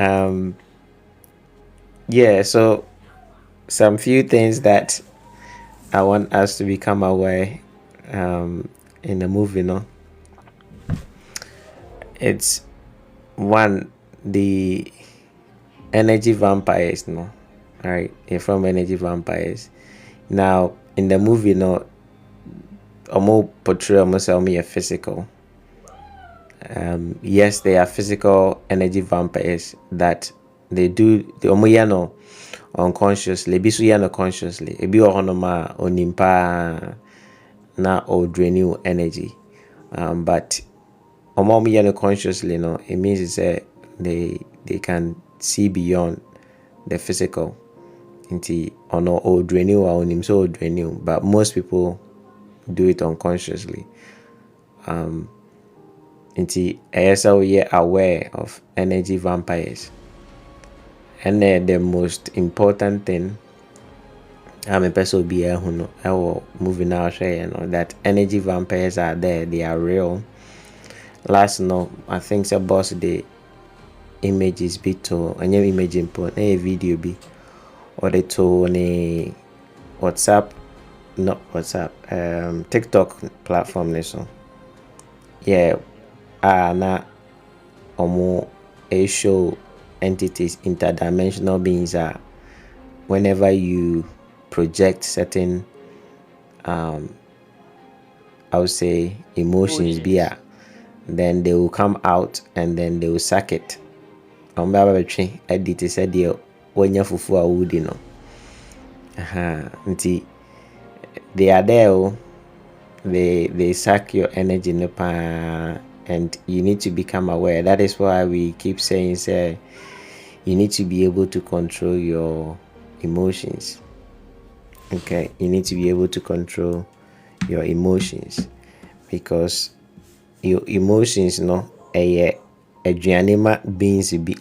Um, yeah, so some few things that I want us to become aware in the movie, no? It's one, the energy vampires, no? Right? They're from energy vampires. Now, in the movie, no, almost portray almost a physical. Yes, they are physical energy vampires that they do the no unconsciously, ebi so no consciously, ebi ohonoma onimpa na or drain you energy. But no consciously, no, it means it's they can see beyond the physical. Into or drain you or onim so drain you, but most people do it unconsciously. Nti ɛyɛ sɛ woyɛ aware of energy vampires. And the most important thing I'm a person be a who know moving out here, that energy vampires are there, they are real. Last no, I think the boss the images be to and your image input a video be or the to a WhatsApp, not WhatsApp, TikTok platform so. Yeah, na omo a show entities, interdimensional beings are whenever you project certain I would say emotions be then they will come out and then they will suck it. Edit said the wanya fufu a wudi no. Nti they are there, they suck your energy no pa, and you need to become aware. That is why we keep saying say you need to be able to control your emotions. Okay, you need to be able to control your emotions, because your emotions no a aduanema beans be.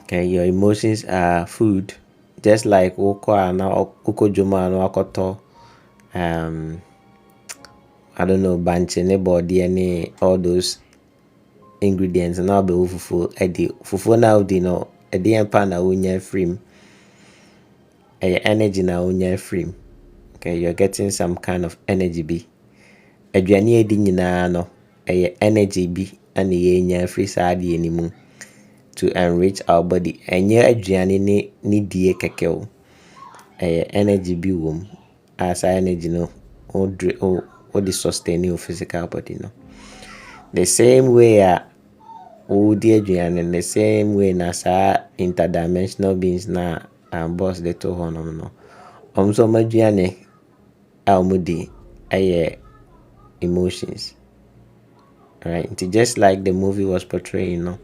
Okay, your emotions are food, just like uko juma no akoto I don't know, banche body any all those ingredients now be fufu edi fufu now di no edi empa na unya free energy na unya free. Okay, you're getting some kind of energy be. Aduane edi nyina no energy be and ye nya free side animu to enrich our body. Enye aduane ni die keke o. Energy be wom as energy no or the sustain your physical body no. The same way in the same way na sa interdimensional beings na boss de to honom no. So maduane almudi emotions. Right? Just like the movie was portraying, no,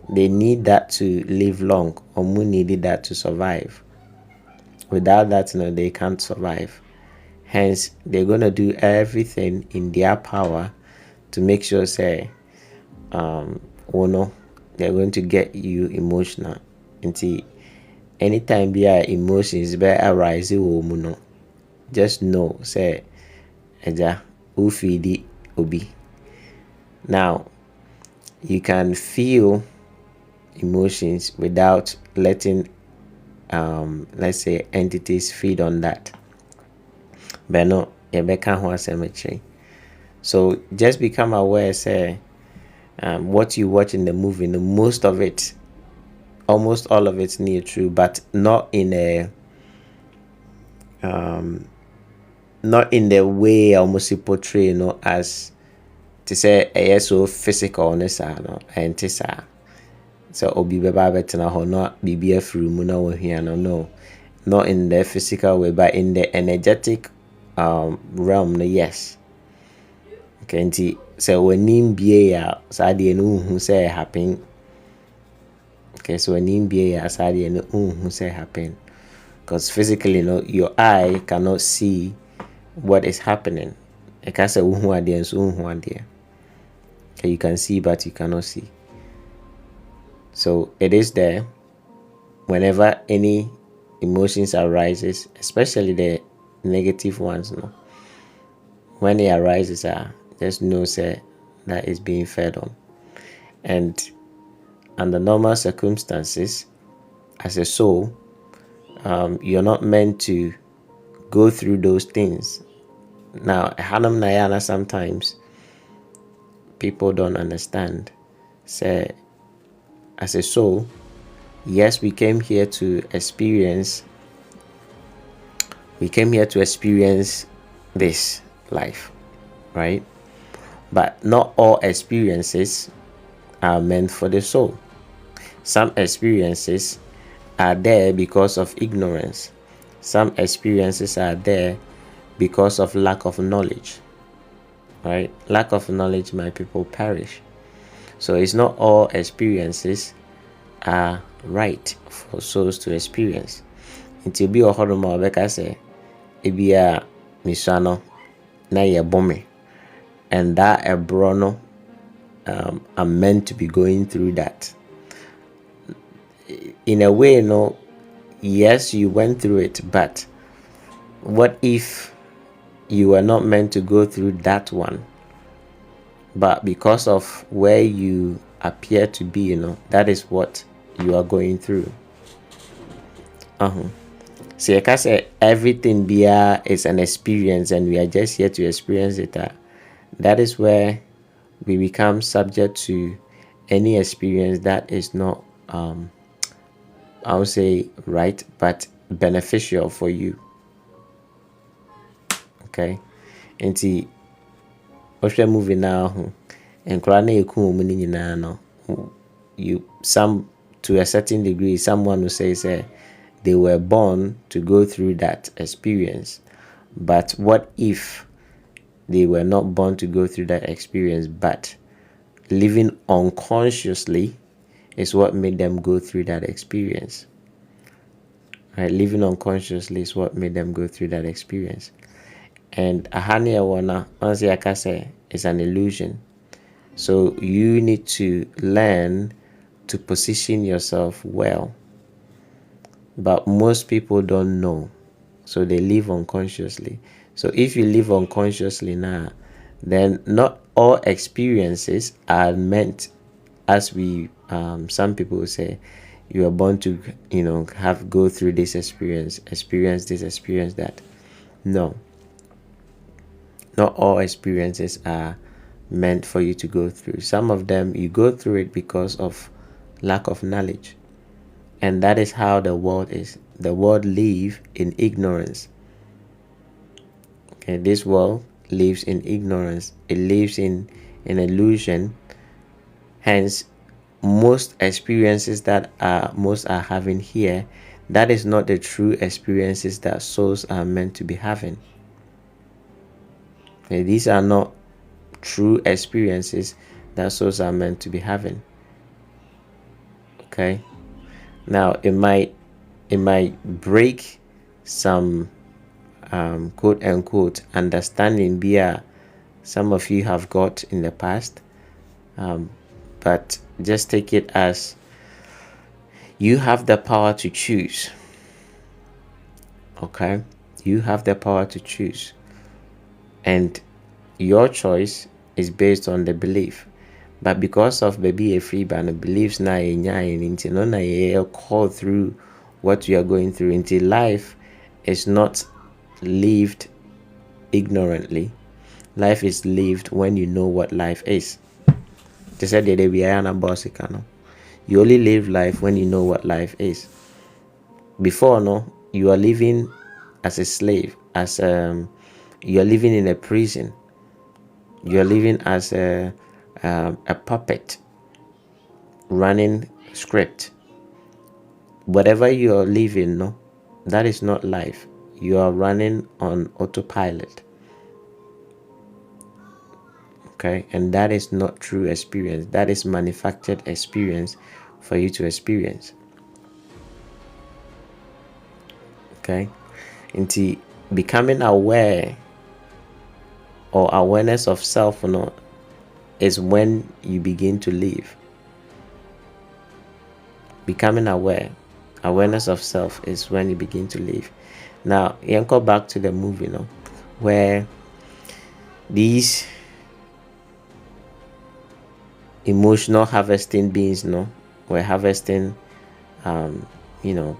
they need that to live long. Omu needed that to survive. Without that, no, they can't survive. Hence, they're gonna do everything in their power to make sure, say, they're going to get you emotional. Until anytime your emotions be arise, no, just know, say, eja ufidi obi. Now, you can feel emotions without letting let's say entities feed on that. But no, so just become aware, say what you watch in the movie, most of it, almost all of it's near true, but not in a not in the way almost portray, as to say so physical no, and tisa. So obi beba betena ho no bibi afiri mu na wohia no, not in the physical way but in the energetic realm, no, yes. Okay, nti so when bie ya sade no hu say happen. Okay, so when bie ya sade no hu say happen, because physically, your eye cannot see what is happening. Eka say hu ade and so hu ade. Okay, you can see but you cannot see. So it is there whenever any emotions arises, especially the negative ones, when it arises, just know, say, that is being fed on. And under normal circumstances, as a soul, you're not meant to go through those things. Now, Hanam Nayana, sometimes people don't understand. Say, as a soul, yes, we came here to experience this life, right? But not all experiences are meant for the soul. Some experiences are there because of ignorance. Some experiences are there because of lack of knowledge, right? Lack of knowledge, my people, perish. So it's not all experiences are right for souls to experience. Nti obi wɔ hɔ ma ɔbɛka sɛ ebia misua no na yɛ bome, and that ɛborɔ no I'm meant to be going through that. In a way, no, yes, you went through it, but what if you were not meant to go through that one? But because of where you appear to be, that is what you are going through. So you can say everything is an experience, and we are just here to experience it. That is where we become subject to any experience that is not, I would say, right, but beneficial for you. Okay, and see, what's the movie now? And you, some, to a certain degree, someone will say they were born to go through that experience. But what if they were not born to go through that experience, but living unconsciously is what made them go through that experience? Right? Living unconsciously is what made them go through that experience. And ahani awana, once yakase, is an illusion. So you need to learn to position yourself well. But most people don't know, so they live unconsciously. So if you live unconsciously now, then not all experiences are meant, as we some people say, you are born to go through this experience this, experience that. No, not all experiences are meant for you to go through. Some of them you go through it because of lack of knowledge. And that is how the world is. The world lives in ignorance. Okay, this world lives in ignorance. It lives in an illusion. Hence, most experiences that most are having here, that is not the true experiences that souls are meant to be having. Okay, these are not true experiences that souls are meant to be having. Okay. Now it might break some quote unquote understanding some of you have got in the past, but just take it as you have the power to choose. Okay, you have the power to choose, and your choice is based on the belief. But because of baby a free band beliefs na call through what you are going through, into life is not lived ignorantly. Life is lived when you know what life is. They said that you only live life when you know what life is. Before, you are living as a slave, as you are living in a prison. You are living as a puppet running script. Whatever you are living, that is not life. You are running on autopilot. Okay, and that is not true experience. That is manufactured experience for you to experience. Okay, into becoming aware or awareness of self is when you begin to live. Becoming awareness of self is when you begin to live. Now, go back to the movie, where these emotional harvesting beings, we're harvesting, you know,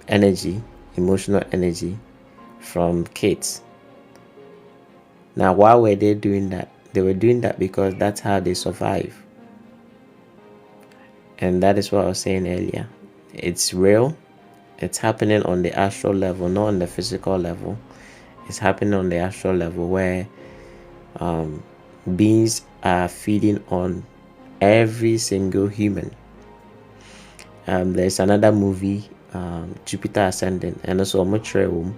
energy, emotional energy from kids. Now, why were they doing that? They were doing that because that's how they survive. And that is what I was saying earlier. It's real. It's happening on the astral level, not on the physical level. It's happening on the astral level where beings are feeding on every single human. There's another movie, Jupiter Ascending, and also Mutrewum,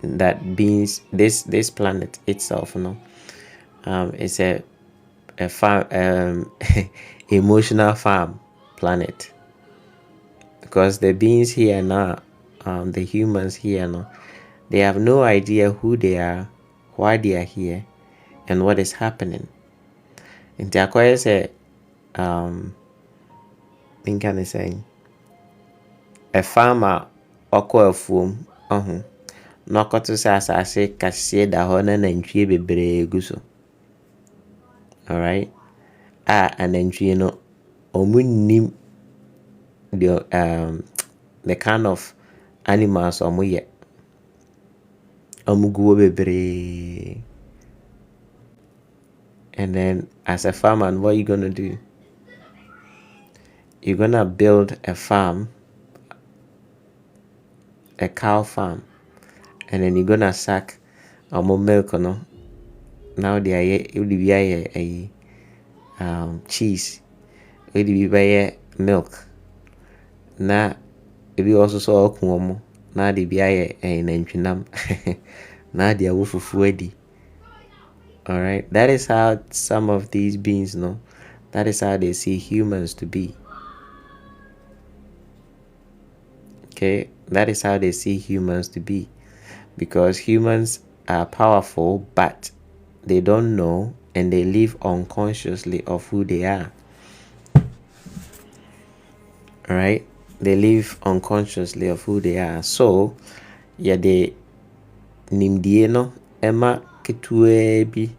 that beings, this planet itself, it's a farm, emotional farm planet, because the beings here now, the humans here now, they have no idea who they are, why they are here, and what is happening. Nti akɔyɛ sɛ nka ne saying a farmer ɔkɔ afuom na ɔkɔto sɛ asase kaseɛ da hɔ na nantwie bebree gu so. Alright, anantwie no ɔmo nnim the kind of animals ɔmo yɛ. Ɔmo gu hɔ bebree. And then as a farmer, what are you gonna do? You're gonna build a farm, a cow farm, and then you're gonna suck more milk, Now they are cheese. It will be milk. Na it be also so okuomo. Na they be a nantwinam. Na they are wufufuedi. All right, that is how some of these beings know. That is how they see humans to be. Okay, that is how they see humans to be, because humans are powerful, but they don't know and they live unconsciously of who they are. All right, they live unconsciously of who they are. So, yeah, they nimdie no ema ketue bi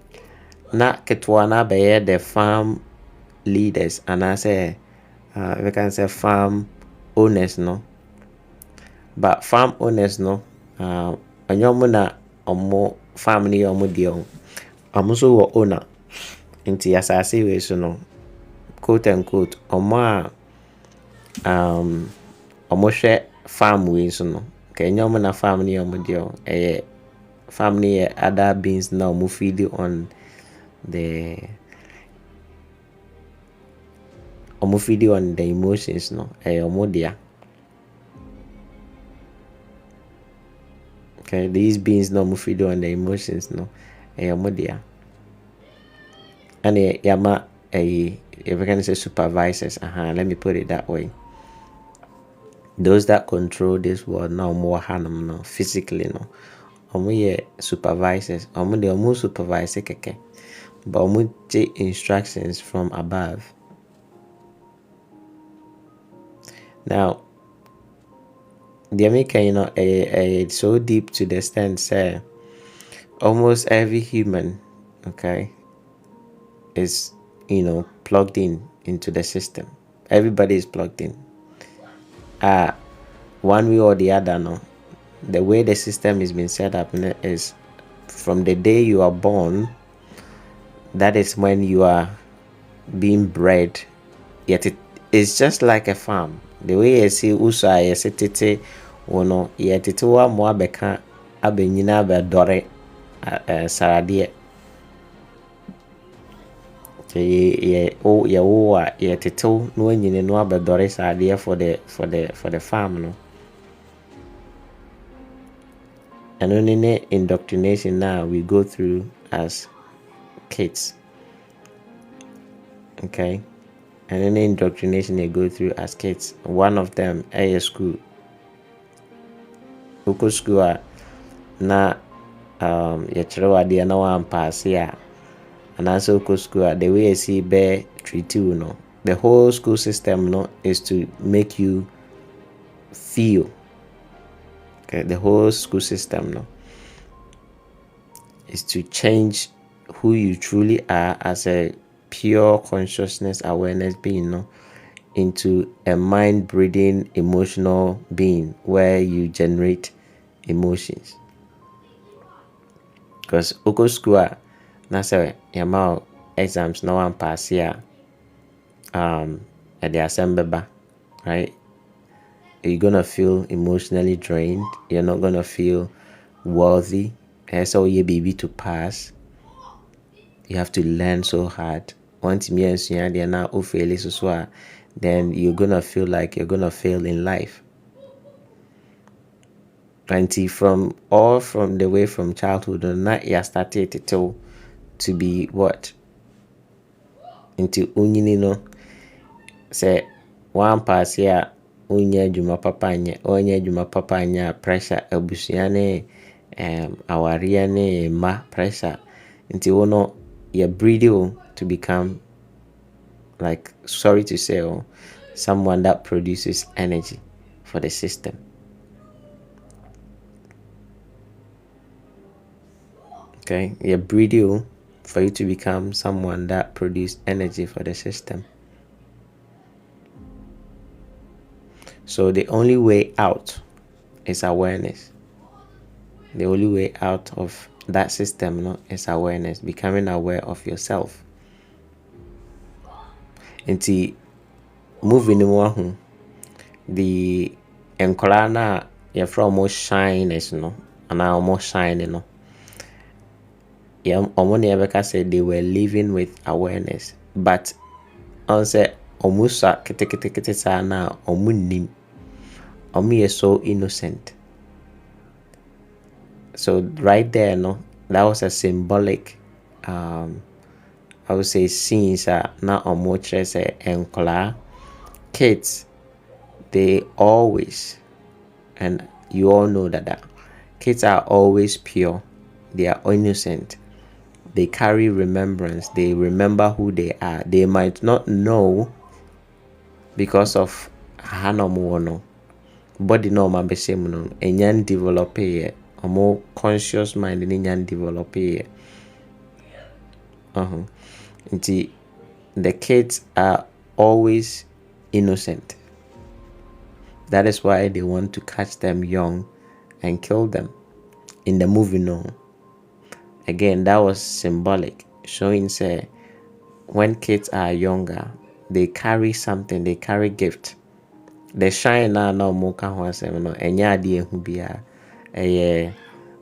na ketwa na be the farm leaders, and I say we can say farm owners, but farm owners anyomo na omo family omo dio omo so wo owner nti asase we so no, quote unquote, omo omo hwe farm we so no, ke anyomo na family omo dio family other beings na omo feed on the emotions, omo dia. Okay, these beings no feed on the emotions, omo dia. And yama if we can say supervisors, let me put it that way. Those that control this world now more hanum physically omo supervisors, omo supervise keke, but omo take instructions from above. Now the American, it's so deep to the extent say almost every human, okay, is plugged into the system. Everybody is plugged in. One way or the other, the way the system is being set up is from the day you are born. That is when you are being bred. Yet it's just like a farm. The way you see usa tete yet it wa mo abeka abenyina be dore sarade ye tetew no anyine no abedore sarade for the farm and only indoctrination now we go through as kids. Okay, and any indoctrination they go through as kids. One of them school. Uko school na yɛkyerɛ adeɛ na wampaase a anaasɛ wokɔ school the way you see be treat you the whole school system is to make you feel. Okay, the whole school system is to change who you truly are as a pure consciousness awareness being, no, into a mind-breathing emotional being where you generate emotions. Because oko school na say yama exams no one pass here at the assembly, right? You're gonna feel emotionally drained. You're not gonna feel worthy. That's all your baby to pass. You have to learn so hard. Once you now fail so, then you're gonna feel like you're gonna fail in life. And from the way from childhood, not you started to be what into unyini no. Say one pass here. Onye adwuma papa anya pressure abusua ne awaria ne ma pressure nti wono you're breeding to become, like, sorry to say, someone that produces energy for the system. Okay, you're breeding for you to become someone that produces energy for the system. So the only way out is awareness. The only way out of that system, no, is awareness, becoming aware of yourself. Nti moving mu the nkora na you're from almost shyness, no, and now almost shiny, no. Yeah, said they were living with awareness, but on say almost kete na omunim. Is so innocent. So right there, no, that was a symbolic, I would say, scenes na say enkola kids. They always, and you all know that kids are always pure. They are innocent. They carry remembrance. They remember who they are. They might not know because of hanomo, body no mabeshem no enyan develop a more conscious mind in enyan develop the kids are always innocent. That is why they want to catch them young and kill them in the movie. No, again, that was symbolic, showing say when kids are younger, they carry something, they carry gift. The shine now more can no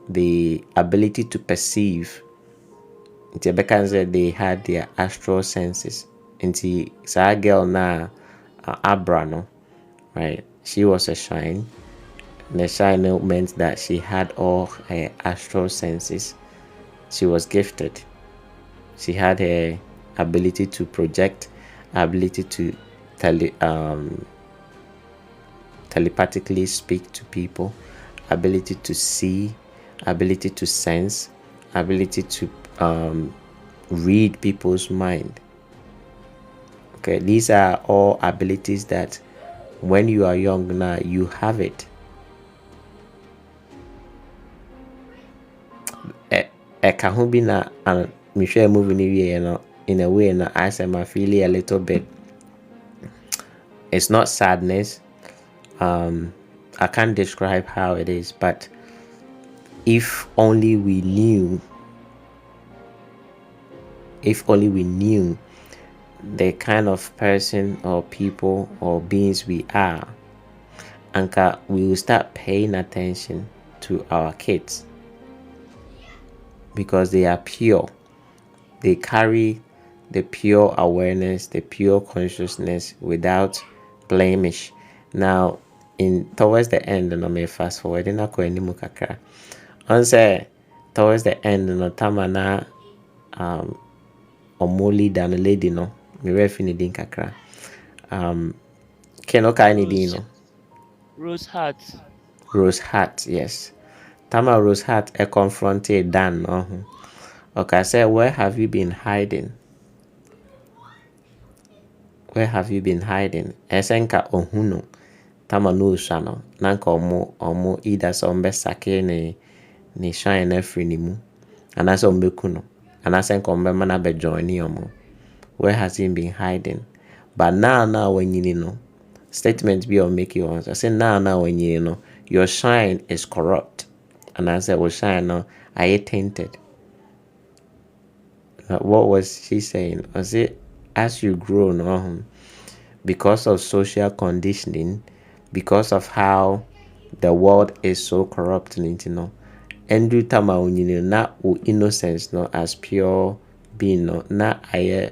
the ability to perceive. Nti they had their astral senses. Nti sa girl na Abra, no, right? She was a shine. The shine meant that she had all her astral senses. She was gifted. She had her ability to project, ability to telepathically speak to people, ability to see, ability to sense, ability to read people's mind. Okay, these are all abilities that when you are young now, you have it. Kahubina and Michelle moving in a way, and I say my feeling a little bit. It's not sadness. I can't describe how it is, but if only we knew the kind of person or people or beings we are, and we will start paying attention to our kids because they are pure. They carry the pure awareness, the pure consciousness without blemish. Now, towards the end, no, may fast forward in a koenimu kakra. On say towards the end, no, tamana omoli than a lady, no, me refini din kakra. Keno kaini dino. Rose Heart. Rose Heart, yes. Tama Rose Heart confronted Dan, no. Okay, I said, where have you been hiding? Where have you been hiding? Esenka ohuno. Tama no shano. Nanka omo ida sombe sake ne shine free ni mu. Anasa ombe kuno. Anasa nka ombe mana be join omo. Where has he been hiding? But now when you know, statement be or make you answer. I say now when you know, your shine is corrupt. And I said, well, shine now, I tainted. What was she saying? Was it as you grow no, because of social conditioning, because of how the world is so corrupt, you know, and do tama you not innocence no as pure being no not a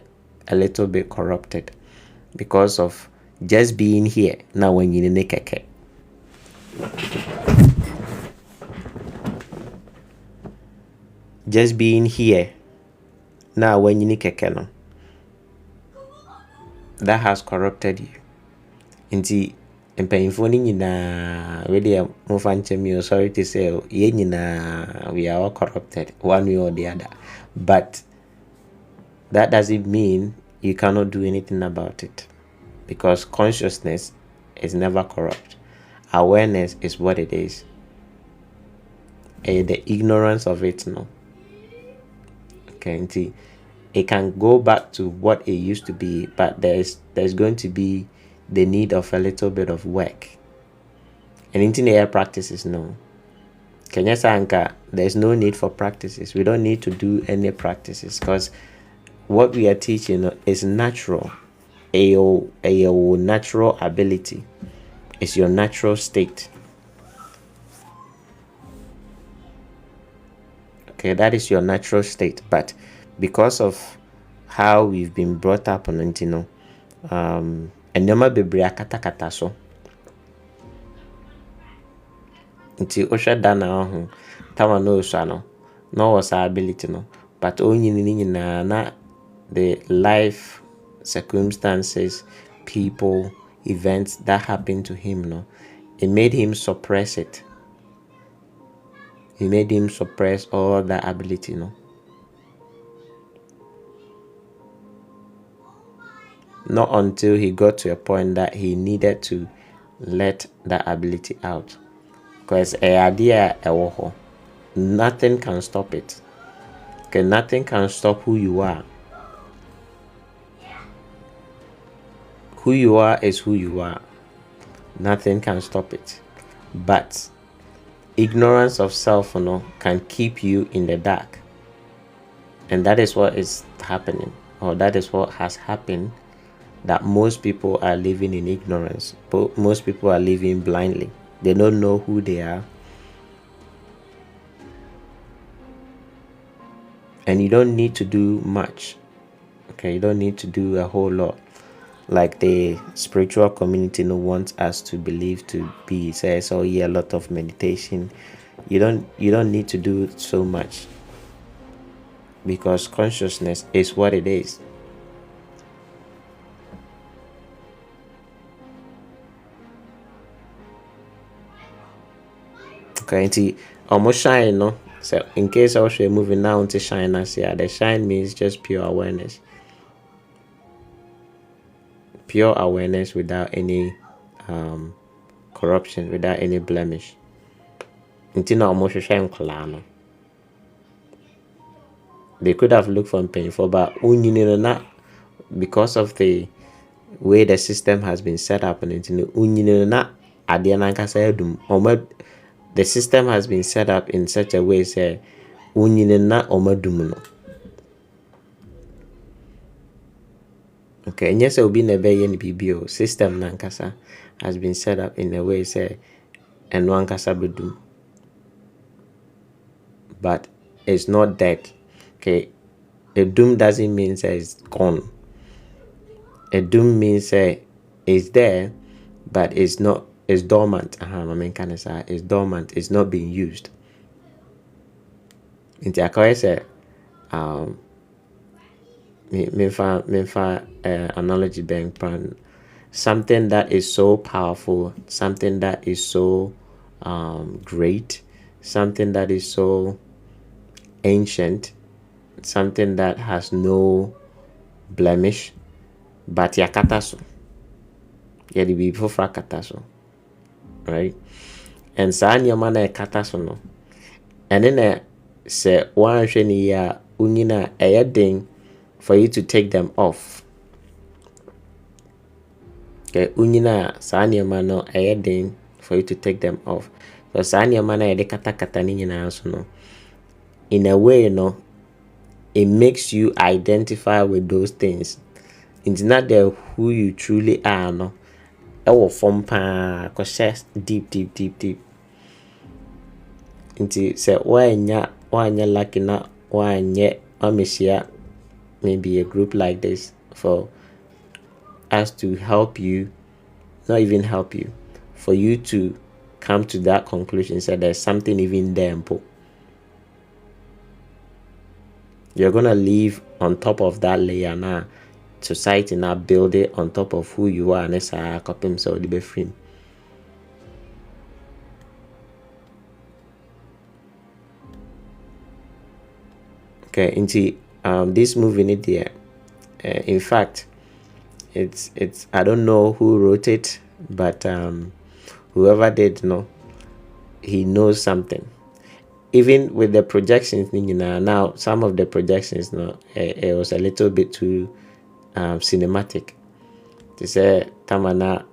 little bit corrupted because of just being here now when you need keke. Just being here now when you need keke no, that has corrupted you. Nti mpanyinfoɔ no nyinaa wedeɛ mofa nkyɛn sorry to say yɛn nyinaa we are all corrupted one way or the other, but that doesn't mean you cannot do anything about it, because consciousness is never corrupt. Awareness is what it is. The ignorance of it no. Okay, nti it can go back to what it used to be, but there's going to be the need of a little bit of work. And in the air practices, no. Kenya Sanka, there's no need for practices. We don't need to do any practices because what we are teaching is natural. A natural ability. It's your natural state. Okay, that is your natural state. But because of how we've been brought up on it, you know, and nyoma bebre akata so nti osha dana ho tama no osha no was ability no, but only na the life circumstances, people, events that happened to him no, it made him suppress it. It made him suppress all that ability no. Not until he got to a point that he needed to let that ability out. Because nothing can stop it. Okay, nothing can stop who you are. Who you are is who you are. Nothing can stop it. But ignorance of self can keep you in the dark. And that is what is happening, or that is what has happened, that most people are living in ignorance. Most people are living blindly. They don't know who they are. And you don't need to do much. Okay, you don't need to do a whole lot. Like the spiritual community wants us to believe to be. Says, oh yeah, a lot of meditation. You don't need to do so much. Because consciousness is what it is. Okay, almost shine, no? So in case I was moving now to shine, I say the shine means just pure awareness. Pure awareness without any corruption, without any blemish. Until almost shine klano. They could have looked for painful, but not because of the way the system has been set up and the system has been set up in such a way say okay, and yes, it will be never any BBO system nankasa has been set up in a way say and one kasa bedum, but it's not dead. Okay, a doom doesn't mean say it's gone. A doom means say it's there, but it's not. It's dormant. It's dormant. It's not being used. Inti akoye say, analogy bank plan. Something that is so powerful, something that is so great, something that is so ancient, something that has no blemish, but yakataso. Yadi be for kataso. Right? And Sanya mana kataso no. And then say one sheni ya unina ayading for you to take them off. Okay, unyina saa nneɛma no ɛyɛ den for you to take them off. So saa nneɛma no yɛde katakata ne nyinaa so no, in a way no, it makes you identify with those things. It's not the who you truly are no. Ɛwɔ fam paa, kɔhyɛ deep. Nti sɛ wanyɛ lucky na wamehyia maybe a group like this for us to help you, not even help you, for you to come to that conclusion, so there's something even there. You're gonna live on top of that layer now. Society now build it on top of who you are, and it's a copy so the be free. Okay, into this movie in there. In fact, it's I don't know who wrote it, but whoever did know, he knows something. Even with the projections, now some of the projections, it was a little bit too cinematic. To say Tamana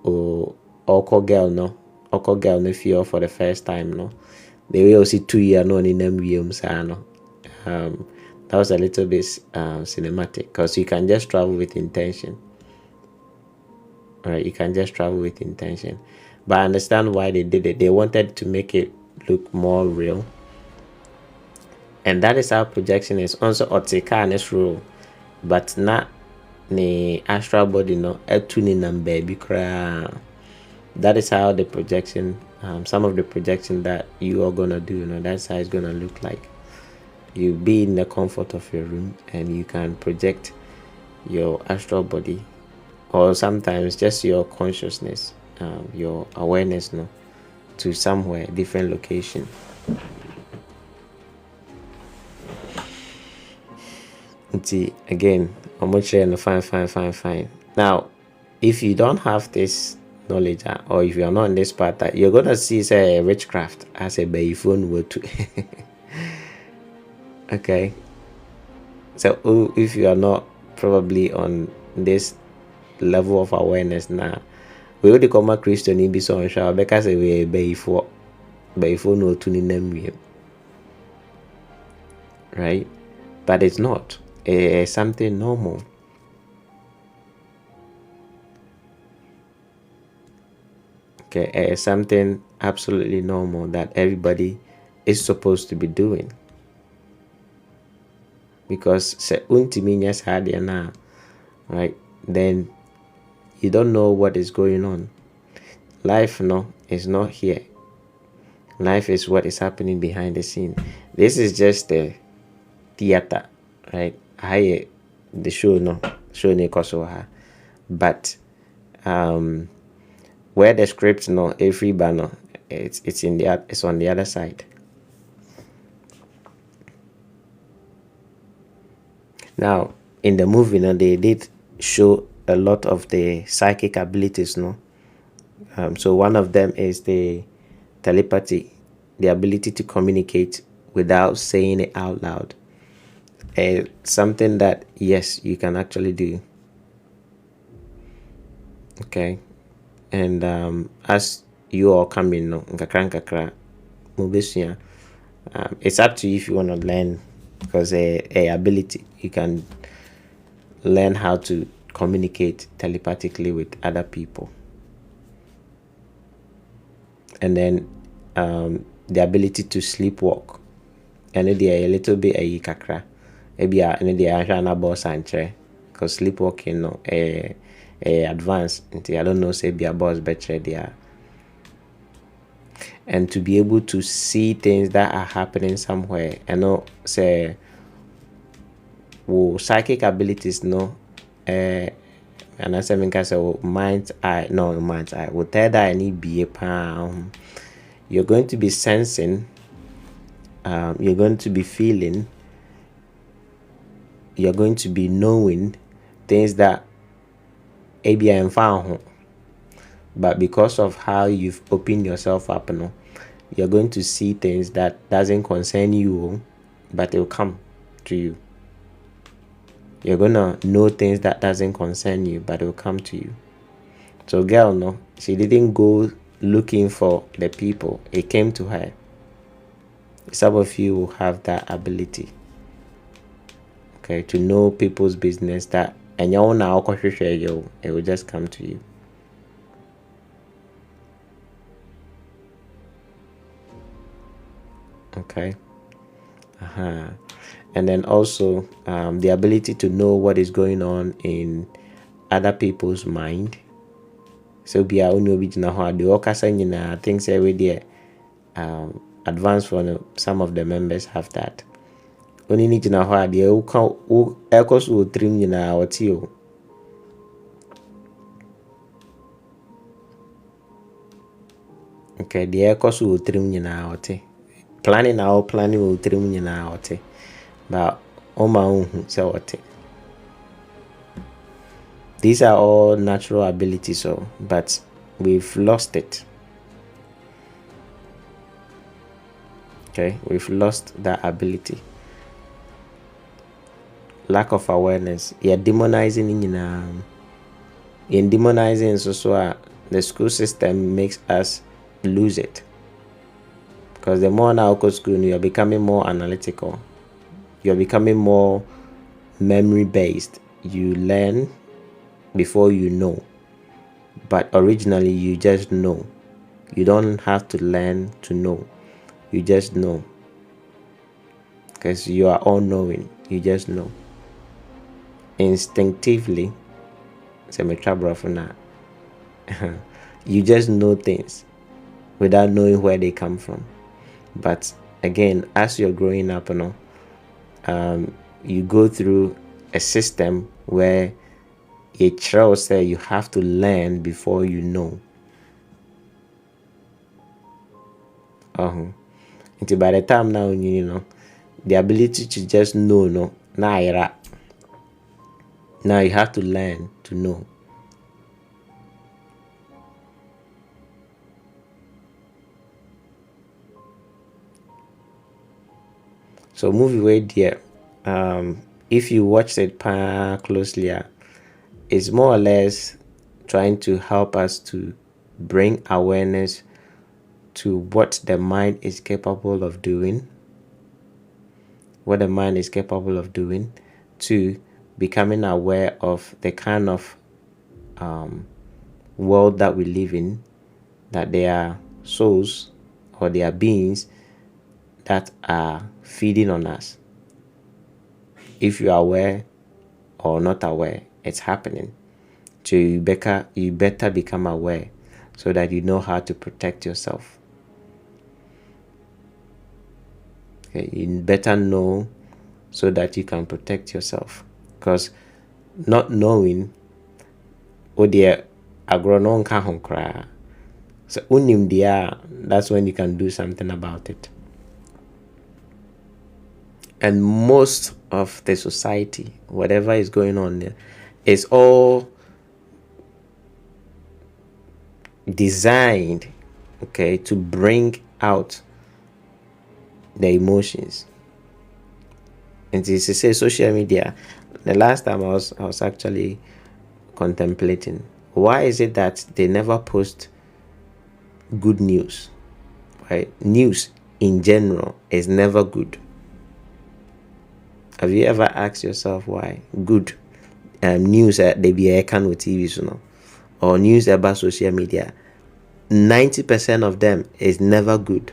or Oko girl no feel for the first time no. They will see 2 years no in them rooms no. That was a little bit cinematic, because you can just travel with intention. Right, you can just travel with intention. But I understand why they did it. They wanted to make it look more real. And that is how projection is. Also, Otika and its rule. But not the astral body, no, tuning and baby cry. That is how the projection, some of the projection that you are gonna do, that's how it's gonna look like. You be in the comfort of your room and you can project your astral body, or sometimes just your consciousness, your awareness, to somewhere different location. See, again, I'm much fine. Now, if you don't have this knowledge, or if you're not in this part, you're gonna see say witchcraft as a by phone word to okay. So if you are not probably on this level of awareness now, we would become a Christian in be so unsure because we by phone no tuning them, right? But it's not something normal. Okay, something absolutely normal that everybody is supposed to be doing. Because se untiminyas hadia na, right? Then you don't know what is going on. Life is not here. Life is what is happening behind the scene. This is just the theater, right? The show kosoha. But where the script every banner, it's on the other side. Now in the movie they did show a lot of the psychic abilities, so one of them is the telepathy, the ability to communicate without saying it out loud. Something that yes, you can actually do. Okay, and as you all come in, it's up to you if you want to learn, because a ability you can learn how to communicate telepathically with other people, and then the ability to sleepwalk, and a little bit a kakra. Maybe a boss and because sleepwalking advanced. I don't know, say be a boss better there. And to be able to see things that are happening somewhere, say psychic abilities and I say mind's eye will tell that any be you're going to be sensing, you're going to be feeling, you're going to be knowing things that ABI found, but because of how you've opened yourself up, you're going to see things that doesn't concern you, but it will come to you. You're gonna know things that doesn't concern you, but it will come to you. So girl, no, she didn't go looking for the people. It came to her. Some of you will have that ability, okay, to know people's business that and you now it will just come to you. Okay. And then also the ability to know what is going on in other people's mind. So be our own I think say we there advanced for some of the members have that. Only need to know how the echoes will trim in our tio. Okay, the echoes will trim in our tea. Planning will trim in our tea. But on my own, so what? These are all natural abilities, so but we've lost it. Okay, we've lost that ability. Lack of awareness. You're demonizing in demonizing so the school system makes us lose it. Because the more now go school, you're becoming more analytical. You're becoming more memory based. You learn before you know. But originally you just know. You don't have to learn to know. You just know. Because you are all knowing. You just know. Instinctively, you just know things without knowing where they come from. But again, as you're growing up, you go through a system where a child say you have to learn before you know. Until by the time now, the ability to just know, now you have to learn to know. So movie way there, if you watch it closely, it's more or less trying to help us to bring awareness to what the mind is capable of doing, to becoming aware of the kind of world that we live in, that there are souls or there are beings that are feeding on us. If you are aware or not aware, it's happening. So you better become aware so that you know how to protect yourself. Okay, you better know so that you can protect yourself. Because not knowing, dear, agronon kahon kra. So unim dia, that's when you can do something about it. And most of the society, whatever is going on there, is all designed, okay, to bring out the emotions. And to say social media, the last time I was actually contemplating, why is it that they never post good news? Right? News in general is never good. Have you ever asked yourself why? Good news they be a can with TV, or news about social media, 90% of them is never good.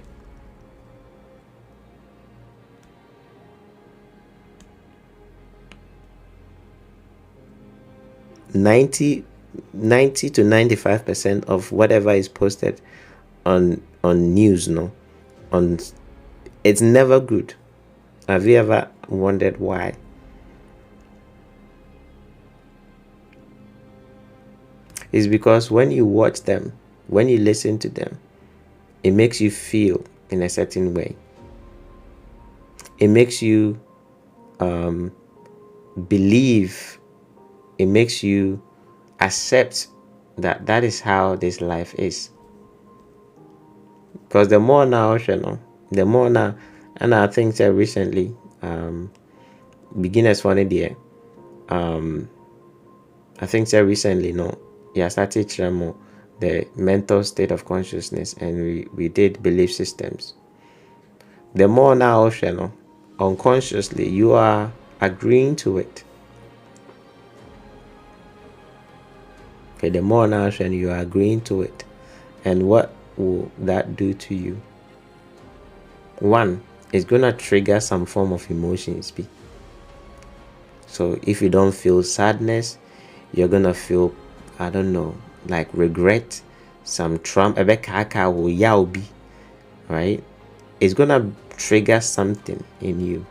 Ninety to 95% of whatever is posted on news, it's never good. Have you ever wondered why? It's because when you watch them, when you listen to them, it makes you feel in a certain way. It makes you believe. It makes you accept that is how this life is. Because the more now, the more now, and I think that recently, beginners for an idea, I think so recently, no, yeah, started tremor, the mental state of consciousness, and we did belief systems. The more now, you know, unconsciously, you are agreeing to it. Okay, the more now, you are agreeing to it. And what will that do to you? One, it's gonna trigger some form of emotions. So if you don't feel sadness, you're gonna feel, I don't know, like regret, some trauma, right? It's gonna trigger something in you.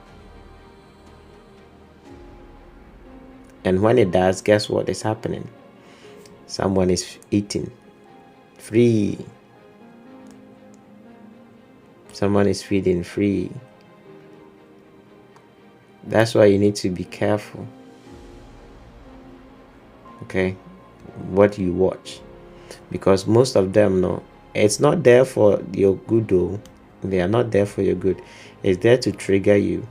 And when it does, guess what is happening? Someone is eating free. Someone is feeding free. That's why you need to be careful. Okay, what you watch, because most of them, no, it's not there for your good though. They are not there for your good. It's there to trigger you.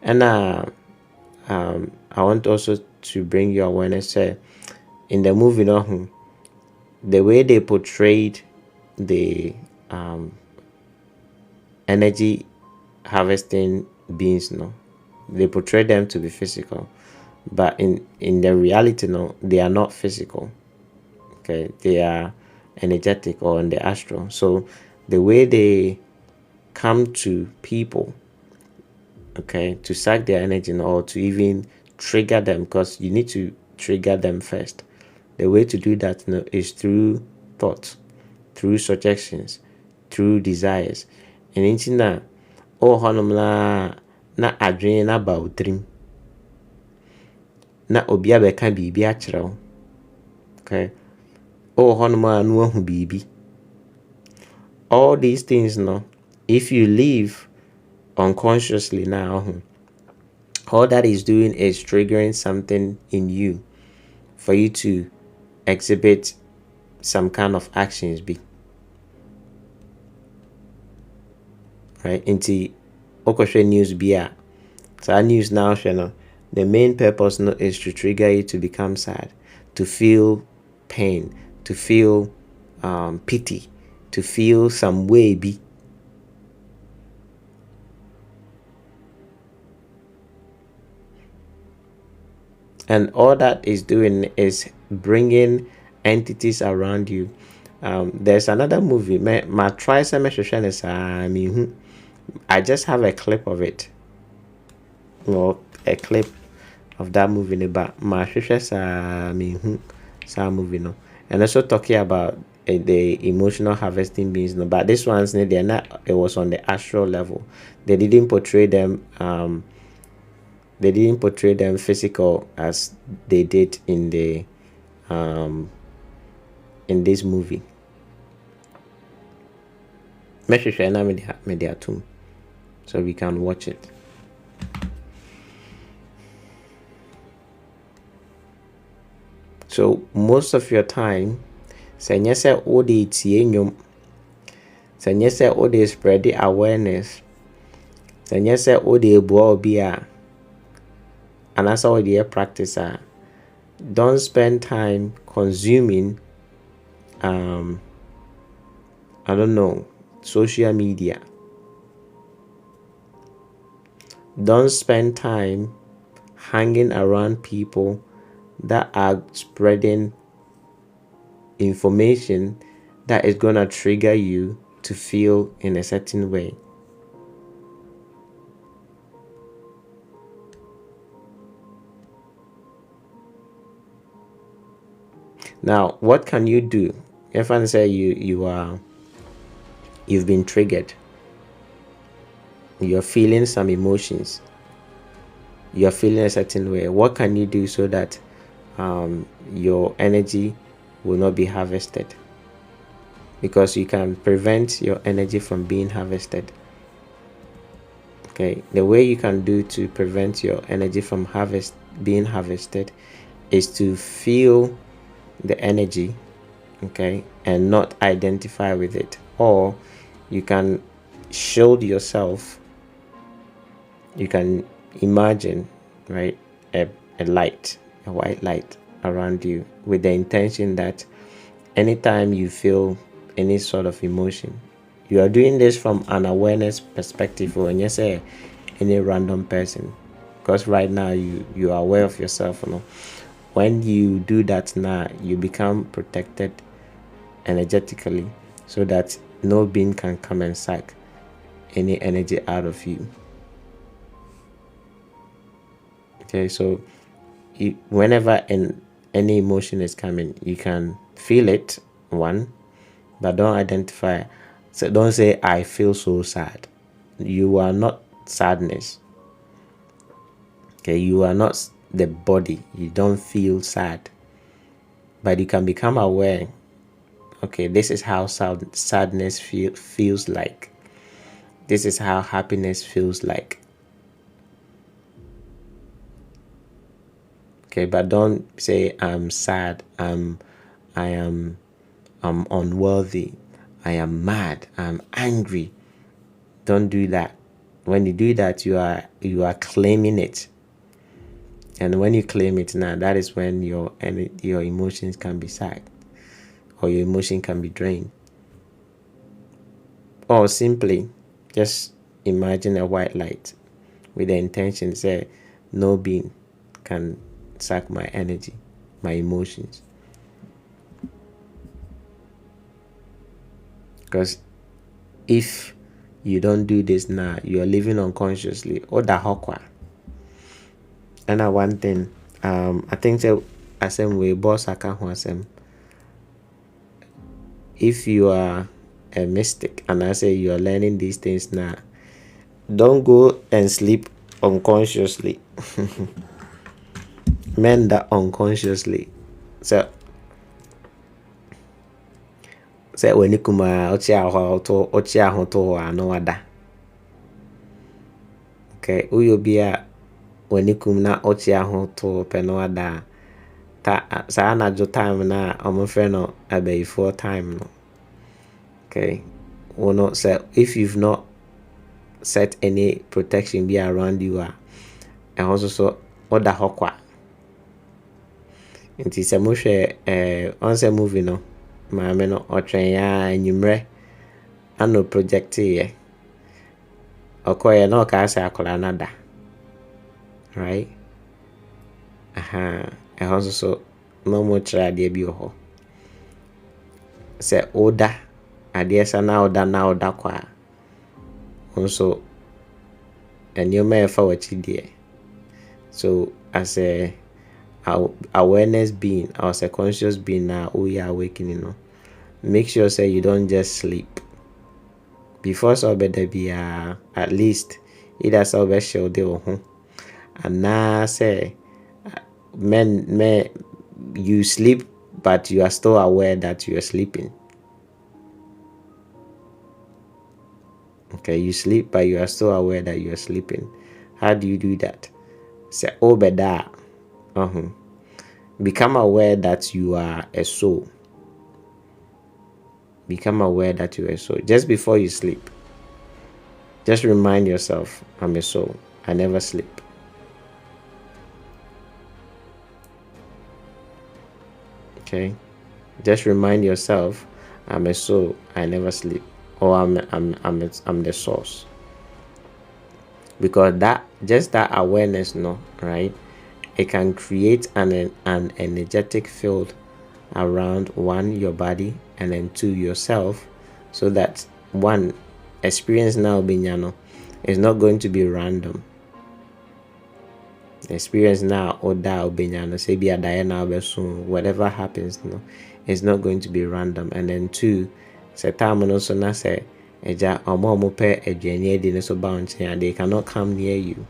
And I want also to bring you awareness, in the movie, no, the way they portrayed the energy harvesting beings, no, they portray them to be physical, but in the reality, no, they are not physical. Okay, they are energetic or in the astral. So the way they come to people, okay, to suck their energy or to even trigger them, because you need to trigger them first. The way to do that, you know, is through thoughts, through suggestions, through desires. And it's na oh honum na adwene na ba utrim na obi abeka bibi akyerɛ wo. Okay, oh honum a no ahu bibi. All these things, no, if you live unconsciously now, all that is doing is triggering something in you for you to exhibit some kind of actions right? Into okoshe news so our news now, the main purpose, no, is to trigger you to become sad, to feel pain, to feel pity, to feel some way and all that is doing is bringing entities around you. There's another movie, my try I just have a clip of it, a clip of that movie, but my movie, no, and also talking about the emotional harvesting beings, no, but this one's they're not. It was on the astral level. They didn't portray them. They didn't portray them physical as they did in the in this movie. Media too, so we can watch it. So most of your time, say all the say all the spread the awareness, say all the boa and that's all the practice don't spend time consuming I don't know, social media. Don't spend time hanging around people that are spreading information that is going to trigger you to feel in a certain way. Now, what can you do? If I say you've been triggered, you're feeling some emotions, you're feeling a certain way, what can you do so that your energy will not be harvested? Because you can prevent your energy from being harvested. Okay, the way you can do to prevent your energy from being harvested is to feel the energy, okay, and not identify with it. Or you can shield yourself. You can imagine, right, a light, a white light around you, with the intention that anytime you feel any sort of emotion, you are doing this from an awareness perspective, or when you say any random person, because right now you are aware of yourself. When you do that, now you become protected energetically, so that no being can come and suck any energy out of you. Okay, so whenever any emotion is coming, you can feel it, one, but don't identify. So don't say, I feel so sad. You are not sadness. Okay, you are not the body. You don't feel sad. But you can become aware, okay, this is how sadness feels like. This is how happiness feels like. Okay, but don't say, I'm sad, I am unworthy, I am mad, I'm angry. Don't do that. When you do that, you are claiming it. And when you claim it now, that is when your emotions can be sacked, or your emotion can be drained. Or simply just imagine a white light with the intention, say, no being can suck my energy, my emotions. Because if you don't do this now, you are living unconsciously. Or the hokwa. And one thing, I think that asem way boss aka ho asem. If you are a mystic and I say you are learning these things now, don't go and sleep unconsciously. Men that unconsciously. So when you come ochi aho to ano wada. Okay, uyo bia when you come na ochi aho to peno wada. Ta sa na jo time na omo friend no before time no. Okay, will not say if you've not set any protection be around you and also so other hokwa. It is a mushe on se movie no maame no otwen ya enyumre ano project ye okoye no ka asa akola nada, right? Also so no more try de bi ho se oda ade sa na oda kwa also and you may for what you. So as a awareness being, or as a conscious being now, we are awakening. Make sure say you don't just sleep. Before so better be at least either so be show de ho. And now say men you sleep but you are still aware that you are sleeping. Okay, you sleep but you are still aware that you are sleeping. How do you do that? Say obeda. Become aware that you are a soul. Become aware that you are a soul. Just before you sleep, just remind yourself, I'm a soul. I never sleep. Okay? Just remind yourself, I'm a soul. I never sleep. Or I'm the source. Because that awareness, no, right? It can create an energetic field around, one, your body, and then two, yourself, so that one, experience now binyano is not going to be random. Experience now or da binyano say be a diana soon, whatever happens, no, it's not going to be random. And then two, say time also na say eja omo pe aduane di so bounce and they cannot come near you.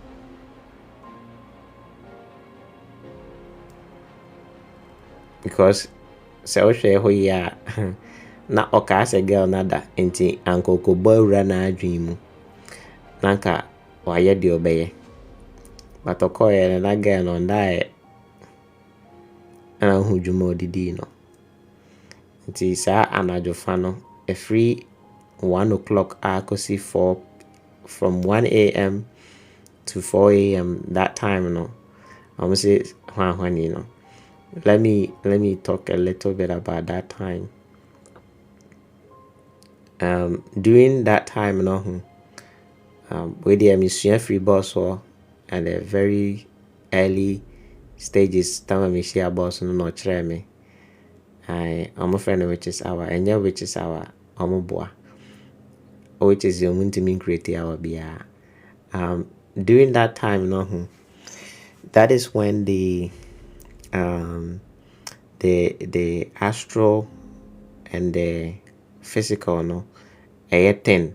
Because sɛ wohwɛ hɔ yi a na ɔka sɛ girl nada nti ankoko bawura na adwen mu na nka wayɛ deɛ ɔbɛyɛ, but ɔkɔɔyɛ no na girl no ɔndaeɛ ana ho dwuma ɔdidii no. Nti saa anadwofa no ɛfiri 1 o'clock akɔsi 4, from 1 a.m. to 4 a.m. that time no I'm say you know. Let me talk a little bit about that time. During that time no where the emission free boss or at a very early stages time me share boss no kyerɛ me I'm a friend which is our and which is our boa which is your ntimi create our bia. During that time no that is when the astral and the physical no a 10.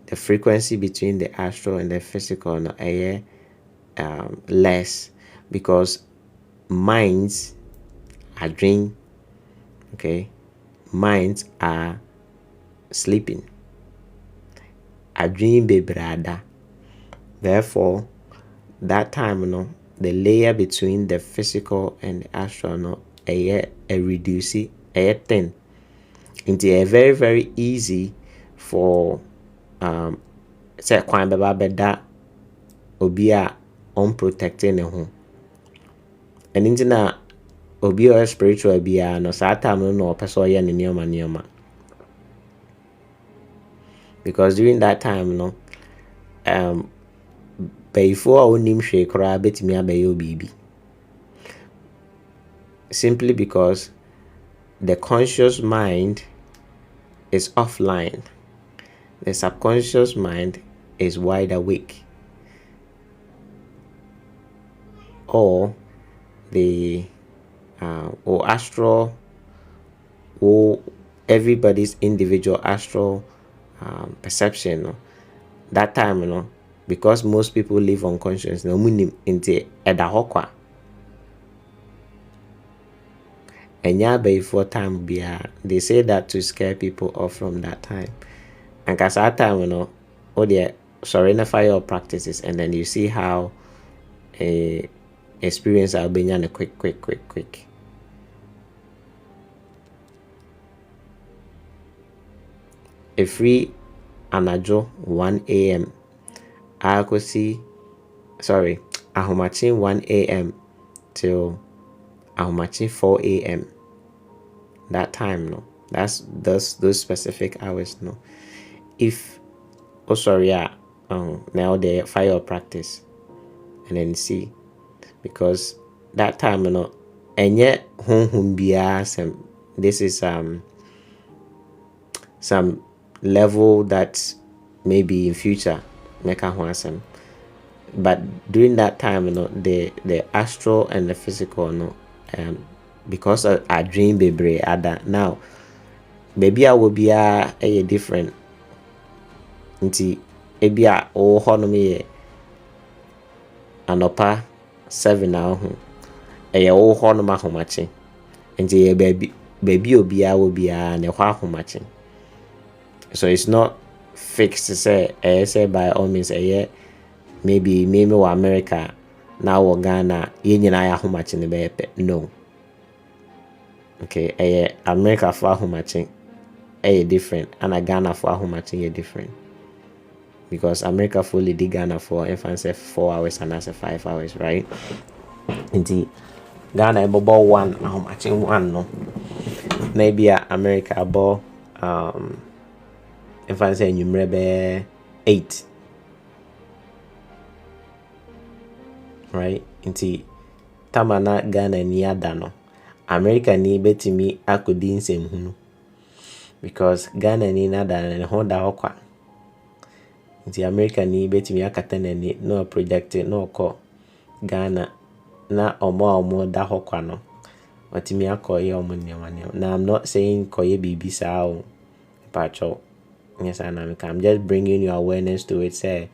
The frequency between the astral and the physical no a less, because minds are dreaming, okay, minds are sleeping, a dream bebrada. Therefore that time no the layer between the physical and the astral no a reduce a 10 into a very very easy for say kwan beba beda obi a unprotected ne ho. And into na obi or spiritual bia no saa time no person oye ne nneoma, because during that time no before a wonim hwe kora betimi abayo bibi, simply because the conscious mind is offline, the subconscious mind is wide awake, or the or astral, or everybody's individual astral perception no? That time no, because most people live unconscious no munim into edahokwa enya before time bia. They say that to scare people off from that time, and cause that time you know all the surrender your practices, and then you see how a experience will be a quick. A free anajo 1 a.m. akosi ahomachin 1 a.m. till ahomachin 4 a.m. that time no, that's those specific hours no. If now they fire practice and then see, because that time you know enye honhum bia sem. This is some level that maybe in future make a handsome, but during that time you know the astral and the physical no because I dream bebre ada now baby I will be a different nti ebi a o hono me anopa 7 na ho o hono ma homache nti baby obi a will be a ne hwa homache. So it's not fixed to say by all means maybe wa America now or Ghana ye nyina ya homache ne be no. Okay, America for homache different, and a Ghana for homache different, because America fully did Ghana for infancy 4 hours and that's 5 hours, right? Indeed, Ghana about 1 homache 1 no, maybe America about if I say number 8, right? Inti tamana Ghana ni adano, America ni betimi akodi nsem hunu, because Ghana ni nadana ne honda hokwa. Inti America ni betimi akatene ni no project no ko Ghana na omo da hokwa no watimi akoye omo nyama. Now I'm not saying koye bibi sao pacho. Yes, I'm just bringing your awareness to it. Say,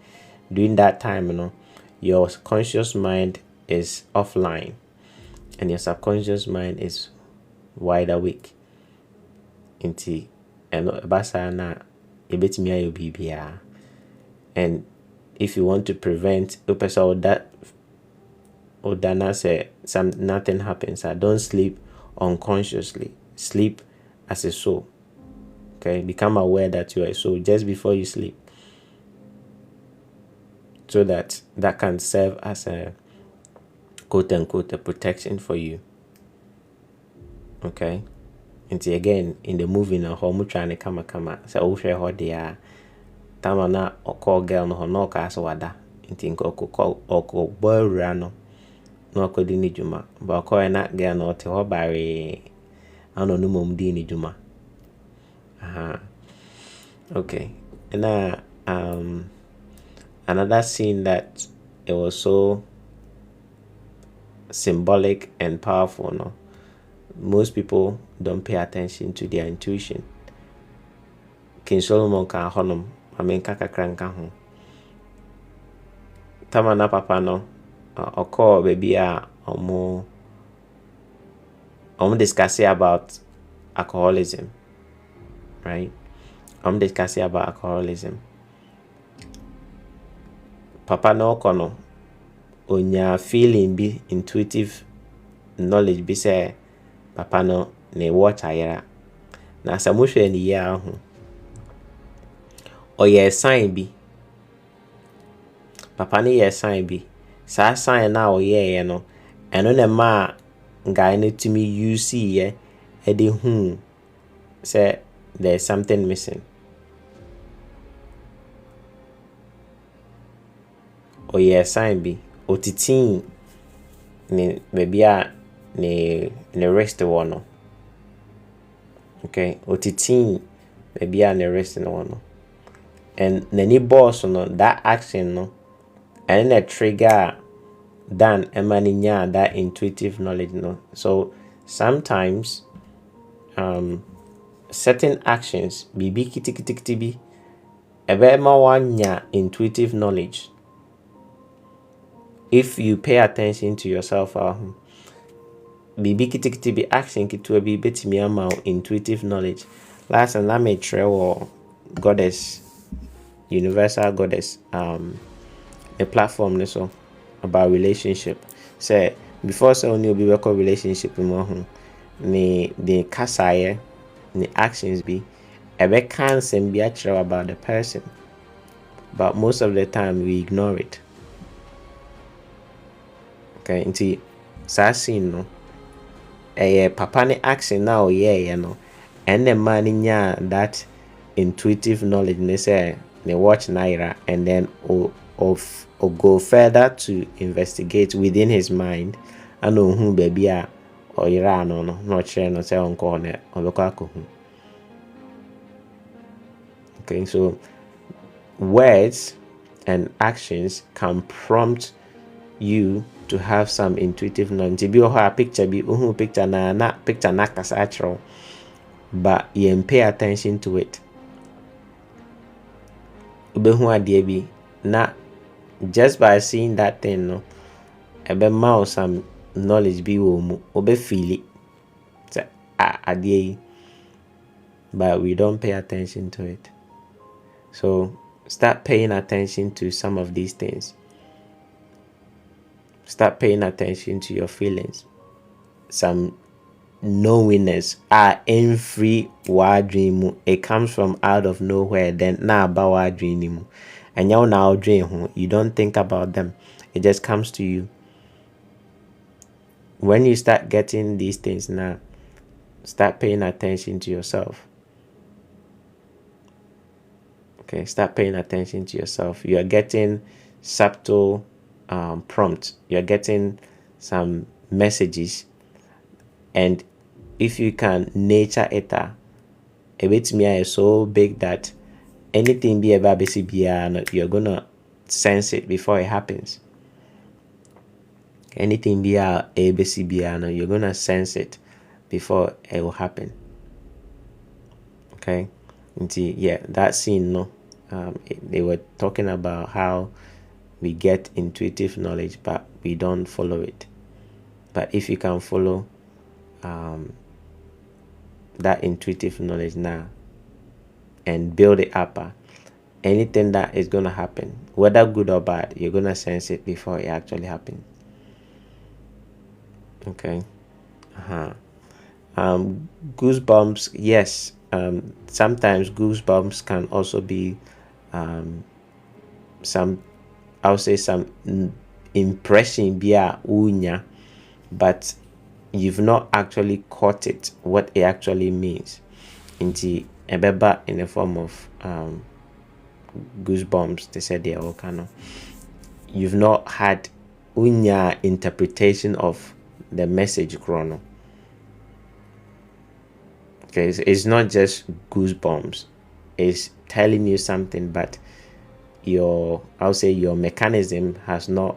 during that time, you know, your conscious mind is offline, and your subconscious mind is wide awake. Inti, and basana, ebetimi ayo bibia. And if you want to prevent that, or dana say nothing happens. Don't sleep unconsciously. Sleep as a soul. Okay, become aware that you are so just before you sleep, so that can serve as a quote unquote a protection for you. Okay, and again in the movie na home trying to kama so wohwɛ hɔ de tama na ɔkɔ girl no hɔ na ɔka so wada nti ɔkɔ awura no na ɔkɔdi ne dwuma but ɔkɔɛ na girl no ɔte hɔ baree ana ɔno mmom di ne dwuma. Okay, and another scene that it was so symbolic and powerful, no, most people don't pay attention to their intuition. King Solomon ka honom amenka kakra nka ho tama na papa no ɔkɔɔ baby a ɔmo discussing about alcoholism, right? I'm discussing about alcoholism. Papa no ɔkɔ no onya feeling bi, intuitive knowledge bi sɛ papa no ne watch ayera na sɛ mohwɛ ne yie aho ɔyɛ sign bi, papa no yɛ sign bi, saa sign na ɔyɛɛ no ɛno na ma guy no to me use ye ɛde say there's something missing. Ɔyɛ sign bi otitin ne baby a ne rest wɔ no. Okay, otitin baby a ne rest no no. And n'ani boss no that action no and then a trigger dan emaninya that intuitive knowledge no. So sometimes certain actions bibi kiti bi ebe ma wanya intuitive knowledge if you pay attention to yourself. Bibi kiti bi action kitu bi betimi ama intuitive knowledge. Last and let me try goddess, universal goddess, a platform so about relationship. Say before so only be work relationship mo ni the kasaye ni actions be ebe can be actual about the person, but most of the time we ignore it. Okay, nti sa scene no papa ni action now no and the man nya that intuitive knowledge ne say ne watch naira and then or go further to investigate within his mind and who baby a or ira no not sure no say on corner or local. Okay, so words and actions can prompt you to have some intuitive knowledge. Be a picture be picture na picture na kasa, but you pay attention to it. Bi na just by seeing that thing no ebe ma some knowledge be wo mu obe feel it but we don't pay attention to it. So start paying attention to some of these things. Start paying attention to your feelings. Some knowingness in free wa dream. It comes from out of nowhere. Then na about dream. And now dream. You don't think about them. It just comes to you. When you start getting these things now, start paying attention to yourself. Okay, start paying attention to yourself. You are getting subtle prompts. You are getting some messages, and if you can nature it, a bit me is so big that anything be about you're gonna sense it before it happens. Anything be a ABC you're gonna sense it before it will happen. Okay, yeah, that scene no, they were talking about how we get intuitive knowledge, but we don't follow it. But if you can follow that intuitive knowledge now and build it up, anything that is going to happen, whether good or bad, you're going to sense it before it actually happens. Okay. Goosebumps, yes, sometimes goosebumps can also be some, I'll say some impression via unya, but you've not actually caught it, what it actually means. Into ebeba in the form of goosebumps, they said they are all kind of, you've not had unya interpretation of the message chrono. Okay, it's not just goosebumps, it's telling you something, but I'll say your mechanism has not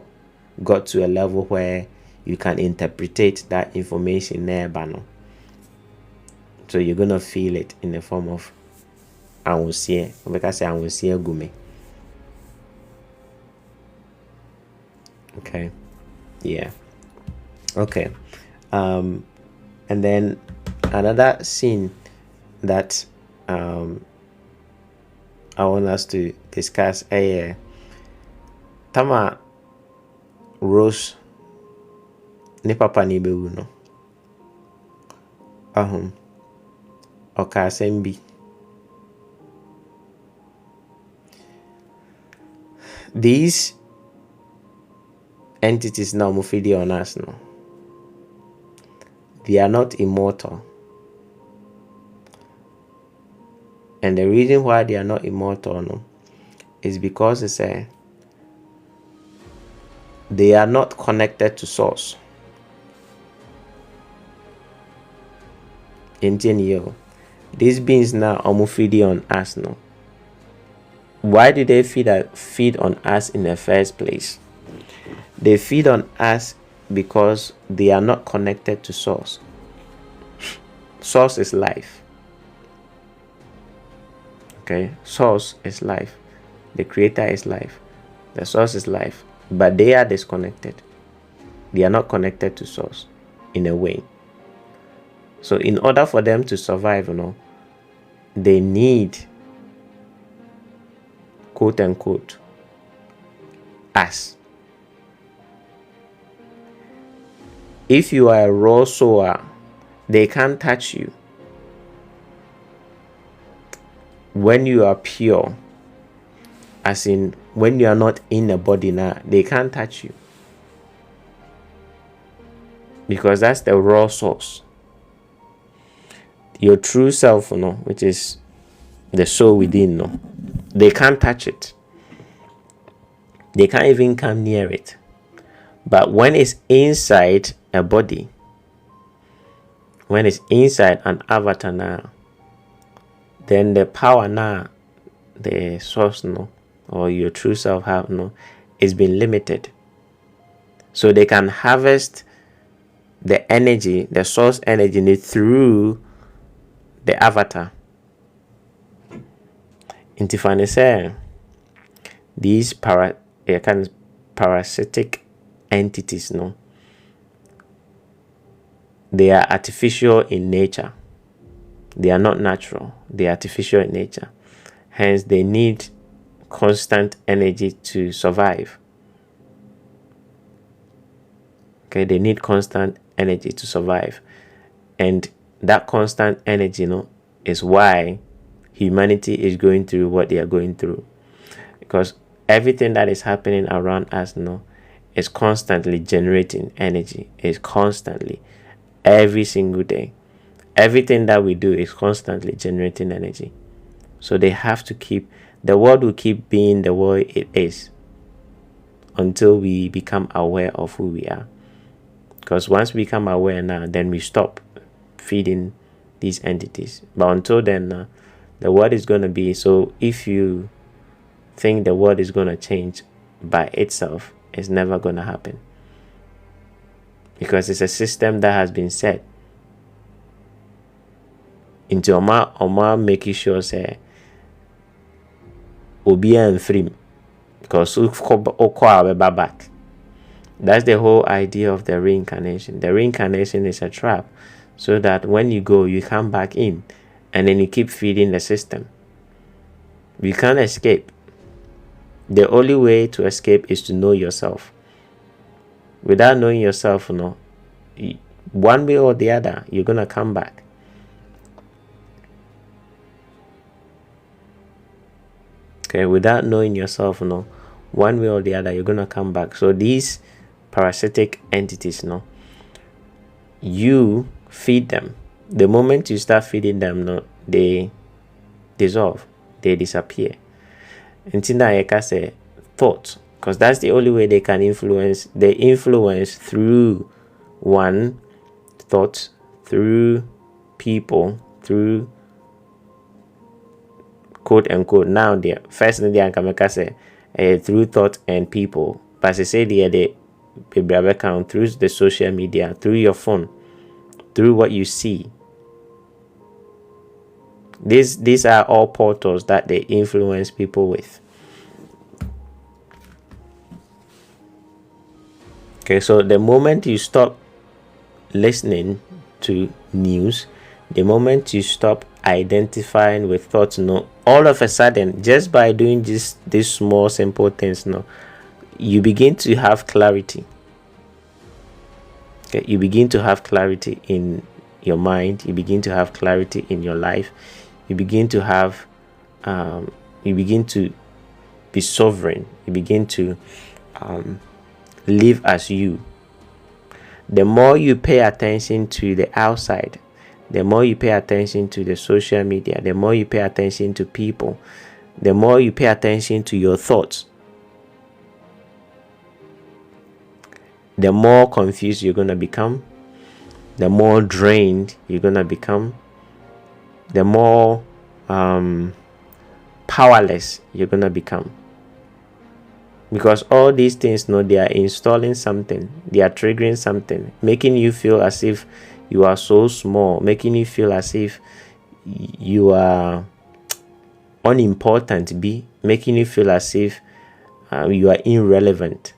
got to a level where you can interpret that information there, no. So you're gonna feel it in the form of anwusie, because anwusie gume. Okay, yeah, okay. And then another scene that I want us to discuss tama Rose ne papa ni bewu no asɛm bi. These entities now feed on us no, they are not immortal, and the reason why they are not immortal no is because they are not connected to source. These beings now feed on us no. Why do they feed on us in the first place? They feed on us because they are not connected to source. Source is life. Okay, source is life. The creator is life. The source is life. But they are disconnected. They are not connected to source in a way. So in order for them to survive, they need, quote unquote, us. If you are a raw soul, they can't touch you. When you are pure, as in when you are not in a body now, they can't touch you. Because that's the raw source. Your true self, which is the soul within, they can't touch it. They can't even come near it. But when it's inside a body, when it's inside an avatar now, then the power now, the source or your true self have is been limited. So they can harvest the energy, the source energy through the avatar. Intifani say these parasitic entities they are artificial in nature. They are not natural. They are artificial in nature. Hence, they need constant energy to survive. Okay, they need constant energy to survive. And that constant energy, is why humanity is going through what they are going through. Because everything that is happening around us, is constantly generating energy. Is constantly, every single day. Everything that we do is constantly generating energy. So they have to keep, the world will keep being the way it is until we become aware of who we are. Because once we become aware now, then we stop feeding these entities. But until then, the world is going to be, so if you think the world is going to change by itself, it's never going to happen. Because it's a system that has been set into Oma making sure say Obia and free, because back. That's the whole idea of the reincarnation. The reincarnation is a trap, so that when you go, you come back in, and then you keep feeding the system. You can't escape. The only way to escape is to know yourself. Without knowing yourself, one way or the other, you're gonna come back. Okay, without knowing yourself, one way or the other, you're gonna come back. So these parasitic entities, you feed them. The moment you start feeding them, they dissolve, they disappear. Until now, I can say thought, because that's the only way they can influence. They influence through one thought, through people, through quote unquote. Now, the first thing they can say through thought and people, but they say they account through the social media, through your phone, through what you see. These are all portals that they influence people with. Okay, so the moment you stop listening to news, the moment you stop identifying with thoughts, all of a sudden, just by doing these small simple things, you begin to have clarity. Okay, you begin to have clarity in your mind. You begin to have clarity in your life. You begin to have, you begin to be sovereign. You begin to live as you. The more you pay attention to the outside, the more you pay attention to the social media, the more you pay attention to people, the more you pay attention to your thoughts, the more confused you're going to become, the more drained you're going to become, the more powerless you're going to become. Because all these things, they are installing something, they are triggering something, making you feel as if you are so small, making you feel as if you are unimportant, making you feel as if you are irrelevant.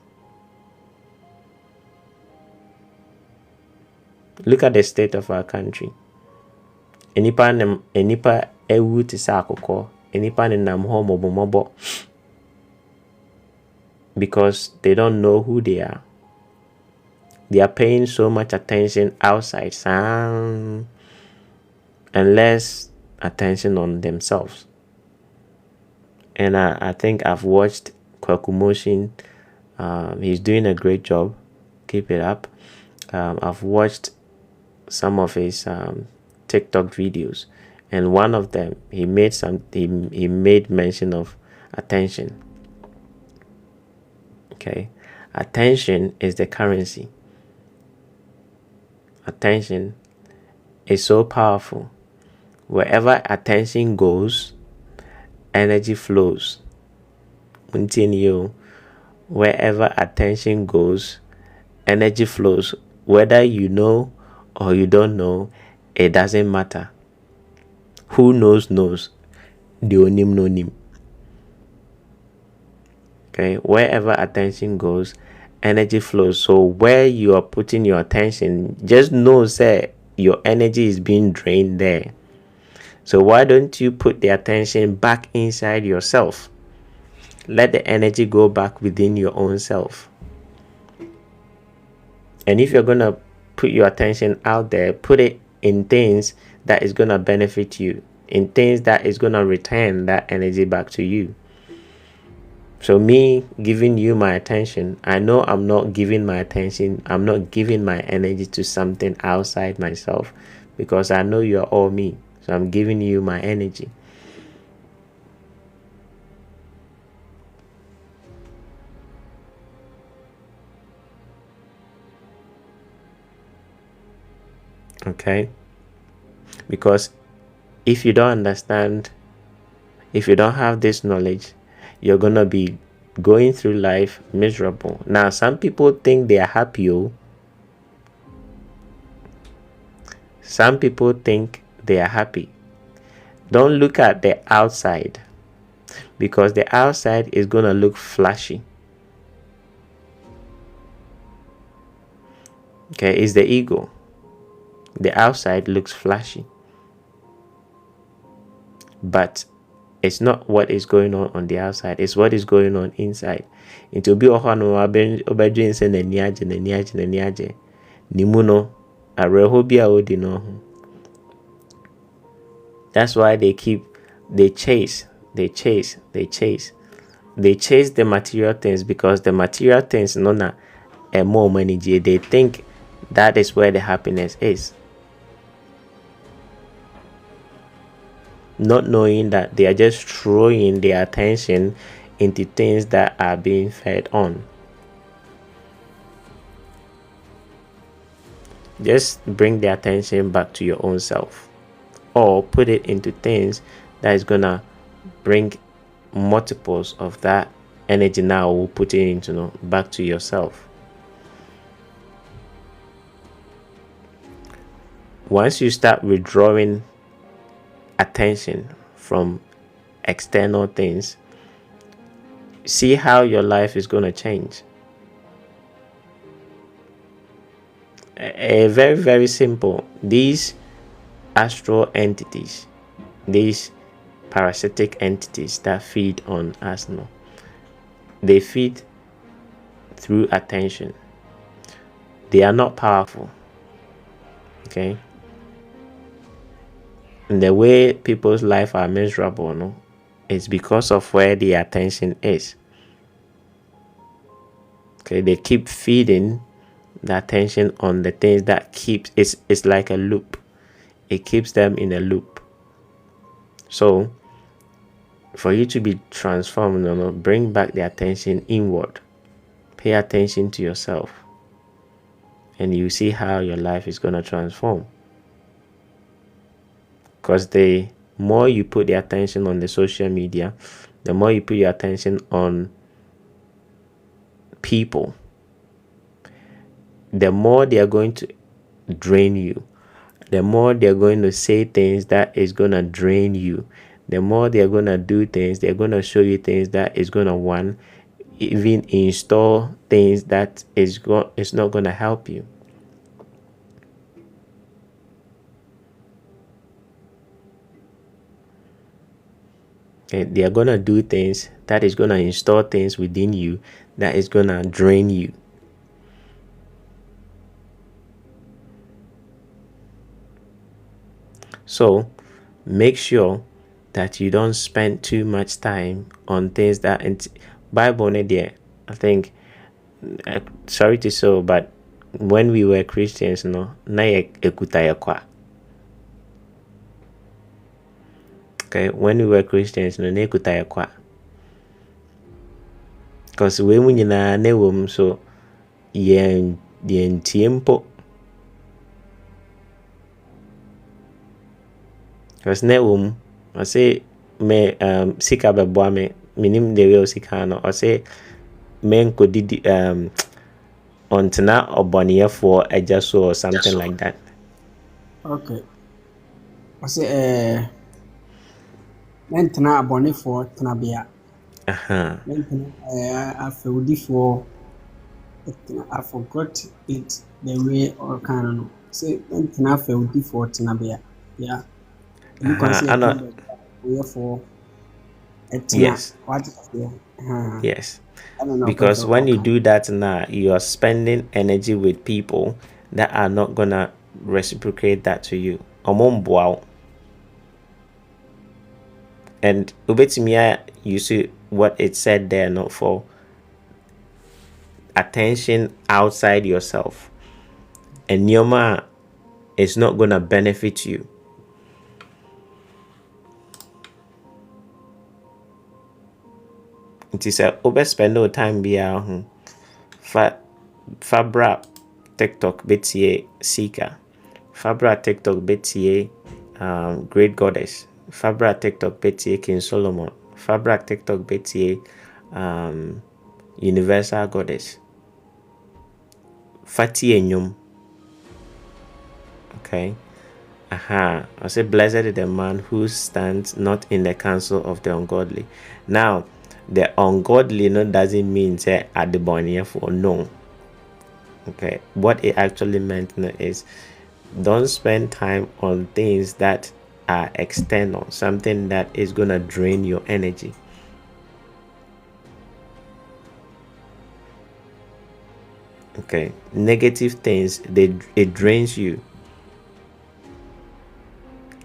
Look at the state of our country. Enipa ewu ti sa akoko, enipa nenam ho mobomobo. Because they don't know who they are. They are paying so much attention outside and less attention on themselves. And I think I've watched Kwaku Motion. He's doing a great job. Keep it up. I've watched some of his TikTok videos, and one of them he made mention of attention. Okay, attention is the currency. Attention is so powerful. Wherever attention goes, energy flows. Wherever attention goes, energy flows. Whether you know or you don't know, it doesn't matter. Who knows. The onim no nim. Okay, wherever attention goes, energy flows. So where you are putting your attention, just know that your energy is being drained there. So why don't you put the attention back inside yourself? Let the energy go back within your own self. And if you're going to put your attention out there, put it in things that is going to benefit you, in things that is going to return that energy back to you. So me giving you my attention, I know I'm not giving my attention, I'm not giving my energy to something outside myself, because I know you're all me. So I'm giving you my energy. Okay? Because if you don't understand, if you don't have this knowledge, you're going to be going through life miserable. Now, some people think they are happy. Some people think they are happy. Don't look at the outside, because the outside is going to look flashy. Okay, it's the ego. The outside looks flashy, but it's not what is going on the outside. It's what is going on inside. Into be ohano obedrin se na niaje nimuno arehobia odino. That's why they chase They chase the material things, because the material things no a more money. They think that is where the happiness is, not knowing that they are just throwing their attention into things that are being fed on. Just bring the attention back to your own self, or put it into things that is gonna bring multiples of that energy. Now we'll put it into back to yourself. Once you start withdrawing attention from external things, see how your life is going to change. Very, very simple. These astral entities, these parasitic entities that feed on us, they feed through attention. They are not powerful. Okay? And the way people's life are miserable, is because of where the attention is. Okay, they keep feeding the attention on the things that keeps it's like a loop. It keeps them in a loop. So for you to be transformed, bring back the attention inward. Pay attention to yourself, and you see how your life is going to transform. Because the more you put the attention on the social media, the more you put your attention on people, the more they are going to drain you. The more they're going to say things that is going to drain you. The more they're going to do things, they're going to show you things that is going to even install things that is not going to help you. And they are going to do things that is going to install things within you that is going to drain you. So make sure that you don't spend too much time on things that Bible there. I think, sorry to say, but when we were Christians, okay, when we were Christians, because we so yen tiempo. Because I say me sika beboa me minim the way sika no. I say men could didi ontena oboniye for ejaso or something like that. Okay. I say mentena abone for tenabia. Mentena I feel for I forgot it the way or kind of say mentena feel for tenabia. Yeah. You can say for yes. What? Yes. Because when you do that now, you are spending energy with people that are not gonna reciprocate that to you. And ubetimiya, you see what it said there, not for attention outside yourself. And Nyoma is not gonna benefit you. It is a overspend no time be Fabra TikTok betie Seeker. Fabra TikTok betie Great Goddess. Fabra TikTok betie King Solomon. Fabra TikTok betie Universal Goddess. Fati enyum. Okay. I say blessed is the man who stands not in the counsel of the ungodly. Now the ungodly doesn't mean say at the bonnier for no. Okay, what it actually meant is don't spend time on things that are external, something that is gonna drain your energy. Okay, negative things, it drains you.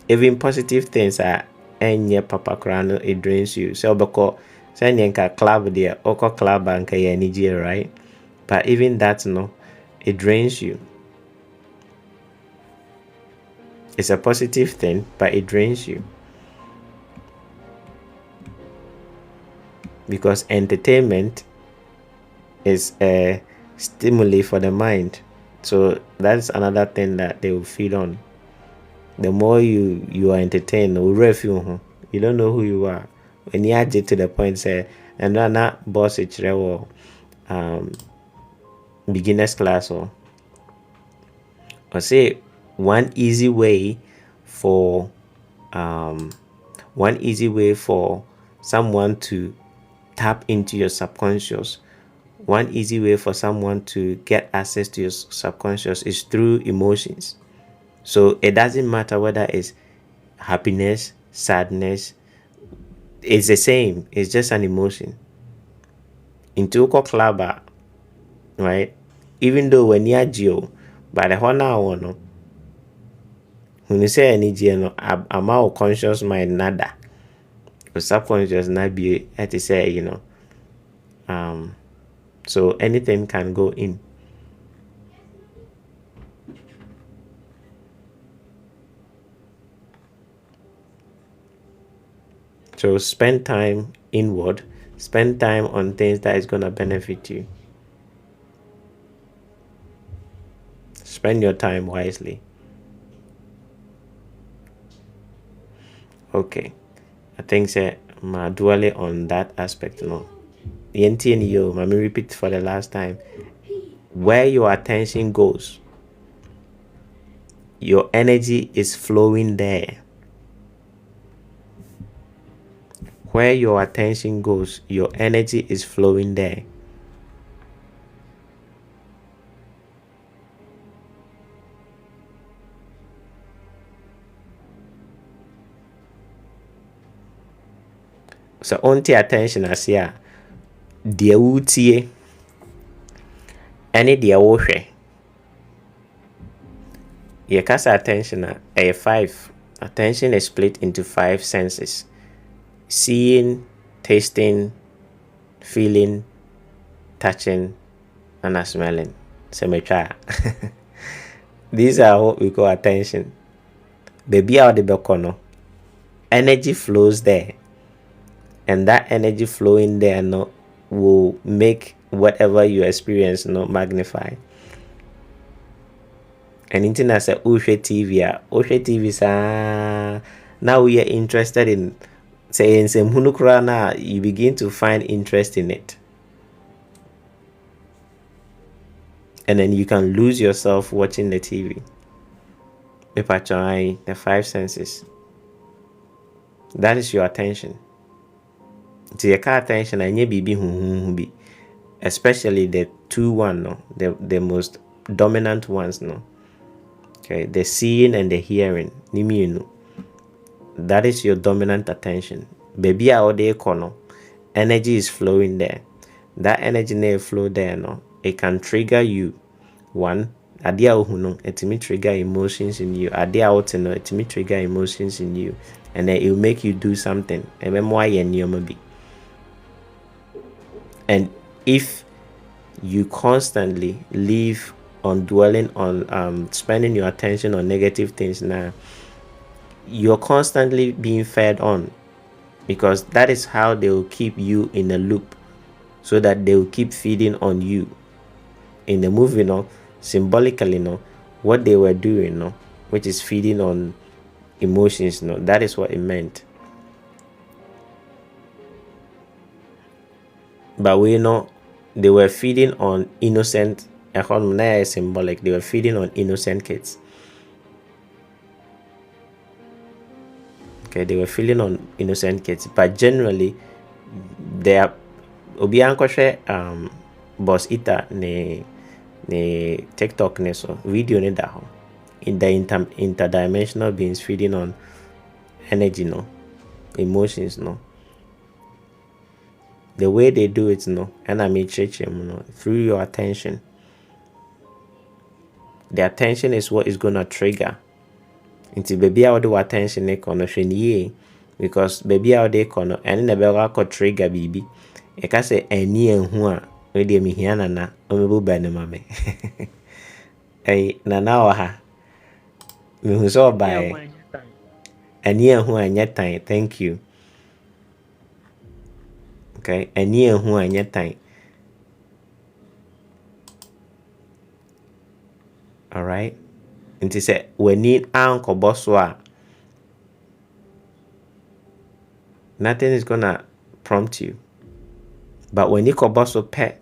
Even positive things are ɛnyɛ papa koraa no, it drains you. So obeko sɛ nka club there, oko club anka yɛ anigye, right? But even that no, it drains you. It's a positive thing, but it drains you. Because entertainment is a stimuli for the mind. So that's another thing that they will feed on. The more you are entertained, you don't know who you are. When you get to the point, say, and then that boss or beginners class or say one easy way for someone to tap into your subconscious. One easy way for someone to get access to your subconscious is through emotions. So it doesn't matter whether it's happiness, sadness, it's the same. It's just an emotion. Into club, right? Even though when you're Geo, but the whole now no. When you say any no, I'm out conscious mind nada. Your subconscious not be to say, so anything can go in. So spend time inward, spend time on things that is gonna benefit you. Spend your time wisely. Okay. I think say ma dwell on that aspect no. Let me repeat for the last time. Where your attention goes, your energy is flowing there. Where your attention goes, your energy is flowing there. So only attention as here. Deɛ wotie ɛne deɛ wohwɛ. Yɛkasa attention a 5. Attention is split into 5 senses: seeing, tasting, feeling, touching, and smelling. Symmetry. These are what we call attention. Baby out the bekono. Energy flows there. And that energy flowing there no will make whatever you experience no magnify. And anything as a Ushe TV sa now we are interested in saying some hunukrana, you begin to find interest in it. And then you can lose yourself watching the TV. The 5 senses. That is your attention. To your car attention and you be especially the 2 no, the most dominant ones no. Okay, the seeing and the hearing. That is your dominant attention. Baby out there kono. Energy is flowing there. That energy never flow there no. It can trigger you. One, adia uhuno, it may trigger emotions in you. Adia outeno, it may trigger emotions in you. And then it will make you do something. And if you constantly live on dwelling on spending your attention on negative things now, you're constantly being fed on, because that is how they will keep you in a loop, so that they will keep feeding on you. In the movie, symbolically, what they were doing, which is feeding on emotions, that is what it meant. But we know they were feeding on innocent. Symbolic. They were feeding on innocent kids. Okay, they were feeding on innocent kids, but generally, they are boss ita ne TikTok ne so video ne da ho. In the interdimensional beings feeding on energy, emotions, the way they do it, and I mean through your attention. The attention is what is gonna trigger. Into baby I do attention because baby out there kono and na be trigger bibi e ka say ani ehu a we de me hia nana o me bu ba ne ma me ai nana wa ha me hu so ba Yeah, e when you time. ani ehu anya tan. Thank you. Okay, ani ehu anya tan. All right, nti say wani ankɔbɔ so a nothing is gonna prompt you, but when you kɔbɔ so pɛ,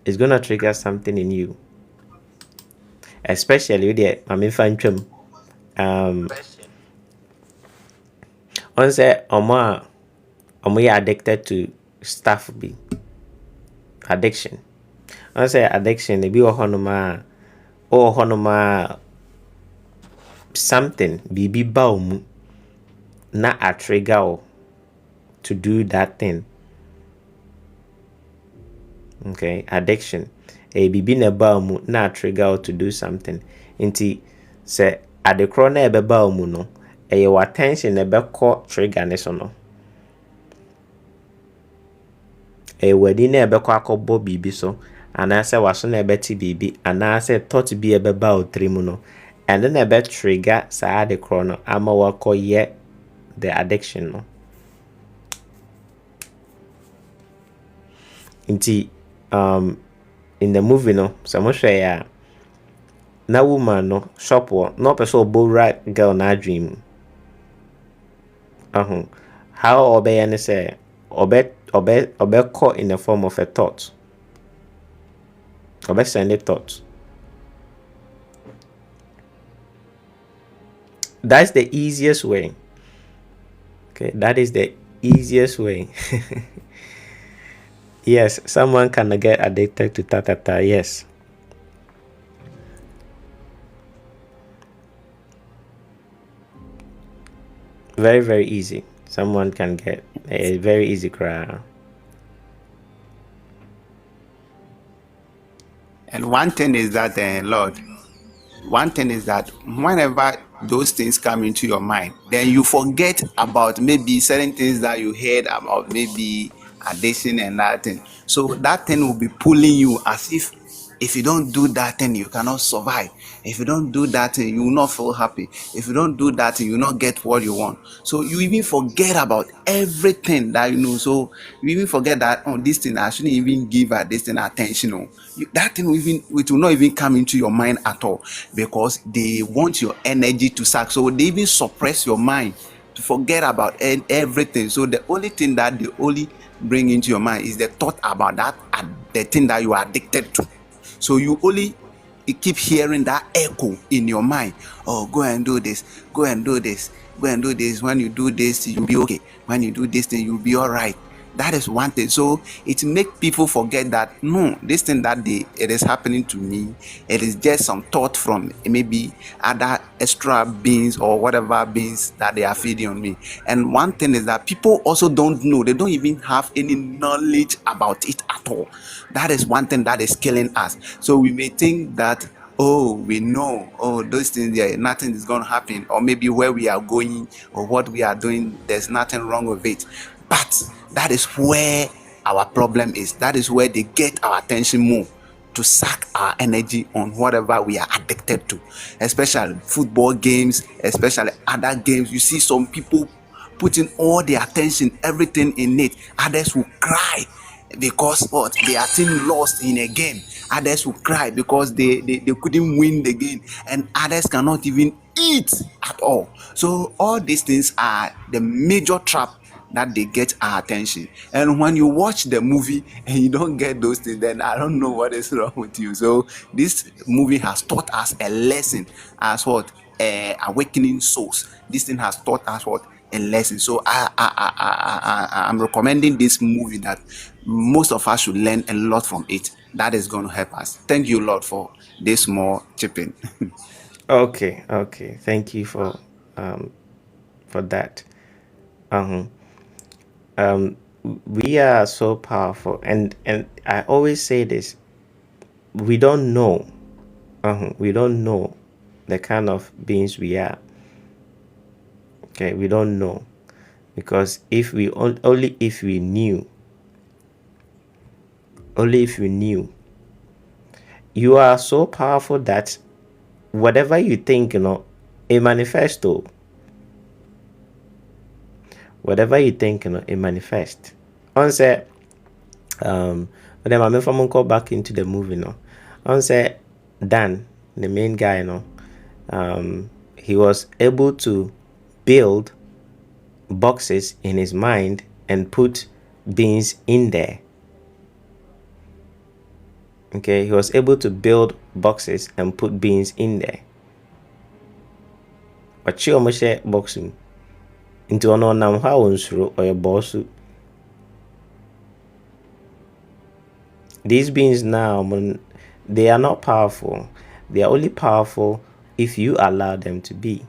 it's gonna trigger something in you, especially with the mame fa ntwam on say omo yɛ addicted to stuff bi addiction. On say addiction ebi wɔ hɔnom a something biribi ba wo mu na a trigger wo to do that thing. Okay, addiction biribi na ba wo mu na a trigger wo to do something. Nti sɛ adekorɔ na ɛbɛba wo mu no ɛyɛ wɔ attention na ɛbɛkɔ trigger ne so no. Wadi na ɛbɛkɔ akɔbɔ biribi so anaasɛ waso na ɛbɛte biribi anaasɛ thought bi ɛbɛba wo tiri mu no ɛno na ɛbɛ trigger saa adekorɔ no ama wakɔyɛ the addiction no. Nti in the movie no sɛ mohwɛ yɛ a na woman no shop wɔ na ɔpɛ sɛ ɔbɔ girl na adwene mu how ɔbɛyɛ ne sɛ ɔbɛkɔ in the form of a thought. Send a thought. That's the easiest way. Okay, that is the easiest way. Yes, someone can get addicted to ta. Yes. Very, very easy. Someone can get a very easy cry. And one thing is that, Lord, one thing is that whenever those things come into your mind, then you forget about maybe certain things that you heard about, maybe addiction and that thing. So that thing will be pulling you as if you don't do that thing, you cannot survive. If you don't do that thing, you will not feel happy. If you don't do that thing, you will not get what you want. So you even forget about everything that you know. So you even forget that, oh, this thing, I shouldn't even give this thing attention. Oh. That thing it will not even come into your mind at all, because they want your energy to suck. So they even suppress your mind to forget about everything. So the only thing that they only bring into your mind is the thought about that and the thing that you are addicted to. So you keep hearing that echo in your mind. Oh, go and do this, go and do this, go and do this. When you do this, you'll be okay. When you do this thing, you'll be all right. That is one thing. So it makes people forget that no, this thing that it is happening to me, it is just some thought from maybe other extra beings or whatever beings that they are feeding on me. And one thing is that people also don't know, they don't even have any knowledge about it at all. That is one thing that is killing us. So we may think that, oh, we know, oh, those things there, nothing is going to happen, or maybe where we are going or what we are doing, there's nothing wrong with it. But that is where our problem is. That is where they get our attention more, to suck our energy on whatever we are addicted to, especially football games, especially other games. You see some people putting all their attention, everything in it. Others will cry because what, their team lost in a game. Others will cry because they couldn't win the game, and others cannot even eat at all. So all these things are the major trap that they get our attention. And when you watch the movie and you don't get those things, then I don't know what is wrong with you. So this movie has taught us a lesson as what, awakening souls. This thing has taught us what, a lesson. So I'm recommending this movie that most of us should learn a lot from it. That is going to help us. Thank you, Lord, for this small chipping. Okay. Thank you for that. We are so powerful, and I always say this: we don't know, we don't know the kind of beings we are. Okay, we don't know. Because if we only if we knew, you are so powerful that whatever you think, it manifests. Whatever you think, it manifests. On say, when the mama from go back into the movie, on say Dan, the main guy, he was able to build boxes in his mind and put beings in there. Okay, he was able to build boxes and put beings in there. But you almost share boxing into an on how or your boss. These beings now, they are not powerful. They are only powerful if you allow them to be.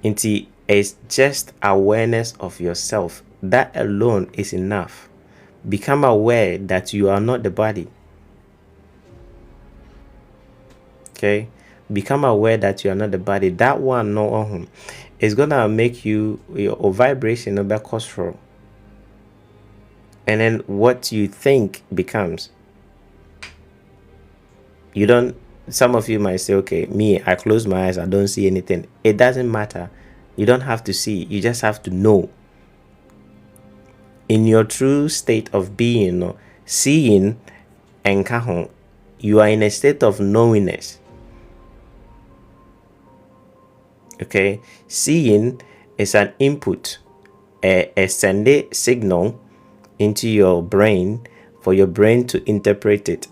It's just awareness of yourself. That alone is enough. Become aware that you are not the body. Okay? Become aware that you are not the body. That one is gonna make your vibration a bit costful. And then what you think becomes. Some of you might say, okay, me, I close my eyes, I don't see anything. It doesn't matter. You don't have to see. You just have to know. In your true state of being, seeing and kahon, you are in a state of knowingness. Okay? Seeing is an input, a send signal into your brain for your brain to interpret it.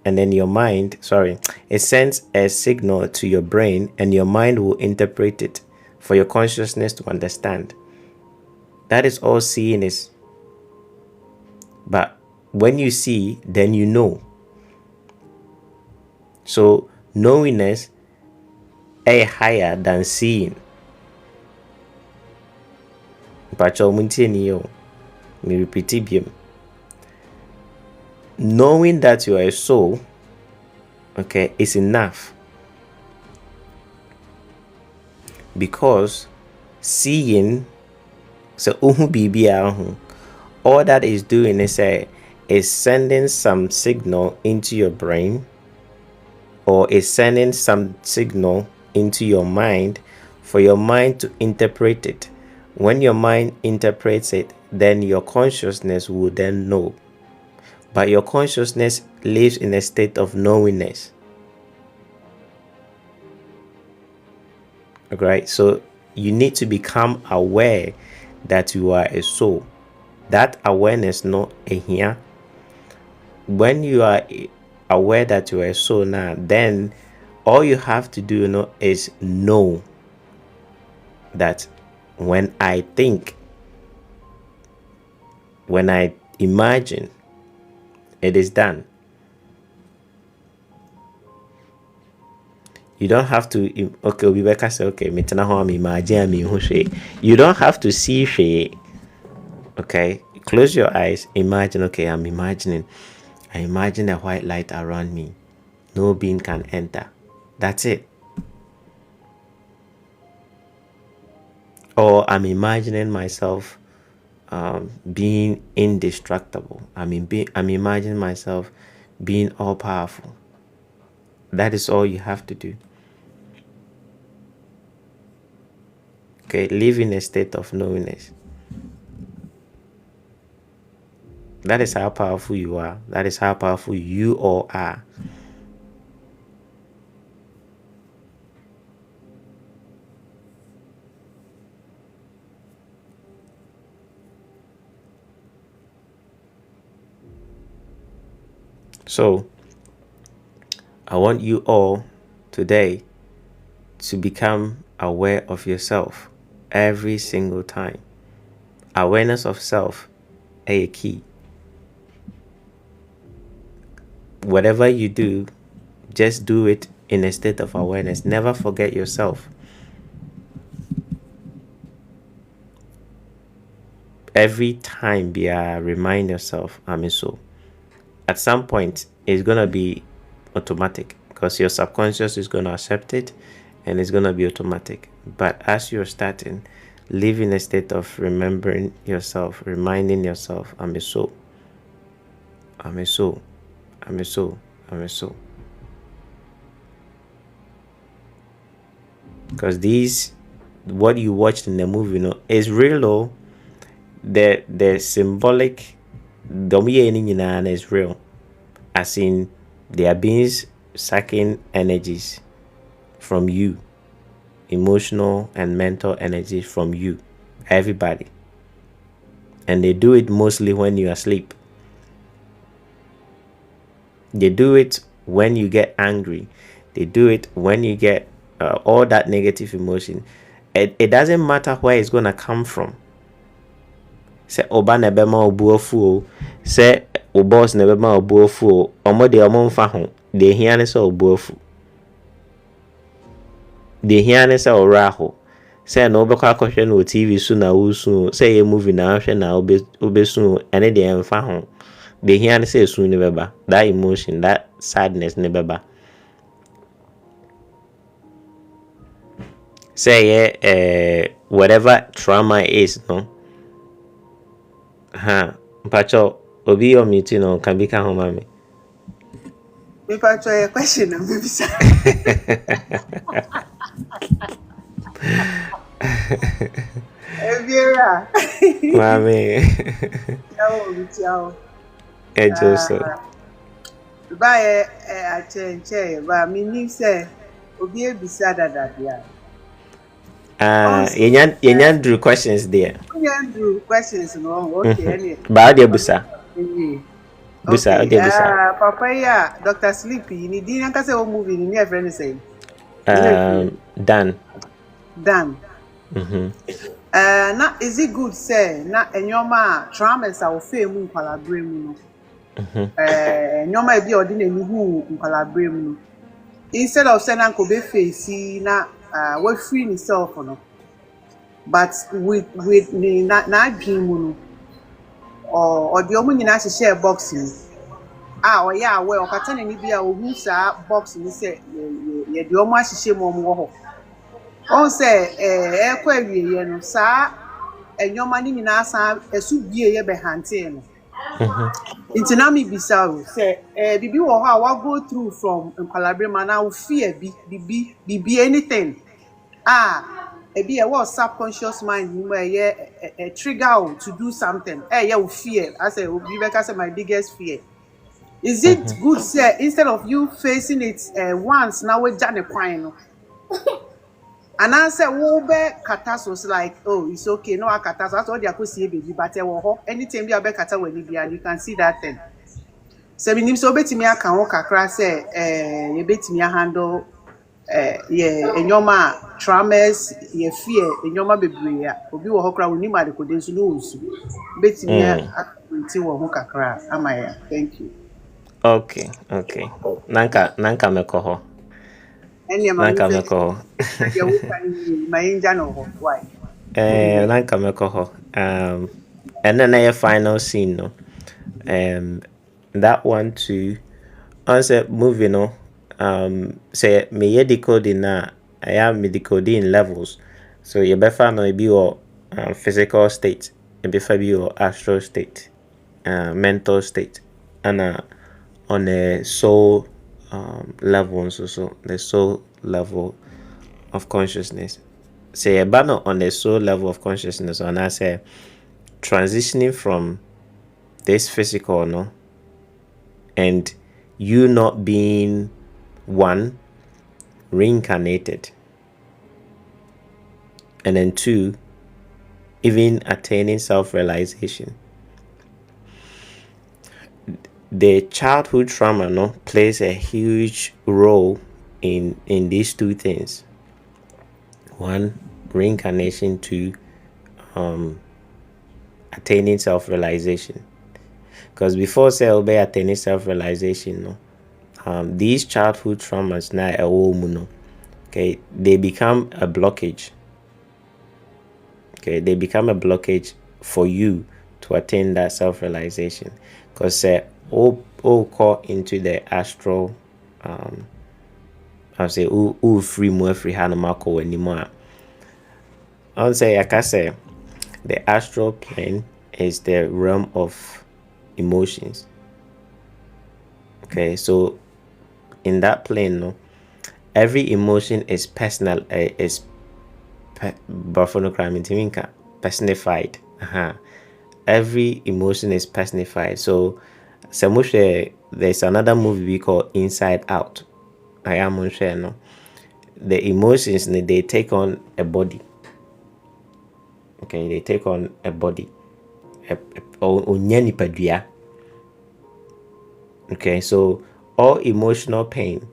And then it sends a signal to your brain and your mind will interpret it for your consciousness to understand. That is all seeing is. But when you see, then you know. So knowingness is higher than seeing. Me repeat it. Knowing that you are a soul, okay, is enough. Because seeing, all that is doing is sending some signal into your brain, or is sending some signal into your mind for your mind to interpret it. When your mind interprets it, then your consciousness will then know. But your consciousness lives in a state of knowingness. Okay, so you need to become aware that you are a soul. That awareness not here. When you are aware that you are a soul now, then all you have to do is know that when I think, when I imagine, it is done. You don't have to, okay, Rebecca say, okay, you don't have to see shit. Okay, close your eyes, imagine, okay, I imagine a white light around me. No being can enter. That's it. Or I'm imagining myself being indestructible. I'm imagining myself being all powerful. That is all you have to do. Okay, live in a state of knowingness. That is how powerful you are. That is how powerful you all are. So, I want you all today to become aware of yourself every single time. Awareness of self is a key. Whatever you do, just do it in a state of awareness. Never forget yourself. Every time, remind yourself, I'm a soul. At some point, it's going to be automatic because your subconscious is going to accept it and it's gonna be automatic. But as you're starting, live in a state of remembering yourself, reminding yourself, I'm a soul. I'm a soul. I'm a soul. I'm a soul. Because what you watched in the movie, is real, though. The symbolic, is real. As in, there are beings sucking energies from you, emotional and mental energies from you, everybody. And they do it mostly when you are asleep. They do it when you get angry. They do it when you get all that negative emotion. It doesn't matter where it's going to come from. Say oba na bema obuofu, say o boss na bema obuofu, omo de omo mfa ho. De hia ne say obuofu. De hia ne say ora ho. Say na obekwa akohwe na TV su na usu, say ye movie na ahwe na obesu ene de mfa ho. De hia ne say su ne beba. That emotion, that sadness ne beba. Say whatever trauma is, no. Mpacho obi o meeting on can be home mami. Me pacho a question na me bisa. Ebiera. Mami. Ciao. Joseph. Ba a chenche ba mi ni say obi ebisa dada dia. You drew questions there. You drew questions no. Okay, anyway. Ba dia busa. Busa, okay. dia busa. Papa ya Dr. Sleepy ni di nka say o movie ni e friend say. Dan. Na is it good say na enyoma traumas a ofe mu nkwalabre mu no. Enyoma e bi odi na hu nkwalabre mu no. Instead of saying uncle be face na we free himself no. But with na dream no. Or the omu nyina hye box ni. Oya awe okata na ni bia ohu sa box ni say ye de omu ahye mu omu ho. On say ekwa wiye no sa enyoma ni nyina asa esu bie ye be hante no. Nti na mi bisa o say bibi wo ho a wa go through from Nkwalabre man na fear bibi anything. Ebi a what subconscious mind you a trigger to do something. You fear. I say Rebecca say my biggest fear. Is it good say instead of you facing it once now we jane kwine? And I say wo be katasos like it's okay no katasos that's all they are see baby but anything be a be kata when you can see that thing. So minim so betimi aka ho kakra say ye betimi handle enyoma traumas ye fear enyoma bebre ya obi wo hokra woni ma de kodensu no usu betimi akwenti wo ho kakra amaya. Thank you. Okay. Nanka mekoho. Nanka mekoho. Ya wukan my inja no ho why? Nanka mekoho. And then a final scene no. That one too. Once movie no. Say me decoding na I am me decoding levels. So you better know be your physical state, you better be your astral state, mental state, and on a soul level so the soul level of consciousness. Say a banner on the soul level of consciousness, and I say transitioning from this physical no, and you not being one, reincarnated, and then 2, even attaining self-realization. The childhood trauma no plays a huge role in these 2 things. 1, reincarnation. 2, attaining self-realization. Because before say attaining self-realization no, these childhood traumas now okay, they become a blockage. Okay, they become a blockage for you to attain that self-realization. Because all call into the astral I say free mu free hanumako anymore. I say like I say the astral plane is the realm of emotions. Okay, so in that plane, no, every emotion is personal, is personified. Every emotion is personified. So, there's another movie we call Inside Out. I am on share no. The emotions they take on a body. Okay, they take on a body. Okay, so all emotional pain,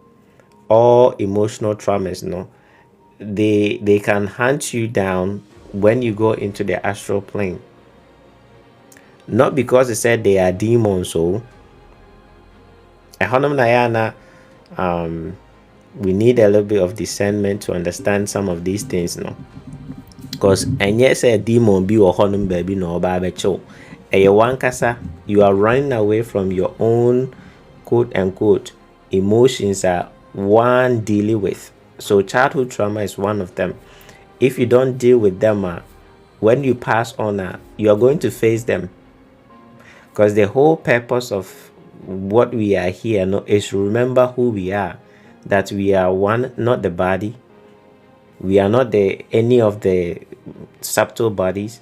all emotional traumas, no, they can hunt you down when you go into the astral plane. Not because they said they are demons, so we need a little bit of discernment to understand some of these things, no. Because and yes, a demon be or honum baby no babecho. A one kasa, you are running away from your own quote unquote emotions are one dealing with. So childhood trauma is one of them. If you don't deal with them, when you pass on, you are going to face them. Because the whole purpose of what we are here is to remember who we are. That we are one, not the body. We are not any of the subtle bodies.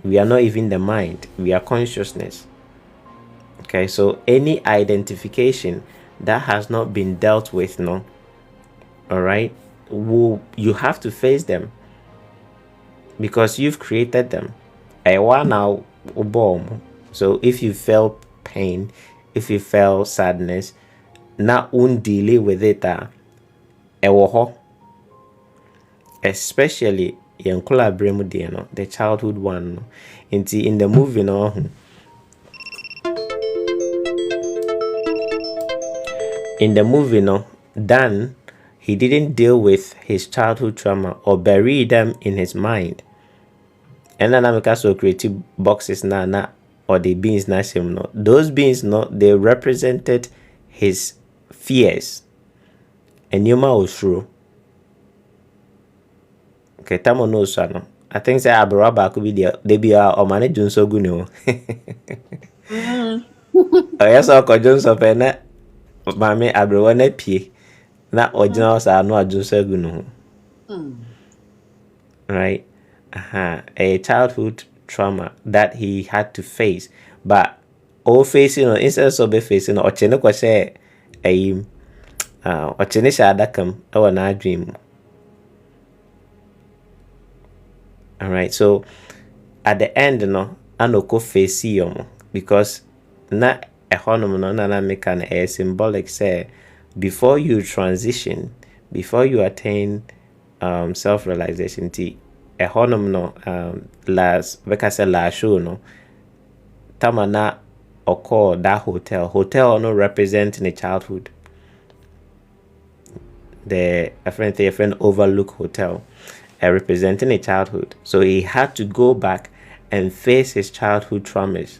We are not even the mind. We are consciousness. Okay, so any identification that has not been dealt with, no, all right, you have to face them because you've created them. So if you felt pain, if you felt sadness, na deal with it, especially the childhood one. In the movie, no. In the movie, no, Dan, he didn't deal with his childhood trauma or bury them in his mind. And then I'm also creative boxes na or the beings na him no. Those beings no, they represented his fears. And Yuma was true. Okay, Tamo knows no. I think say Abaraba could be there. They be or manage so good no. Oh yes, I could Jones of a Mame Abrewane pie na original sa no adwusa gu no. Right? A childhood trauma that he had to face, but all facing instead of be facing or chene ko say or chene sha adakam e na dream. All right, so at the end no anoko face yom because na economy no na make an symbolic say before you transition, before you attain self-realization, economy no last show no tamana or that hotel no representing a childhood. A friend Overlook Hotel representing a childhood. So he had to go back and face his childhood traumas.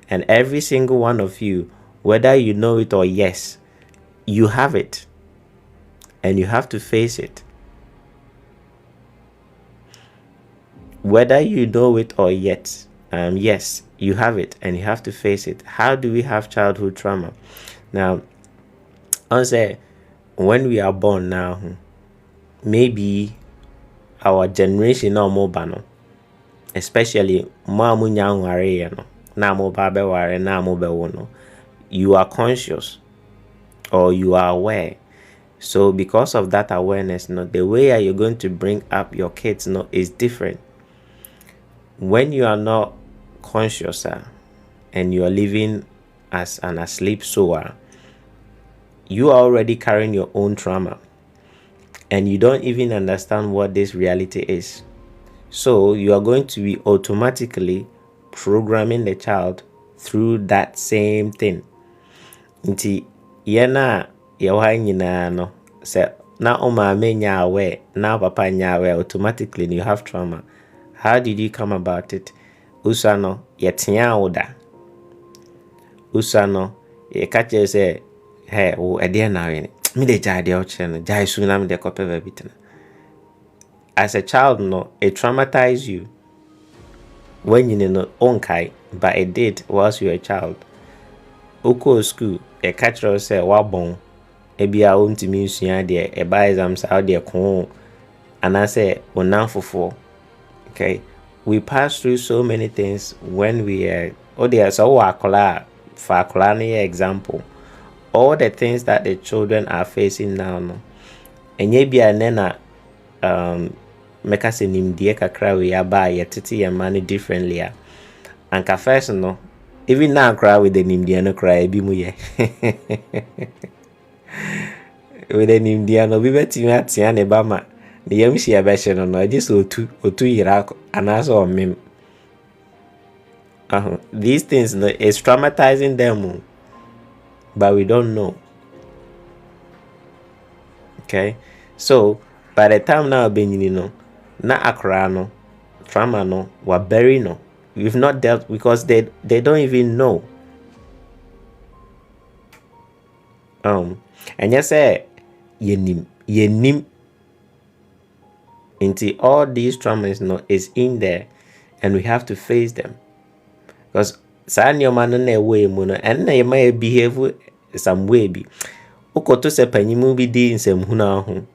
And every single one of you, whether you know it or yes, you have it. And you have to face it. Whether you know it or yes, you have it and you have to face it. How do we have childhood trauma? Now, I'll say, when we are born now, maybe our generation or more bano, especially you are conscious or you are aware. So because of that awareness, the way you're going to bring up your kids is different. When you are not conscious and you are living as an asleep soul, you are already carrying your own trauma and you don't even understand what this reality is. So you are going to be automatically programming the child through that same thing. Nti yena yawa nyina no se na maame nya aware na papa nya aware, automatically you have trauma. How did you come about it? Usano yetia oda. Usano ye kache say hey o ede na we me de jai de ochre jai su na me de kope ba bitena. As a child no, it traumatized you when you know onkai, but it did whilst you were a child. Oko school e catch us say wa bon ebi a ontimi nsua de e ba exams out de ko anase onamfofo. Okay, we pass through so many things when we are so akola for akola na example. All the things that the children are facing now no enye bia na meka se nimdie kakra we aba yetete yema no differently a anka first no even now cry with the nimdie no cry bi mu ye with the nimdie no bi beti atia ne ba ma ne yam hia be hye no just otu yira anaso omem. These things no is traumatizing them, but we don't know. Okay, so by the time now benyini no na akra no trauma no wa bury no, we've not dealt because they don't even know. And you say yenim into all these traumas no is in there, and we have to face them because san your man na way mu no and na you may behave some way bi ukoto se panyimu bi di nsem hu na ho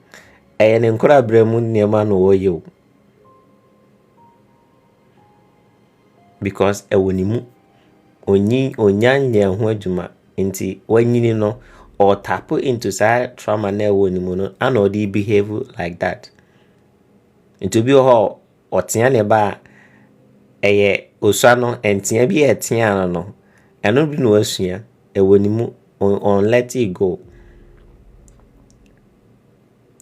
e ne nkora bremu niema no wo ye because e wonimu onyanya ho adwuma nti wanyini no or tap into that trauma na wonimu no and or dey behave like that into be ho otia ne ba eye osua no entia bi etia no eno bi no asua e wonimu on let it go.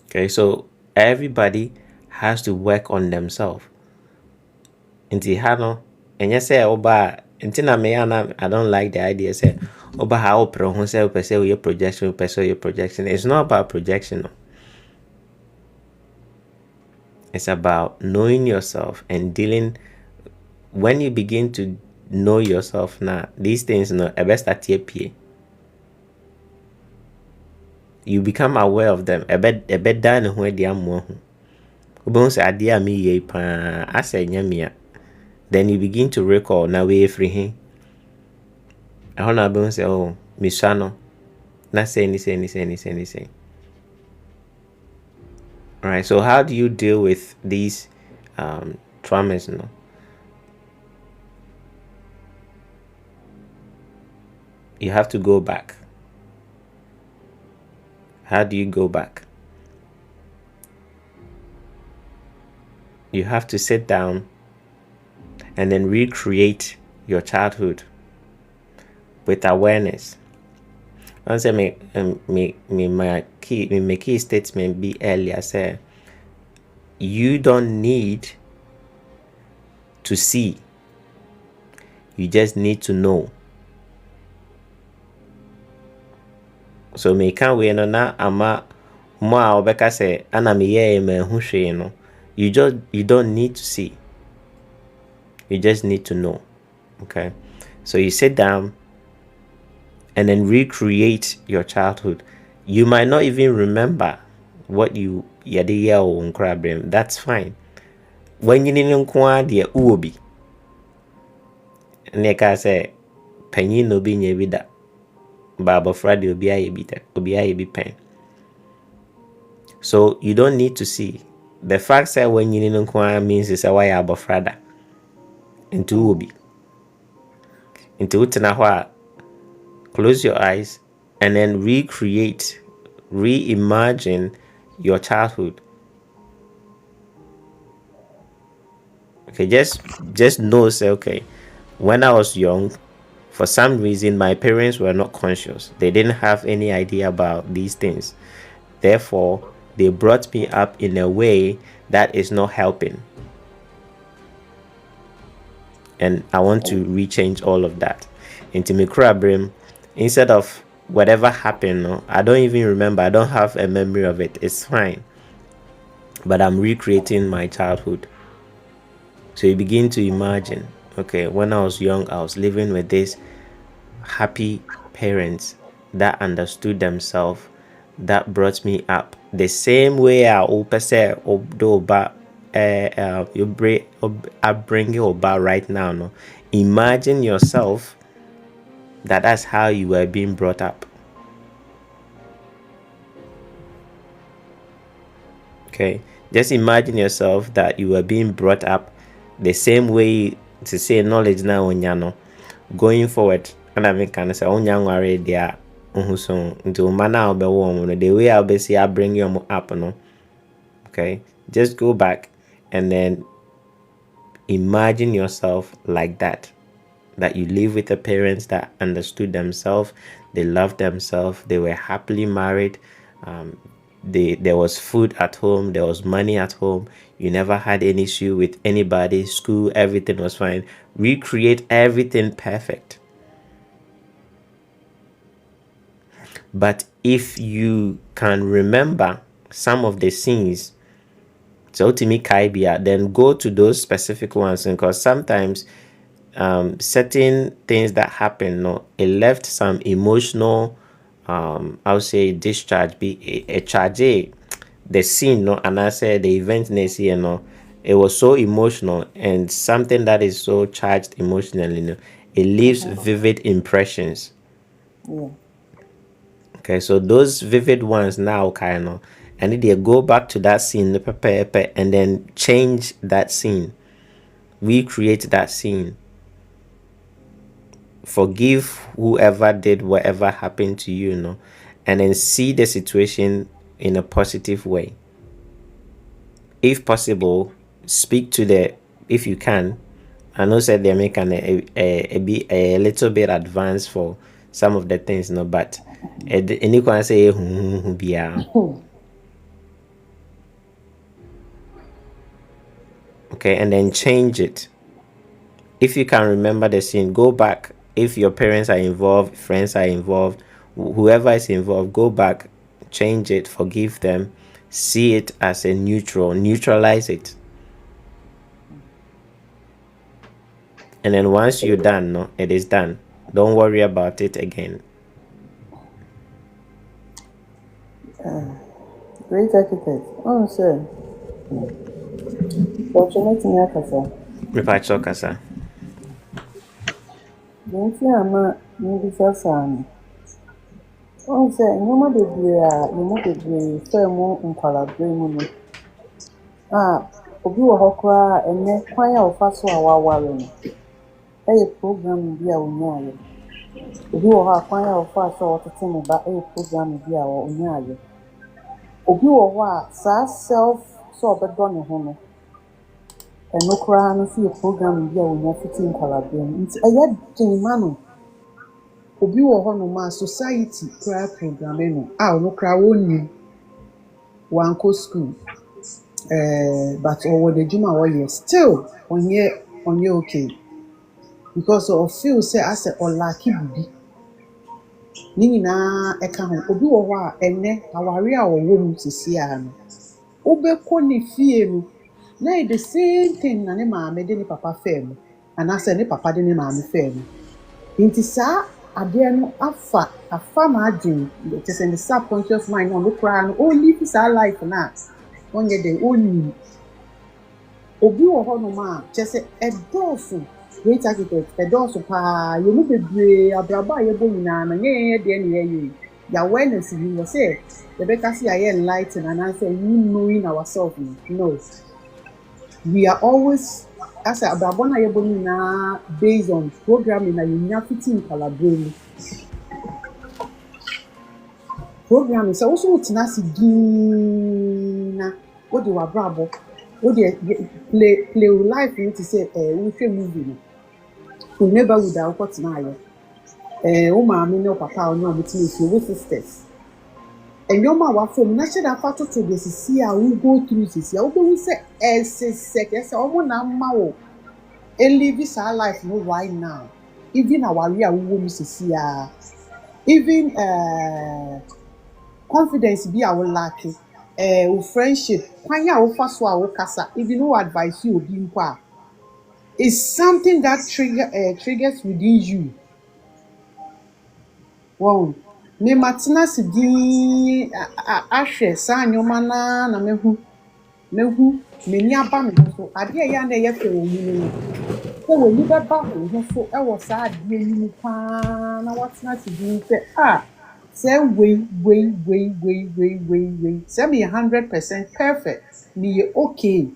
Okay, so everybody has to work on themselves. Inti hano, and you say oba intina me I don't like the idea say oba how pro who say your projection, your projection. It's not about projection. No. It's about knowing yourself and dealing. When you begin to know yourself now, these things no best at you become aware of them. A bed done where they are more. Bones idea me ye pa asa nyamia. Then you begin to recall now we free him. I wanna bones say, oh, Mishano. Not say anything. Alright, so how do you deal with these traumas? No? You have to go back. How do you go back? You have to sit down and then recreate your childhood with awareness. I say my key statement be earlier say you don't need to see, you just need to know. So me can't wait no na ama mo a obeka say ana me ye me hu hwe no. You don't need to see. You just need to know. Okay? So you sit down and then recreate your childhood. You might not even remember what you yade or uncrabrim. That's fine. When you need nkwa de uobi. Neka say panyin no bi nya bi da. Baba Friday obi aye bi pen. So you don't need to see. The fact that when you need nkwa means is why abofrada into obi. Into utena close your eyes and then reimagine your childhood. Okay, just know say okay, when I was young, for some reason my parents were not conscious. They didn't have any idea about these things. Therefore, they brought me up in a way that is not helping. And I want to rechange all of that. Into Mikrabrim, instead of whatever happened, no, I don't even remember. I don't have a memory of it. It's fine. But I'm recreating my childhood. So you begin to imagine, okay, when I was young, I was living with these happy parents that understood themselves, that brought me up. The same way I say you bring you about right now. No, imagine yourself that's how you were being brought up. Okay, just imagine yourself that you were being brought up the same way to say knowledge now on going forward. And I mean, kind of say on worry there. So until man now be warm the way I'll be see I bring you up. No, okay, just go back and then imagine yourself like that you live with the parents that understood themselves, they loved themselves, they were happily married, there was food at home, there was money at home, you never had any issue with anybody, school, everything was fine. Recreate everything perfect. But if you can remember some of the scenes, so to me kaibia, then go to those specific ones, because sometimes certain things that happen, no, it left some emotional I would say discharge, be a charge, the scene, no, and I said the event next year, no, it was so emotional, and something that is so charged emotionally, no, it leaves vivid impressions. Yeah. Okay, so those vivid ones now kind of, and they go back to that scene, and then change that scene, recreate that scene, forgive whoever did whatever happened to you, no, and then see the situation in a positive way. If possible, speak to if you can. I know said they're making a little bit advanced for some of the things, no, but any can say okay, and then change it. If you can remember the scene, go back. If your parents are involved, friends are involved, whoever is involved, go back, change it, forgive them, see it as a neutralize it. And then once you're done, no, it is done. Don't worry about it again. Great architect. Oh, sir. Fortunately, Akasa. Repacho Kasa. Don't you ama maybe Sassan? Oh, sir, no matter where you know the firm in Calabrino. Obi wɔ hɔ koraa ɛnɛ kwan a ɔfa so a waware no ɛyɛ program bi a onyaayɛ. Obi wɔ hɔ a kwan a ɔfa so a ɔtete ne ba ɛyɛ program bi a onyaayɛ. Obi wɔ hɔ a saa self sɛ ɔbɛdɔ ne ho no ɛno koraa no so yɛ program bi a onya fiti nkwalabere no nti ɛyɛ den ma no. Obi wɔ hɔ no ma society koraa program no a ɔno koraa wɔnnim wankɔ school. But over the Juma warrior still on ye okay because of feel say as a lucky bibi nini na eka ho obi wo ho a enne aware a wo mu sisi a no obekọ ne fie mu na the same thing na ne maame de ne papa fam and asa ne papa de ne maame fam nti saa ade no afa ma adwin it is in the subconscious mind on look around o live sa life na onye de oni obi wo ho no ma chese edoso great architect edoso pa ye mu bebre abraba ye bo nyina na ye de ne ye ya awareness you say the better see I enlighten and answer you knowing ourselves. No, we are always as a abraba na ye bo nyina based on programming na you nya fitting calibrate programming so also tinasi gina what do abrabo what play life you to say we show movie no never would have got na ye o ma me no papa o no mutini fi we sisters and your ma wa from na she da fato to the sisi a we go through sisi a we say say o na ma o live this our life no right now even our we wo mu sisi a even confidence be our lucky friendship kwanya ofa so a kasa even no advice you obi nkwa is something that triggers within you. Wow. me matena se din ahwɛ saa nneɛma na mehu m'ani aba me ho so adeɛ a ɛyɛ na ɛyɛ fɛ wɔ mu no sɛ w'ani bɛba wo ho so wɔ saa adeɛ yi mu paa na wɔtena se din sɛ sɛ wei sɛ meyɛ 100% perfect meyɛ okay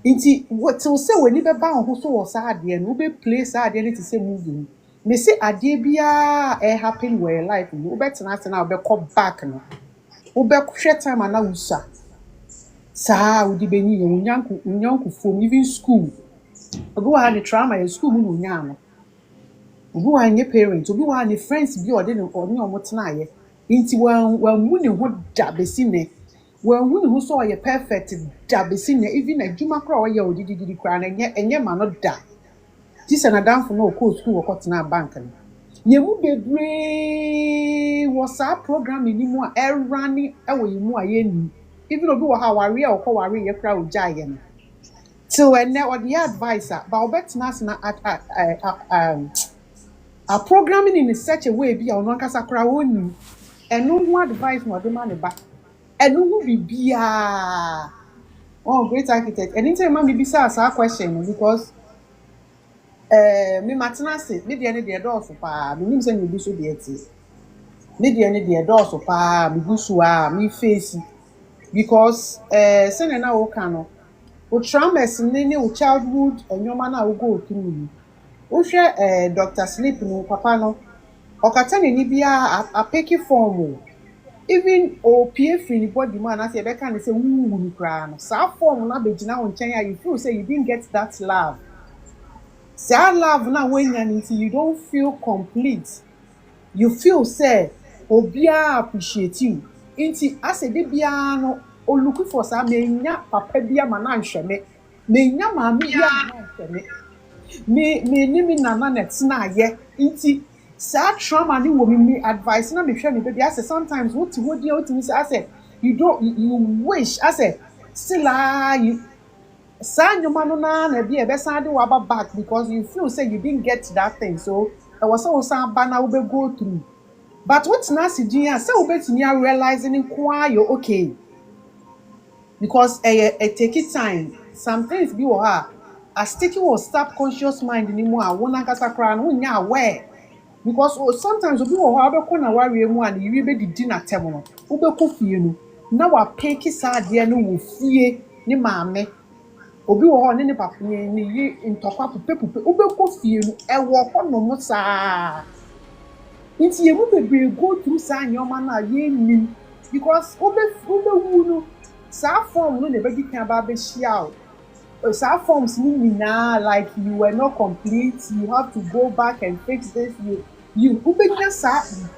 nti tew sɛ w'ani bɛba wo ho so wɔ saa adeɛ no wobɛplay saa adeɛ no te sɛ movie no me se adeɛ biara happen wɔ your life no wobɛtena ase na wobɛkɔ back no wobɛhwɛ time a na wosua saa wode bɛnyi yɛ onyankofoɔ even school obi wɔ ha ne trauma yɛ school mu na onyaa no obi wɔ ha ne parents obi wɔ ha ne friends bi ɔde ne ɔmo tenaeɛ nti wɔanwu ne ho da bɛsi nnɛ wɔanwu ne ho sɛ ɔyɛ perfect da bɛsi nnɛ even adwuma koraa ɔyɛ odidididi koraa no ɛnyɛ ma no da ti sɛ n'adamfo no ɔkɔɔ school wɔkɔtena bank no yɛmu bebree wɔ saa program ni mu a ɛrane ɛwɔ yɛn mu a yɛnni even obi wɔ ha ware a ɔkɔ ware yɛ koraa ogyaeɛ no till ɛnɛ ɔde yɛ advice a ba ɔbɛtena ase na a programming in such a way bi a ɔno ankasa koraa ɔnnim ɛno ho advice na ɔde ma ne ba ɛno ho biribiaa great architect ɛno nti ma mebisa saa question no because me matena ase me deɛ ne deɛ dɔɔso paa menim sɛ mebi so deɛ te me deɛ ne deɛ dɔɔso paa mebu so a me face because sɛnɛ na woka no wo traumas ne wo childhood nneɛma na wo go through no wohwɛ Dr. Sleep no papa no ɔkata n'ani bia apeki form o even opie free ni body mu anase ɛbɛka ne sɛ wuwu no koraa no saa form na bɛgyina wo nkyɛn a you feel say you didn't get that love saa love na wenya no nti you don't feel complete you feel say obiara appreciate you nti ase de biara no oluku for saa menya papa bia ma na nhwɛ me menya maame bia ma na nhwɛ me ni mi nana na tena ayɛ nti saa trauma ni wo me advice na me hwɛ me baby ase sometimes what you dey what you say ase you wish ase still you saa nyoma no na bi ebesan de waba back because you feel say you didn't get that thing so I was so san ba na we go through but what na si din ya say we betimi realizing kwa you okay because it take it time some things be wo ha a sticking was subconscious mind ni mu a wona kasa kra no nya aware because sometimes obi wo ha be ko na ware mu a you be didi na tem no wo be ko fie no na wa peki saa de no wo fie ni maame obi wo ho ne papa ni yi ntokwa pupe wo be ko fie no e wo ho no mo saa nti ye mu be go through saa nyoma na ye ni because wo be wu no saa form no ne be di kan ba be shia some forms like you were not complete, you have to go back and fix this. You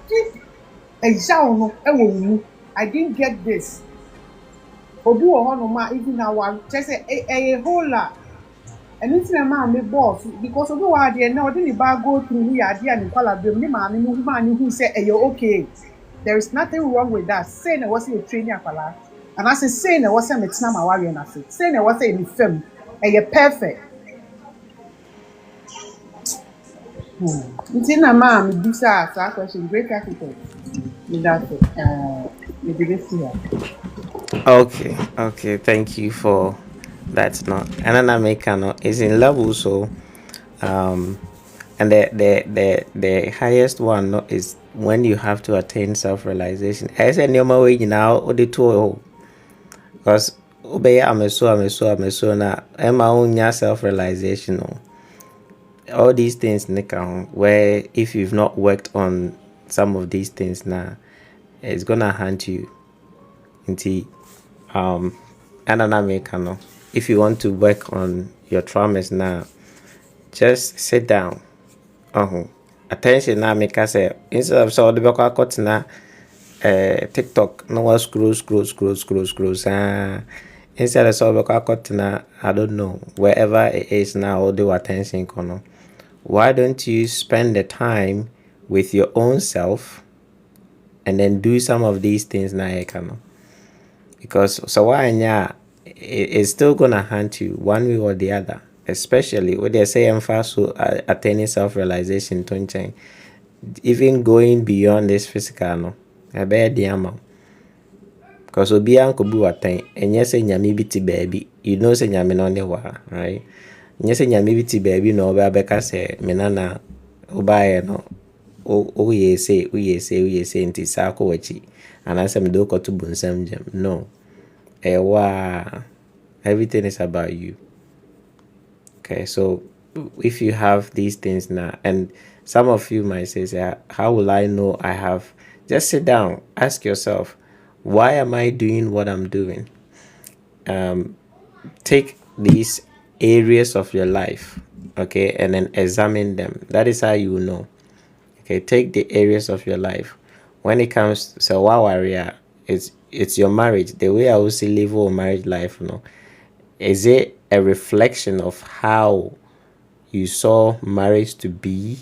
deep exam I didn't get this. Obi even now just a whole lot. And it's a man me boss because of what they know didn't go through the idea and call them the man who say you're okay. There is nothing wrong with that. Saying I was a training and I say saying I was a metina warrior and I say saying I was a film. You're perfect. It's in a man, me do say question. Great architect. That's it. Okay. Thank you for that. No, and then I make is in level so, and the highest one no, is when you have to attain self-realization. As a normal way now, or the two, because. Obey I'm so na Emma own self-realization all these things where if you've not worked on some of these things now it's gonna haunt you into if you want to work on your traumas now just sit down attention now make us say instead of so the back na TikTok no one scroll instead of solve I don't know wherever it is now all the attention kono. Why don't you spend the time with your own self and then do some of these things now because so why it's still gonna haunt you one way or the other, especially when they say emphasis attaining self-realization even going beyond this physical no ɛbɛyɛ den ama wo. Because obiara nkɔbu w'atɛn ɛnyɛ sɛ nyame bi te baabi, you know sɛ nyame no ne hɔ a, right? Ɛnyɛ sɛ nyame bi te baabi na ɔbɛa bɛka sɛ me nana wobaeɛ no woyɛ sei nti saa kɔ w'akyi anaasɛ mede wokɔto bonsam gyam. No, ɛyɛ wo a, everything is about you. Okay, so if you have these things now, and some of you might say, how will I know I have? Just sit down, ask yourself, why am I doing what I'm doing? Take these areas of your life, okay, and then examine them. That is how you will know. Okay, take the areas of your life. When it comes to Wawaria, it's your marriage. The way I also live our marriage life, is it a reflection of how you saw marriage to be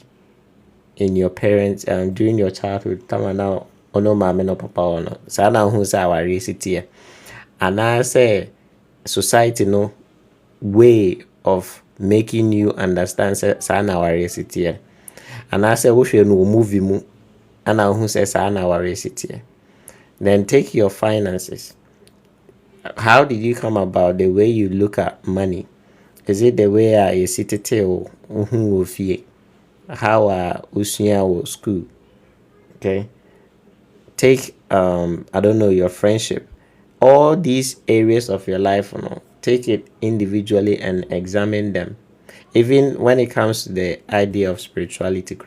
in your parents during your childhood? Tama now ono mama no papa ono. Sana who say our city. And I say society no way of making you understand sana our city. And I say we should no movie mu. And I who say sana our city. Then take your finances. How did you come about the way you look at money? Is it the way you sit at table? How usua school? Okay. Take I don't know, your friendship. All these areas of your life, take it individually and examine them. Even when it comes to the idea of spirituality,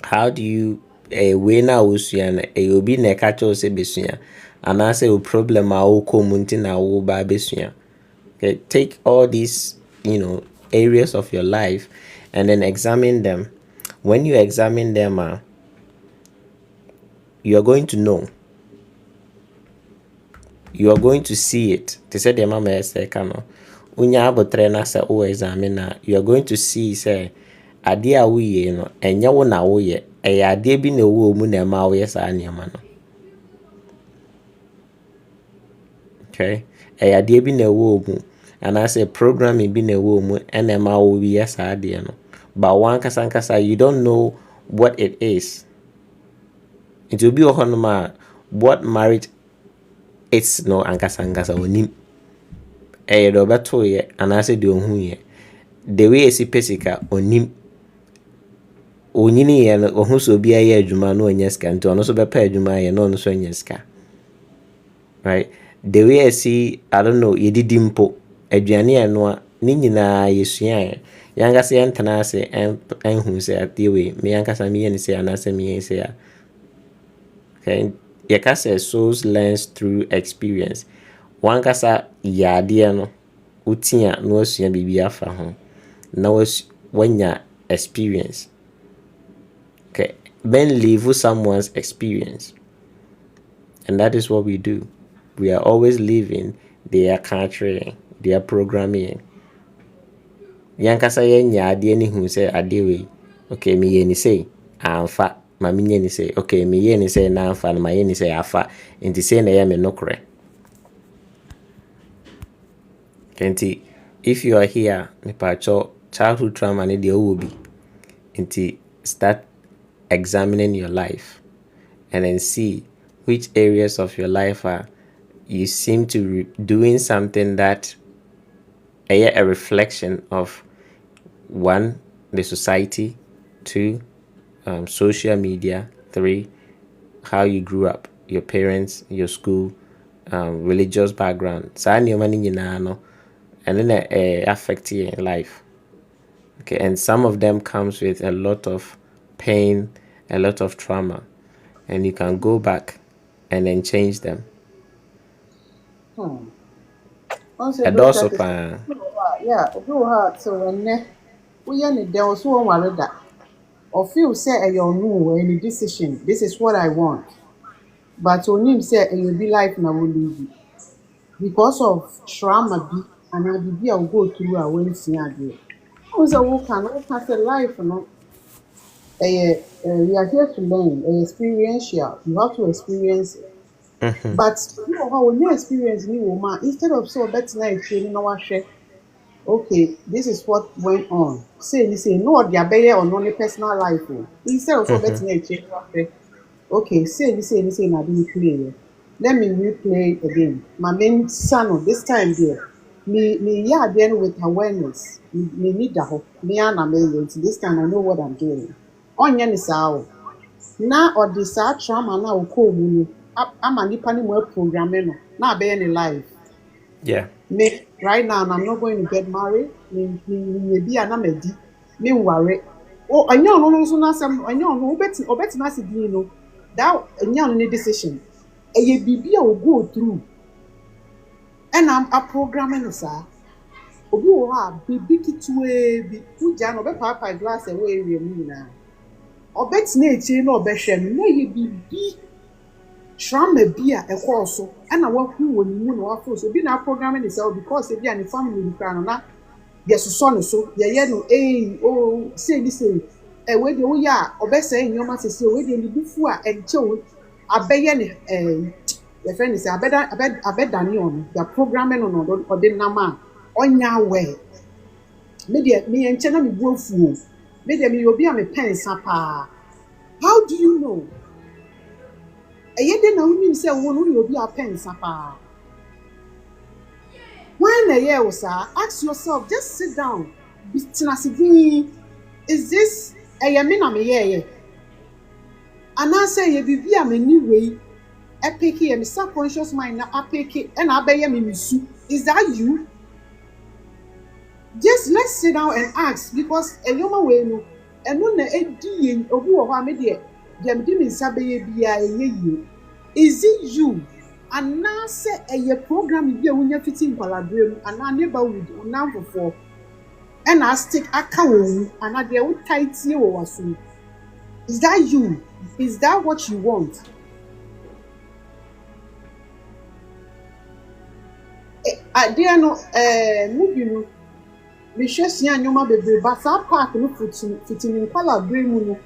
how do you way na usua obi na kacho se besua and I say a problem a wo komunti na wo ba besua. Okay, take all these, areas of your life and then examine them. When you examine them, you are going to know. You are going to see it. They said the mama say kano. Unya abotre na say o examine, you are going to see say ade a wo ye no enye wo na wo ye. Eye ade bi na wo mu na ma wo ye sa niam no. Okay? Eye ade bi na wo mu. And I say programming be a woman and Emma will be yes, I no. But one kasankasa, you don't know what it is. It will be a honoma what marriage it's no ankasankasa onim. Roberto ye and I say do ye. The way is pesika onim. Onyini ye no ohun so bia ye adwuma no onyeska nti ono so be pa adwuma ye no so onyeska. Right? The way I see, I don't know, yedidi mpo aduane eno ni nyina yesua yangasa yentana ase enhu se adewe me yankasa me yen se anase me yen se. Okay, yakasa souls learns through experience. Wankasa yade no utia no asua bibia fa ho na wanya experience. Okay, then live someone's experience, and that is what we do. We are always living their country, their programming. Yankasa yenya ade ni hu say ade we. Okay, me ye ni say amfa, ma me ni say okay, me ye ni say na amfa, ma ye ni say afa. Nti say na ye me nokre. Kenti, if you are here, me pacho childhood trauma ni de will be. Nti start examining your life and then see which areas of your life are you seem to be doing something that a reflection of 1, the society, 2, social media, 3, how you grew up, your parents, your school, religious background. And then affect your life. Okay, and some of them comes with a lot of pain, a lot of trauma, and you can go back and then change them. And also, yeah, who had so when we are there was one worried that or feel say your no any decision. This is what I want, but on him say you'll be life now will leave because of trauma be and I be I'll go through a way see again. Also, who can say life no. We are here to learn, experiential. You have to experience it. But you know how when you experience new woman, instead of so that's nice, you know what share. okay, this is what went on. Say, no, the abaya or no personal life. Oh. Instead of so betting a change. Okay, say, I didn't play. Let me replay it again. My main son, this time there. Me, yeah, then with awareness. Me need the hope. Me and I'm this time I know what I'm doing. Onion is out. Now or this trauma now call me. I'm a nippany more programming. Now be any life. Yeah. Me right now, I'm not going to get married. Me be an amedi. Me worry. Oh, I know no so na some. I know no obeti na si di no. That any decision. Eye bibi a will go through. And I'm a programming sir. Obi wo ha bibi kitwe bi uja no be papa glass away area mu na. Obeti na echi na obehwe no na ye bibi trauma bi a ekọ so na wahu woni mu na wafo so bi na programming itself because e bi an family bi kan na yes so ye no oh say this say we dey wo ya obese nyoma sese we dey libufu a enche wo abeye ne your friend say abeda ni on the programming on or the nama onya we me enche na me buafu me dey me obi a me pen sapa. How do you know? Eyede na unim say won no obi a pen sapa. When a year was ask yourself, just sit down. Is this a yamina me ye? And I say ye be a many way. I pick it and subconscious mind na I pick it and I be me misu. Is that you? Just let's sit down and ask because a yoma way no and no na edi obi wo ha me de dem di me sabe ye bia ye. Is it you? And now say a program be a winner fitting palabrium and our neighborhood number for and I stick a cow and I deal tight you. Is that you? Is that what you want? I dare no movie. Me share see anyoma bebre but that part no fitting in palabrium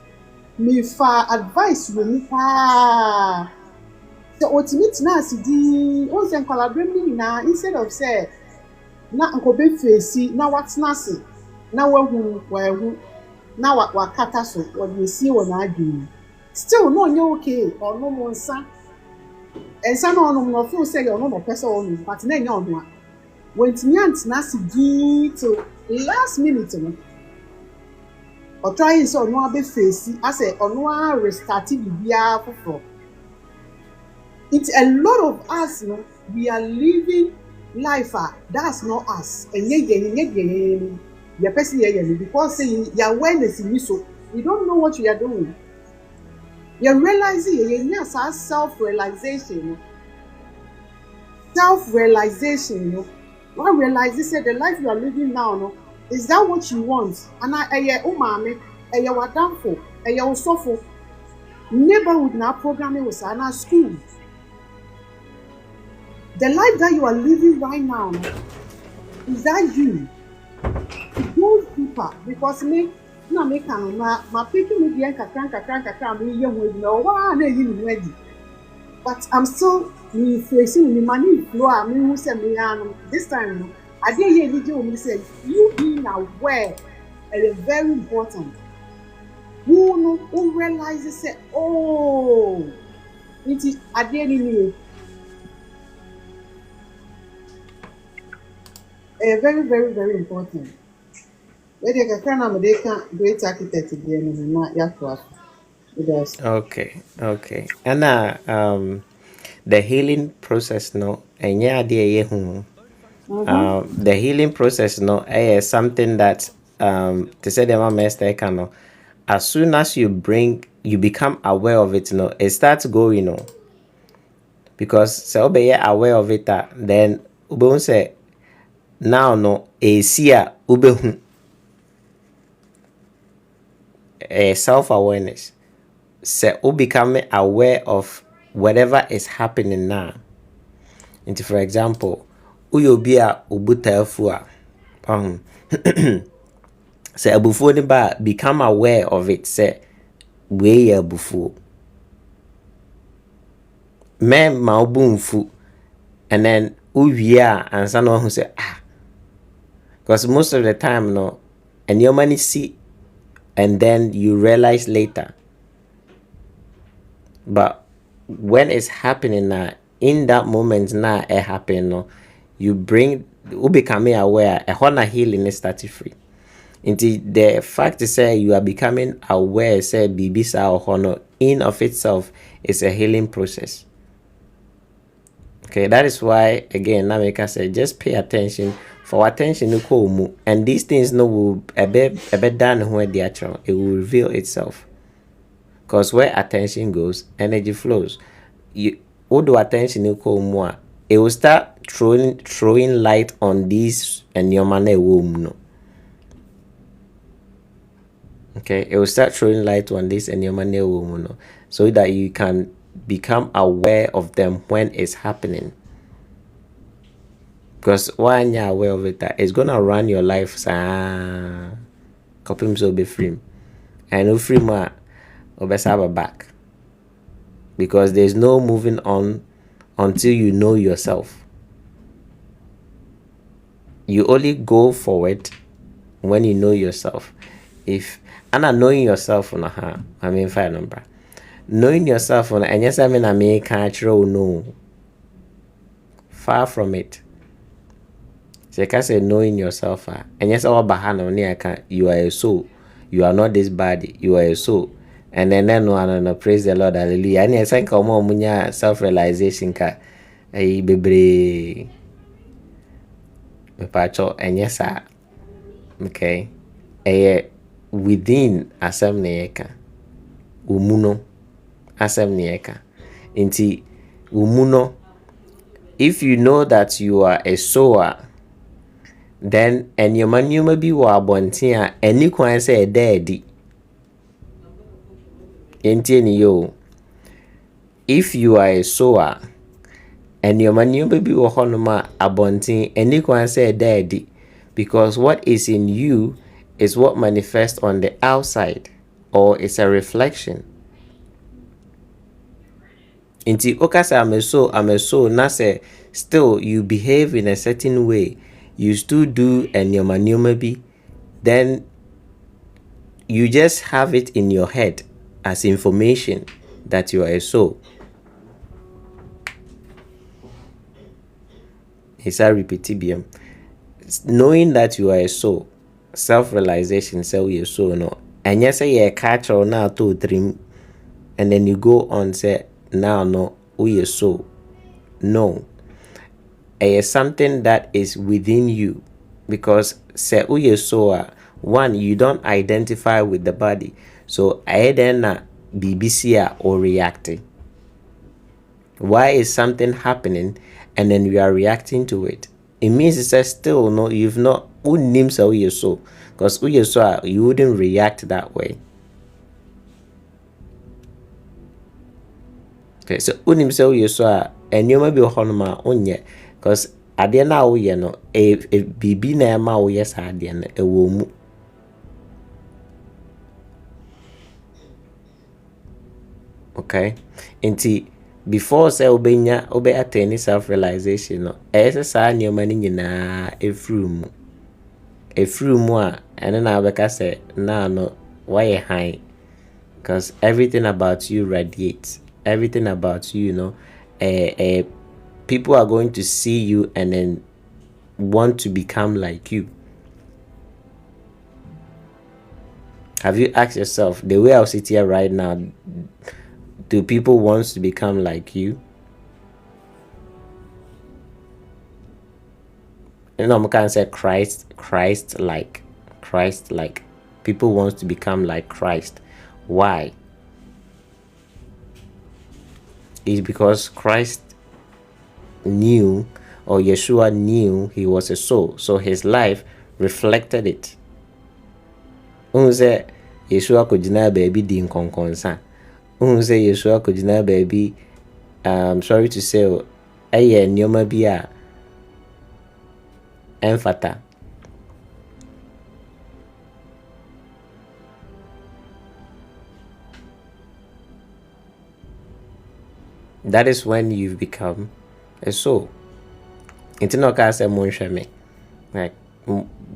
me fa advice we pa. So ultimate na asidi o se collaborating na instead of say na nkobe face na watna se na wahu na wakata so we see won adwin still no onye okay or no mo nsa ensa no no no feel say you no person on but na nya ono a wentimi antina asidi to last minute no or try so no abe face as say ono a restart bibia foforo. It's a lot of us, you know, we are living life. That's not us. And your person because your awareness in you, so you don't know what you are doing. You're realizing self-realization. Self-realization, you know. What realizes the life you are living now, no, is that what you want? And neighborhood now programming was our school. The life that you are living right now, is that you? Those people, because me, na me can my people me be kakran me young with no one ready. But I'm still me facing me money flow me who say me this time I didn't hear video me say you being aware is very important. Who realizes say oh it is I didn't very, very, very important. Whether you can great architect again, not your Okay. And the healing process no enya ade hu. The healing process no is something that to say the master can no as soon as you become aware of it no it starts going no because so be aware of it then ube say now no esi a ube self-awareness say you become aware of whatever is happening now. Into for example uyo bi a obutafu a say abufuo ni ba become aware of it say we ya abufuo me ma obumfu and then uwie a ansa no hu say Because most of the time, no, and your money see, and then you realize later. But when it's happening now, in that moment now, it happen, no, you becoming aware, a honor healing is starting free. Indeed, the fact is say you are becoming aware, say bibisa or honor in of itself is a healing process. Okay, that is why again Namika said just pay attention. For attention to come, and these things no will a bit done when they are, it will reveal itself. Because where attention goes, energy flows. You do attention to come more, it will start throwing light on these and your money womb no. Okay, it will start throwing light on this and your money womb no, so that you can become aware of them when it's happening. Because when you're aware of it, it's gonna run your life. Copy so be free, and no free more, or have a back. Because there's no moving on until you know yourself. You only go forward when you know yourself. If and knowing yourself on I mean fire number. Knowing yourself on and yes I mean can't no. Far from it. So I can say knowing yourself, and yes, our bahana you are a soul, you are not this body, you are a soul, and then no praise the Lord, hallelujah. And yes, I come on munya self-realization ka, bebre, me pacho, and yes, okay, within asem neyeka, umuno, asem neyeka, inti umuno. If you know that you are a sower, then and your man you may be wabontia and you can say daddy. Yo, if you are a sower and your man you may be wahonoma abontin and you can say daddy, because what is in you is what manifests on the outside, or it's a reflection. Inti okasa I'm a soul, na say still you behave in a certain way. You still do and your manuma be, then you just have it in your head as information that you are a soul. It's a repetibium. Knowing that you are a soul, self-realization, say you're soul no. And yes, say you're a catcher or now to dream, and then you go on say now no, we are soul. No. It's something that is within you, because say uye so one, you don't identify with the body, so I then BBC or reacting. Why is something happening and then you are reacting to it? It means it's still no, you've not unim so uye so, because uye so you wouldn't react that way. Okay, so unim so uye so and you may be honoma unye. Because adeɛ na woyɛ no bibi na ɛma woyɛ saa adeɛ no ɛwɔ mu. Okay, nti before say obe attain self-realization no ɛyɛ saa nneɛma no nyinaa ɛfiri mu a ɛno na wobɛka sɛ na no wayɛ high, because everything about you radiates, everything about you, people are going to see you and then want to become like you. Have you asked yourself, the way I sit here right now, do people want to become like you? You know, I can say Christ-like. People want to become like Christ. Why? It's because Christ knew, or Yeshua knew, he was a soul, so his life reflected it. Unse Yeshua kujina baby di nkonkonsa. Unse Yeshua kujina baby sorry to say eye nyoma bia emfata. That is when you've become a soul. It's not like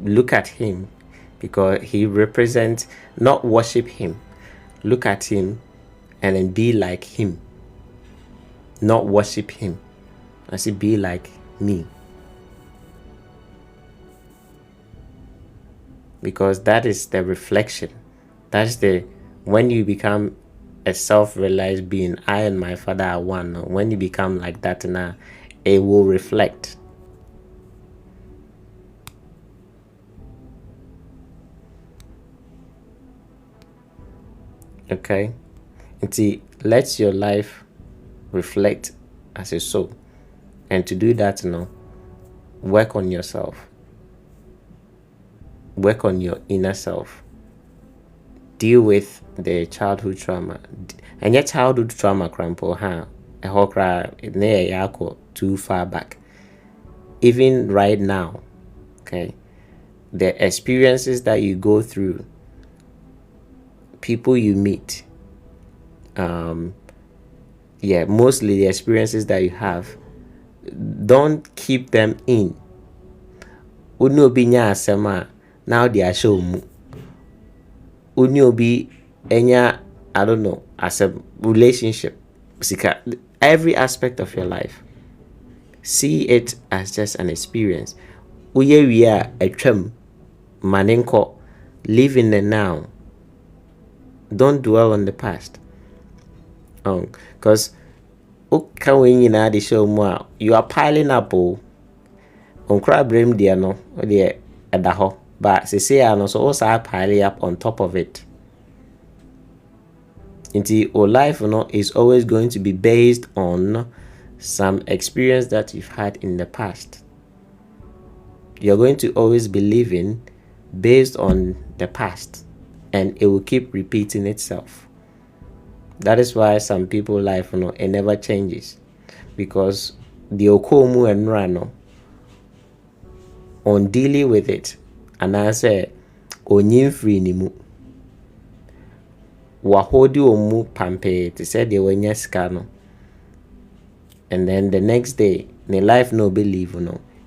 look at him, because he represents, not worship him. Look at him and then be like him. Not worship him. I say be like me. Because that is the reflection. That's the, when you become a self-realized being, I and my Father are one. When you become like that now, it will reflect. Okay? And see, let your life reflect as a soul. And to do that, work on yourself. Work on your inner self. Deal with the childhood trauma. And your childhood trauma, crampo, a whole cry, too far back. Even right now, okay, the experiences that you go through, people you meet, mostly the experiences that you have, don't keep them in. Unobi nya asema, now they are show mu. Unobi enya, I don't know, as a relationship, every aspect of your life, see it as just an experience. Uye we are a trim, manenko, live in the now. Don't dwell on the past. Because the show more, you are piling up. On crab brim dear no, dear at the ho, but say I so also piling up on top of it. Until your life is always going to be based on some experience that you've had in the past. You're going to always be living based on the past, and it will keep repeating itself. That is why some people's life, it never changes, because the okomu and rano on dealing with it, and I say onyin free ni mu wahodi omu pampe to say they were nyeskano, and then the next day the life no believe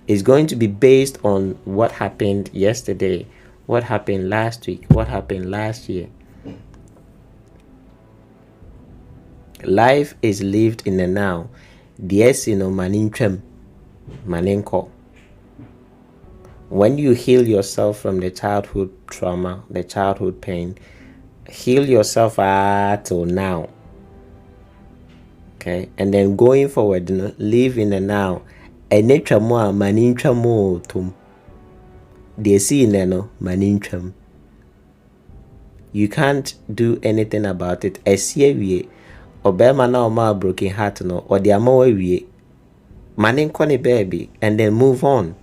is going to be based on what happened yesterday, what happened last week, what happened last year. Life is lived in the now. Manenko. When you heal yourself from the childhood trauma, the childhood pain, heal yourself till now. Okay, and then going forward, live in the now. They see in there, you can't do anything about it. Obema na oma broken heart or the amawe wie manin baby, and then move on.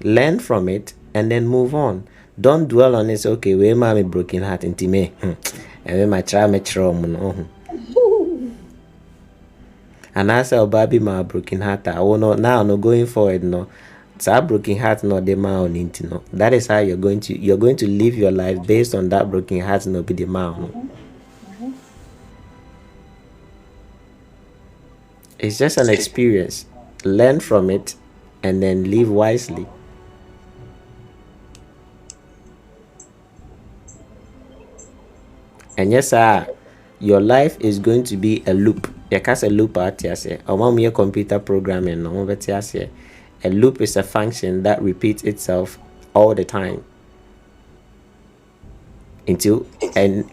Learn from it and then move on. Don't dwell on it. Okay, we mommy broken heart into me. And we my child and I say baby my broken heart. I will not now going forward So broken heart the man That is how you're going to live your life based on that broken heart be the man. It's just an experience. Learn from it and then live wisely. And yes, your life is going to be a loop. You can't a loop out here. Or computer programming. A loop is a function that repeats itself all the time. Until and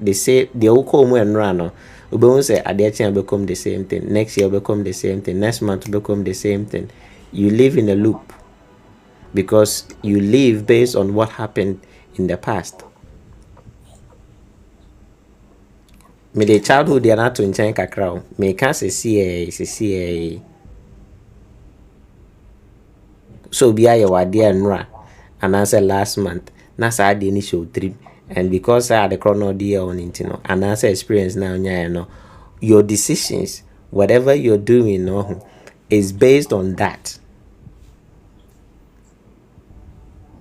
they say the will and run. We won't say at that time become the same thing. Next year become the same thing. Next month become the same thing. You live in a loop because you live based on what happened in the past. Me the childhood they are not to enjoy kakra. Me can't say so be a wadia nra and answer last month. Na sa the initial trip. And because I had the chrono dear on it, and as experience now, your decisions, whatever you're doing, is based on that.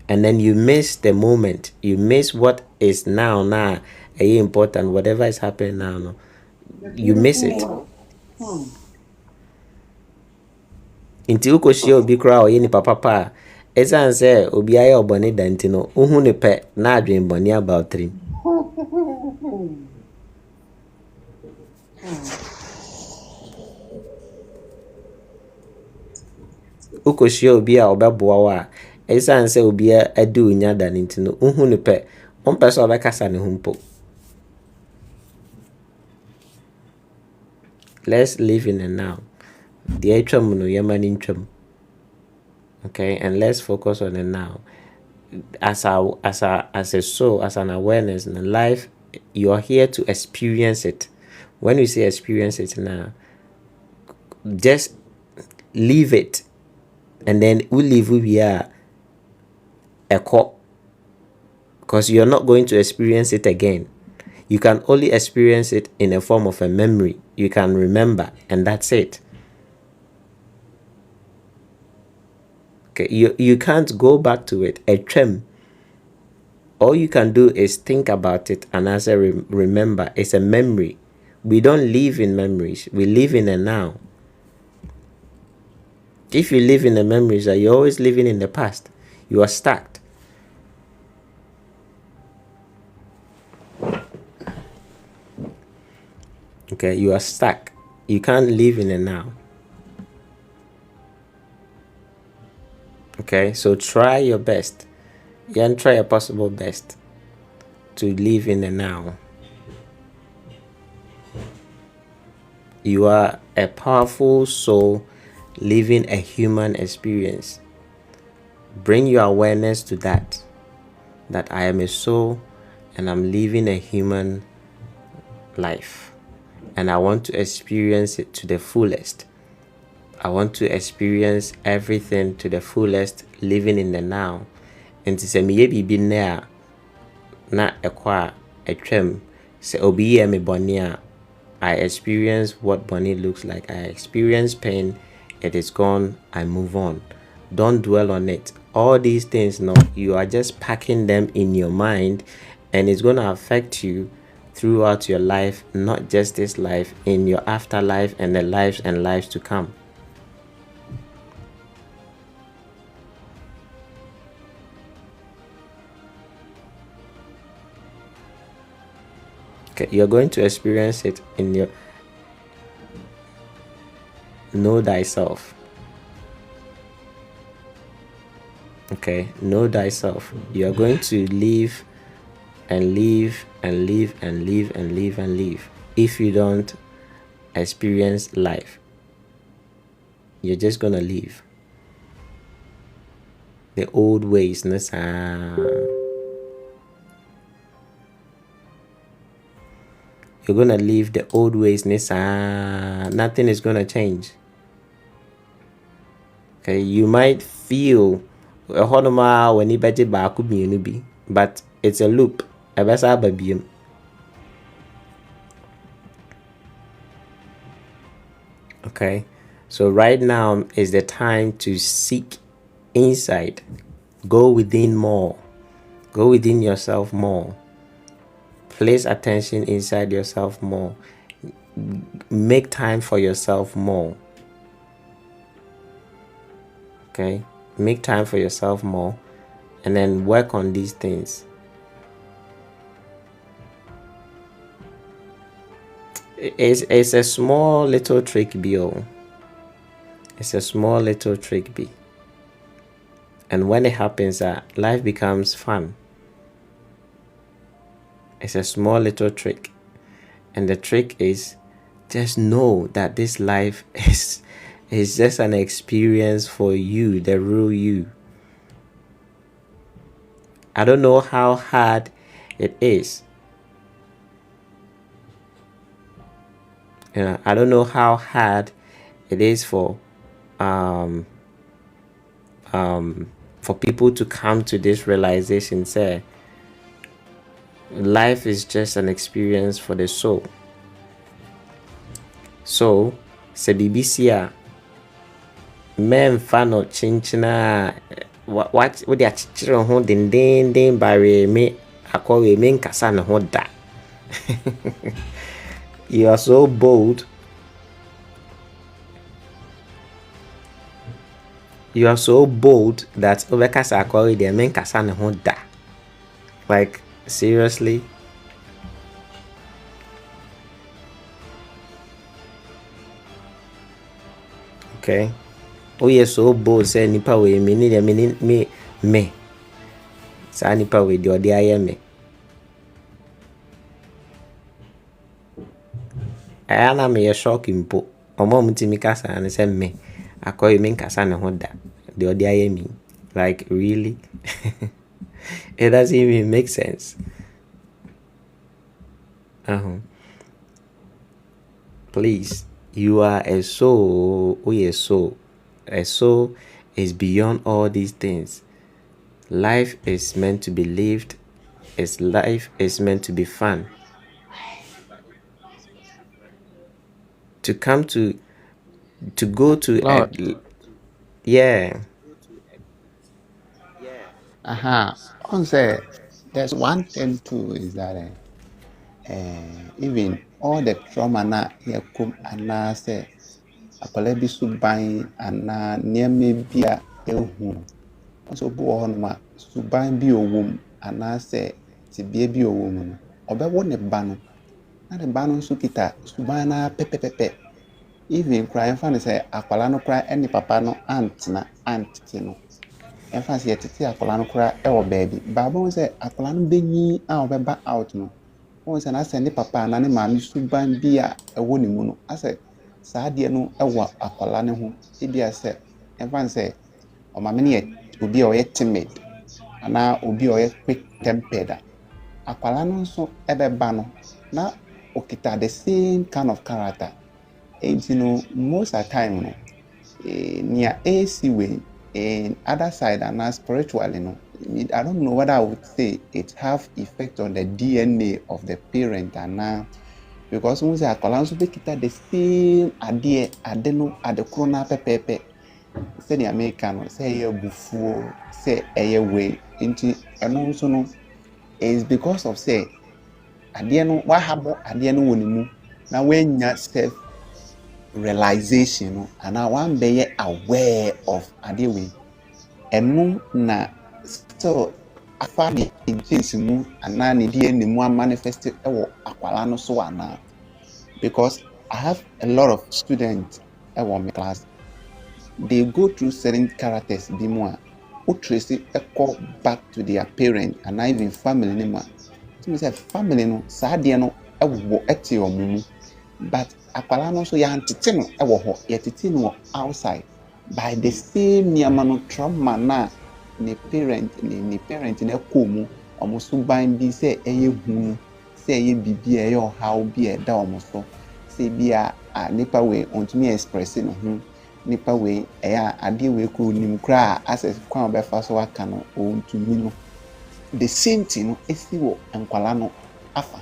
And then you miss the moment, you miss what is now, important, whatever is happening now, you miss it. Inti ukoshia obi kura o ye ni papa esan say obi aye obone danti no uhu ne pe na adwen bone about three. Ukoshia obi a obeboa wa esan say obi ade onya danti no uhu ne pe onpese obekasa ne humpo. Let's live in the now. The atwam no yamani ntwam. Okay, and let's focus on the now. As a soul, as an awareness in life, you are here to experience it. When we say experience it now, just leave it, and then we leave who we are a cop, because you're not going to experience it again. You can only experience it in a form of a memory. You can remember, and that's it. Okay, you can't go back to it. A trem. All you can do is think about it, and as I remember, it's a memory. We don't live in memories. We live in a now. If you live in the memories, you're always living in the past. You are stuck. Okay, you are stuck. You can't live in the now. Okay, so try your best. You can try your possible best to live in the now. You are a powerful soul living a human experience. Bring your awareness to that I am a soul and I'm living a human life. And I want to experience it to the fullest. I want to experience everything to the fullest, living in the now. And to say, me be there, na ekwa etwem. Say, obi me bonia. I experience what bunny looks like. I experience pain. It is gone. I move on. Don't dwell on it. All these things, no, you are just packing them in your mind, and it's going to affect you throughout your life, not just this life, in your afterlife and the lives and lives to come. Okay, you're going to experience it in your know thyself. Okay, know thyself. You're going to live and live and live and live and live and live. If you don't experience life, you're just gonna live the old ways. You're gonna live the old ways. Nothing is gonna change. Okay, you might feel when you bet back but it's a loop. Okay, so right now is the time to seek inside. Go within more. Go within yourself more. Place attention inside yourself more. Make time for yourself more. Okay, make time for yourself more, and then work on these things. It's a small little trick, Bio. It's a small little trick, B. And when it happens, life becomes fun. It's a small little trick. And the trick is just know that this life is just an experience for you, the real you. I don't know how hard it is. I don't know how hard it is for people to come to this realization. Say, life is just an experience for the soul. So, se BBC men fano chinchina what the achichiro ho den bare me akọwe me nkasa ne ho da. You are so bold. you are so bold that obekasa akɔre deɛ menkasa ne ho da. Like, seriously? Okay. Oh, you're so bold, say nipa we me. Sa nipa we the odi aye me. Aya na me shock mpo. Omo mutimi kasa na say me. Akɔre me nkasa ne ho da. The odi aye me. Like, really? It doesn't even make sense. Please, you are a soul. We a soul. A soul is beyond all these things. Life is meant to be lived. Life is meant to be fun. To come to go to Lord. yeah. On say there's one thing too is that even all the trauma na yekum ana say akwala bi suban ana nneɛma bi a ehu nso bu hɔ no ma suban bi owom ana sɛ tibia bi owom no ɔbɛwo ne ba no na ne ba no nso kita suban na pɛpɛpɛpɛ even kora yɛmfa no sɛ akwala no kora ne papa no antete no yɛmfa sɛ yɛtete akwala no kora wɔ baabi baaba ho sɛ akwala no bɛnyi a ɔbɛba out no wɔn sɛ n'asɛ ne papa ana ne maame suban bi a ɛwɔ ne mu no asɛ saa adeɛ no wɔ akwala no ho ebi asɛ yɛmfa no sɛ ɔmaame no yɛ obi a ɔyɛ timid anaa obi a ɔyɛ quick tempered a akwala no nso ɛbɛba no na okita the same kind of character enti no most of the time no nea ɛsi wei other side anaa spiritually no I don't know whether I would say it have effect on the DNA of the parent anaa because when say akwala nso bɛkita the same ade no ade koro na pɛpɛɛpɛ sɛdeɛ America no sɛ ɛyɛ abufuo sɛ ɛyɛ wei nti ɛno nso no is because of say adeɛ no wahabɔ adeɛ no wɔ ne mu na wanya self realization no anaa wambɛyɛ aware of adeɛ wei ɛno na still afa ne genes mu anaa ne DNA mu a manifest ɛwɔ akwala no so anaa because I have a lot of students ɛwɔ my class. They go through certain characters bi mu a trace echo back to their parent and even family ne mu a tumi sɛ family no saa adeɛ no ɛwɔ ɛte ɔmo mu but akwala no nso yɛantete no ɛwɔ hɔ yɛtete no wɔ outside by the same nneɛma no trauma na ne parent no ɛkɔ mu ɔmo so ban bi sɛ ɛyɛ hunu sɛ ɛyɛ bibi a ɛyɛ ɔhaw bi a ɛda ɔmo so sɛ bi a nipa wei ɔntumi express ne ho nipa wei ɛyɛ adeɛ wei kɔ nim kora access kwan ɔbɛfa so aka no ɔntumi no the same thing no esi wɔ nkwala no afa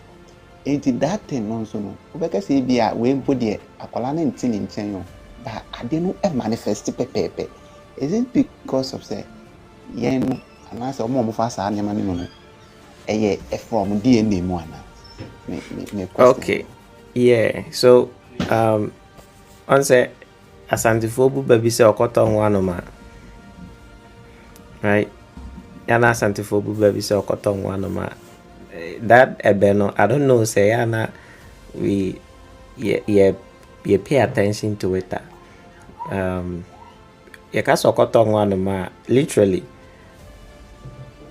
enti that thing no nso no wobɛka sɛ bi a wei mpo deɛ akwala no nte ne nkyɛn o but ade no manifest pɛpɛɛpɛ is it because of say yɛn no anaasɛ ɔmo fa saa nneɛma no mu no ɛyɛ from DNA mu ana me okay yeah so on say asantefo bu baby sɛ ɔkɔtɔ ho anoma right yana asantefo bu baby sɛ ɔkɔtɔ ho anoma that ebe no I don't know say yana we pay attention to it yɛka sɛ ɔkɔtɔ ho anoma literally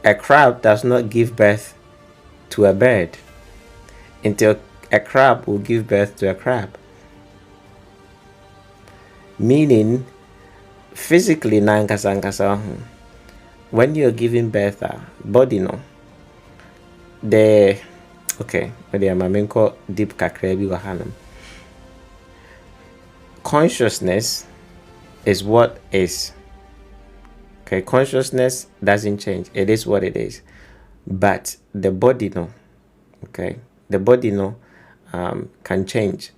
a crab does not give birth to a bird until a crab will give birth to a crab. Meaning, physically, when you're giving birth, body no, the okay, deep kakrebi wahanam. Consciousness is what is. Okay, consciousness doesn't change. It is what it is. But the body no, okay, the body no, can change.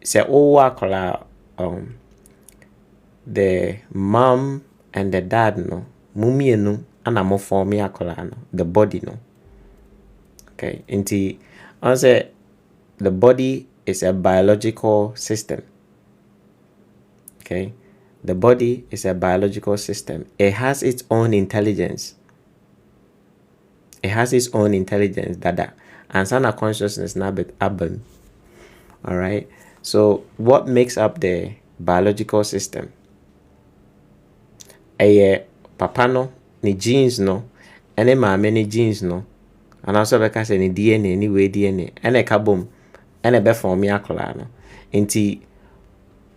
Say the mom and the dad no mumie no ana mo form akola no the body no okay inti I say the body is a biological system okay The body is a biological system. It has its own intelligence. It has its own intelligence. Dada. And sana consciousness na bet abem. All right. So what makes up the biological system? Papa no, ni genes no, ene maame ni genes no, and also beka say ni DNA ni way DNA, ene kabom, ene be form ya kola no. Inti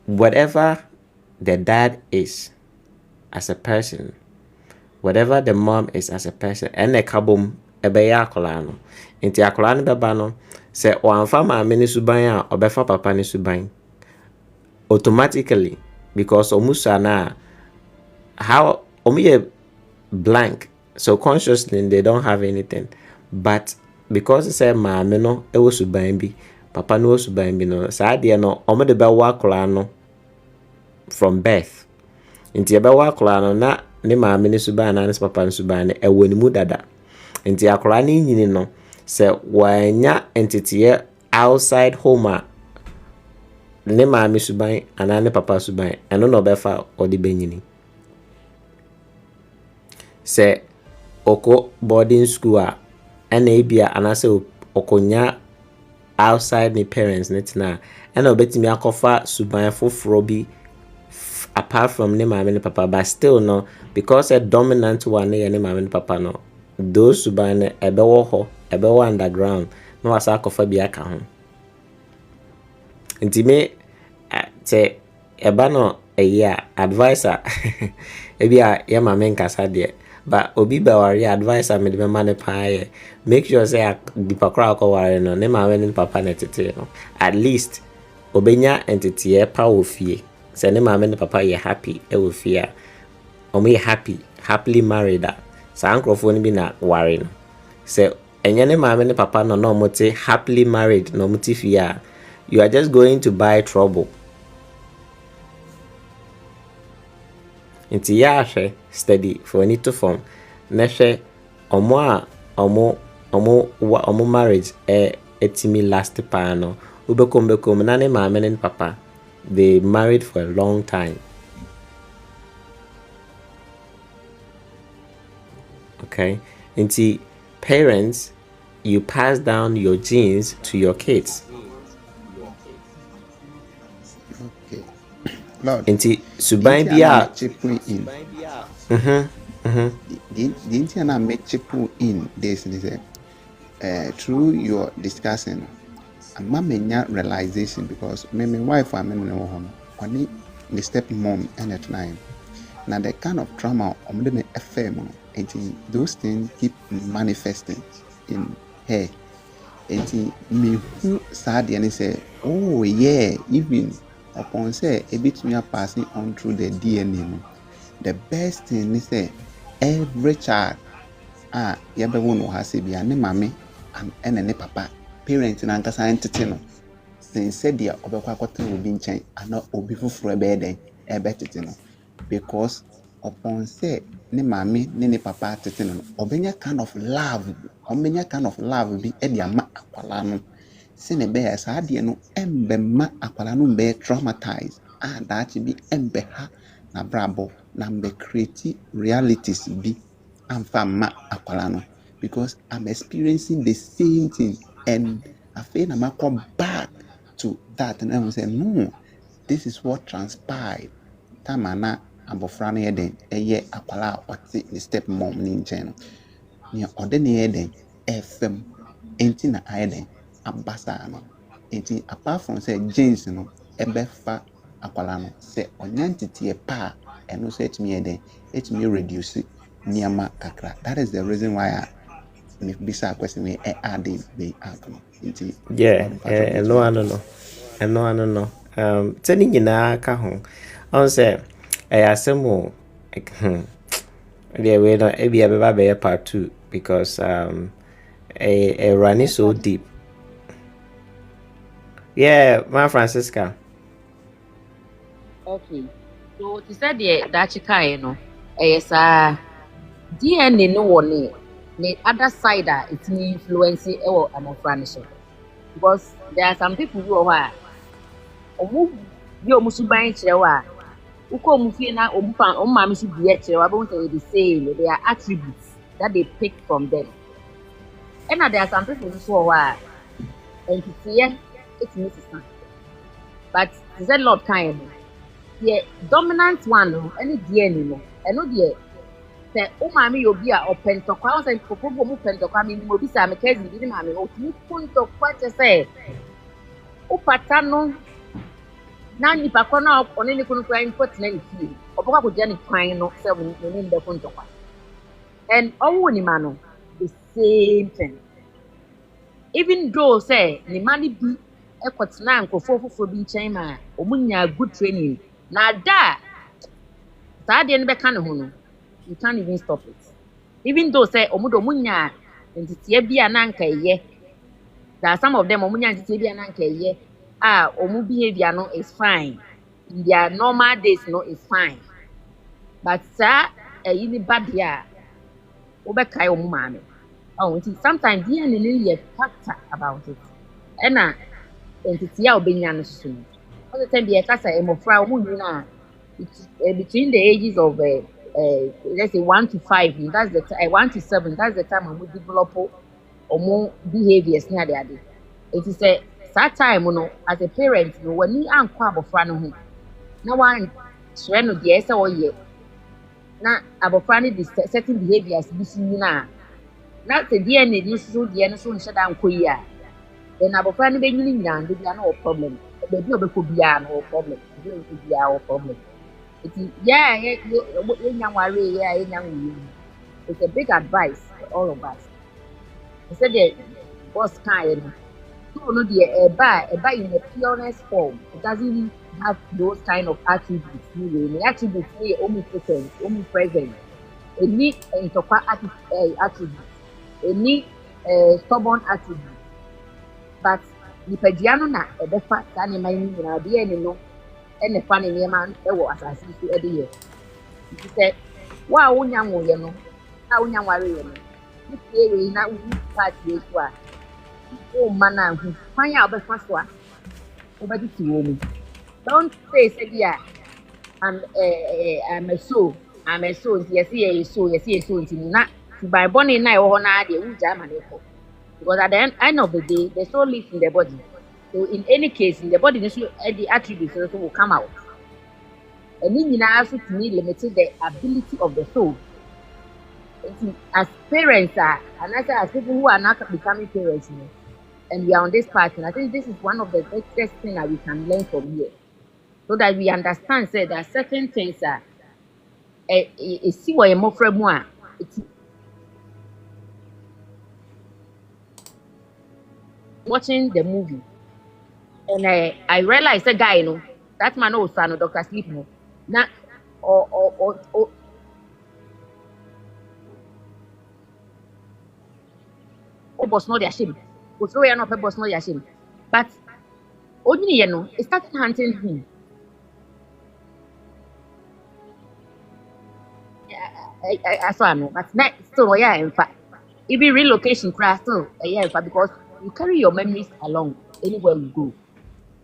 whatever the dad is as a person, whatever the mom is as a person, ene kabom ebe ya kola no. Inti akola no beba no, se o anfa maame ni suban a obefa papa ni suban. Automatically, because omusa na how omuye blank, so consciously they don't have anything, but because it's a maame no e wo suban bi, papa no wo suban bi no, saa de no omo de be wa kola no from birth. Nti e be wa kola no na ne maame ne suban na ne papa ne suban ne e wo ni mu dada. Nti akola ne nyini no se wanya entity outside home a ne maame suban ana ne papa suban eno no be fa odi benyini. Se oko boarding school a ena ebia anase okonya outside the parents netina ena obetimi akofa suban foforo bi apart from ne maame ne papa, but still no, because a dominant one ne maame ne papa no, those suban ne ebewo ho ebewo underground no wasa akofa bi aka ho. Nti me te eba no eya advisor ebia ya maame nkasa de, but obi be wari advisor me de man paa, make sure say the pakra ko wari no ne maame ne papa ne tete no, at least obenya entity e pa ofie, say ne maame ne papa ye happy e ofie, omo ye happily married a sa ankrofo ni bi na wari no, say enye ne maame ne papa no no mote happily married no mote fie a, you are just going to buy trouble. Inti ya hwe steady for any to form na hwe omo marriage etimi last pa no ubekom na ne maame ne papa, they married for a long time. Okay, inti parents, you pass down your genes to your kids. Okay. Lord, Inti suban bia the internet make chipu in this is through your discussing ama menya realization, because my wife I mean no home only the step mom and at time now the kind of trauma on the FM and those things keep manifesting in her and me who sad and say oh yeah, even upon say a bit me are passing on through the DNA. The best thing is say every child yabe wono ha se bia ne mame and ne papa parent na nkasa entity no then said dia obekwa akoten obi nchen ana obi fufuro ebe den ebe tete no, because upon say ne mame ne papa tete no obenya kind of love bi e dia ma akwala no se ne be sa de no embe ma akwala no be traumatized that be embe ha na brabo na mbe create realities bi amfa ma akwala no, because I'm experiencing the same thing and I feel I'm come back to that and I say no, this is what transpired tamana abofra na eden eye akwala oti the step mom ni nchen ni ode na eden fm enti na eden abasa no enti apart from say genes no ebefa akwala no say onyantitie pa eno say etimi eden etimi reduce niama kakra. That is the reason why me bisa question me adding the outcome enti yeah no tani nyina ka ho on say asemo the way no ebi abeba be part 2 because a running so deep. Yeah, my Francisca. Okay. So to say that chikai no, yes, DNA no one the other side that it's influence or an friendship, because there are some people who are you musubai chewa uko mufie na omma so bi eche wa bon say the same, they are attributes that they pick from them. And there are some people who are entity it's Mrs. But is a lot kind. The dominant one no any DNA no eno de say o maami yo bi a opentokwa o say popobo mu pentokwa mi mo bi sa me kazi bi maami o tumi pontokwa che say o pata no na nipa ko na one ne kunu kwa input na nti obokwa ko je ne kwan no say we ne nde pontokwa and owo ni ma no the same thing even though say ni mani bi ekotena nkofo foforo bi nchen ma omunya good training na da saa de no be kan ho no you can't even stop it even though say omudo munya entity bi ananka eye that some of them omunya entity bi ananka eye omu behavior no is fine in their normal days no is fine but sa ni bad ya obekai omu maame sometimes DNA no ye factor about it and entity ya obenya no so all the time be kasa emofra omu nyina between the ages of let's say 1 to 5, that's the 1 to 7, that's the time we develop more behaviors near the other. It is that time, as a parent, when you are abofra no ho, na one share no the esa oye, na abofra ni the certain behaviors bi si na the DNA ni so the no so nhyɛ da nkoyi a, then abofra ni be nyini nyina de bia no problem, baby obekɔ bia no problem, baby obekɔ bia no problem. It's a big advice for all of us. I said the boss kind no the a in the purest form. It doesn't have those kind of attributes. The attributes are omnipotent, omnipresent. It needs attributes. It needs stubborn attributes. But the pediano na a befa than in my DNA and the funny man was assassin to every year. He said, wow, young woman, how young warrior, this area now party as well. Oh, man, who find out the first one over this woman. Don't say, yeah, I'm a soul, yes, it's not by Bonnie and I or not, because at the end of the day, the soul lives in the body. So in any case, in the body, the attributes also will come out. And then you also to me limited the ability of the soul. As parents and as people who are not becoming parents, and we are on this path, and I think this is one of the best things that we can learn from here, so that we understand say that certain things are see what more from one. Watching the movie. And I realized the guy, that man also no Dr. Sleep, na or boss no their shame. Was no not boss no their shame. But only it started hunting him. I saw no, but still yeah, in fact, even relocation crash still yeah, because you carry your memories along anywhere you go.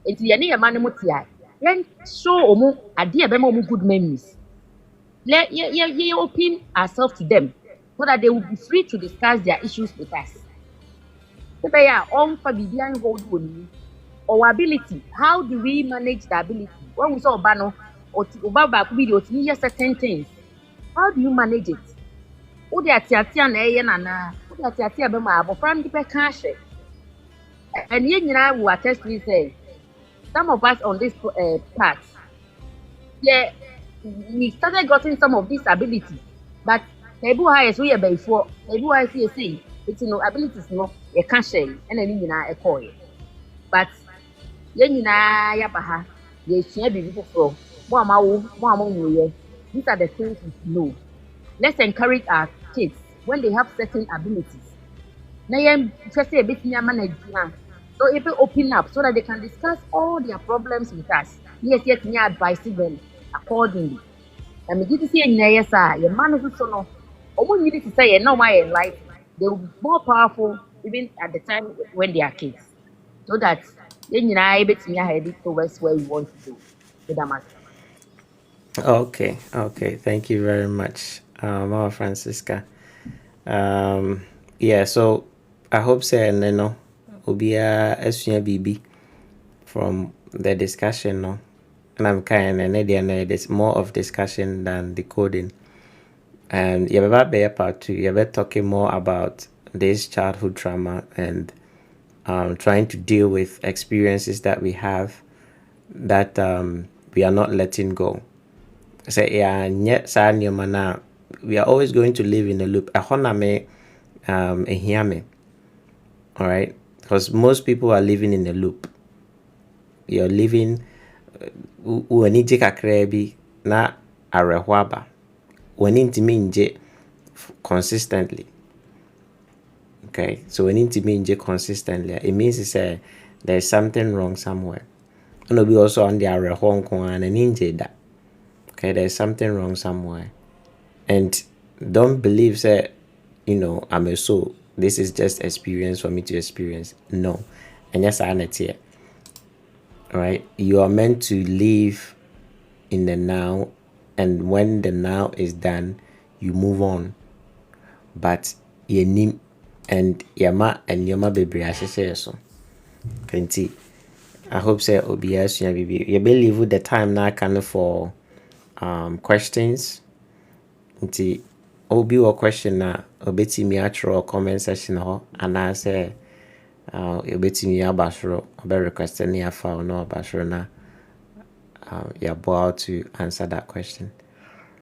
It's the man mutia. Then show omu adi ebe omu good memories. Let ye open ourselves to them so that they will be free to discuss their issues with us. So they are on for behind hold on our ability. How do we manage the ability? When we saw Obano or Obaba video to certain things, how do you manage it? Who they are tiatia na eye nana, who they are tiatia be ma abofra ndi pe kan hye. And ye nyina will attest to say some of us on this path, yeah, we started getting some of these abilities, but maybe why is we before, maybe why see it's abilities no, you can't share, and then you a call. But then you ya baha, ye share be before, these are the things we know. Let's encourage our kids when they have certain abilities. Now, just a bit near manage. So if we open up so that they can discuss all their problems with us, yes, we advise them accordingly. And we get to see yes, your man is so no. All we need to say, no, my life, they will be more powerful even at the time when they are kids. So that then you are able to head towards where we want to go with the matter. Okay, okay. Thank you very much, Mama Francisca. Yeah, so I hope say no obia esua bibi from the discussion no. And I'm kind of there's more of discussion than decoding. And you're about be part two. You're talking more about this childhood trauma and trying to deal with experiences that we have that we are not letting go. Say yeah, yet mana we are always going to live in a loop. Hear me. All right, because most people are living in a loop. You're living w'ani gye kakra bi na awerɛhoɔ aba. W'ani ntumi ngye consistently. Okay, so w'ani ntumi ngye consistently. It means there's something wrong somewhere. And we also on the awerɛhoɔ nko ara n'ani ngye da. Okay, there's something wrong somewhere. And don't believe say, I'm a soul. This is just experience for me to experience. No. And yes, I net here. All right. You are meant to live in the now, and when the now is done, you move on. But you need and yama and yama baby so. Plenty. I hope say OBS you believe with the time now kind for questions. Nti obi wɔ question na obetimi atwerɛ comment section hɔ anaasɛ obetimi aba soro ɔbɛ request ne afa no aba soro na you're about to answer that question.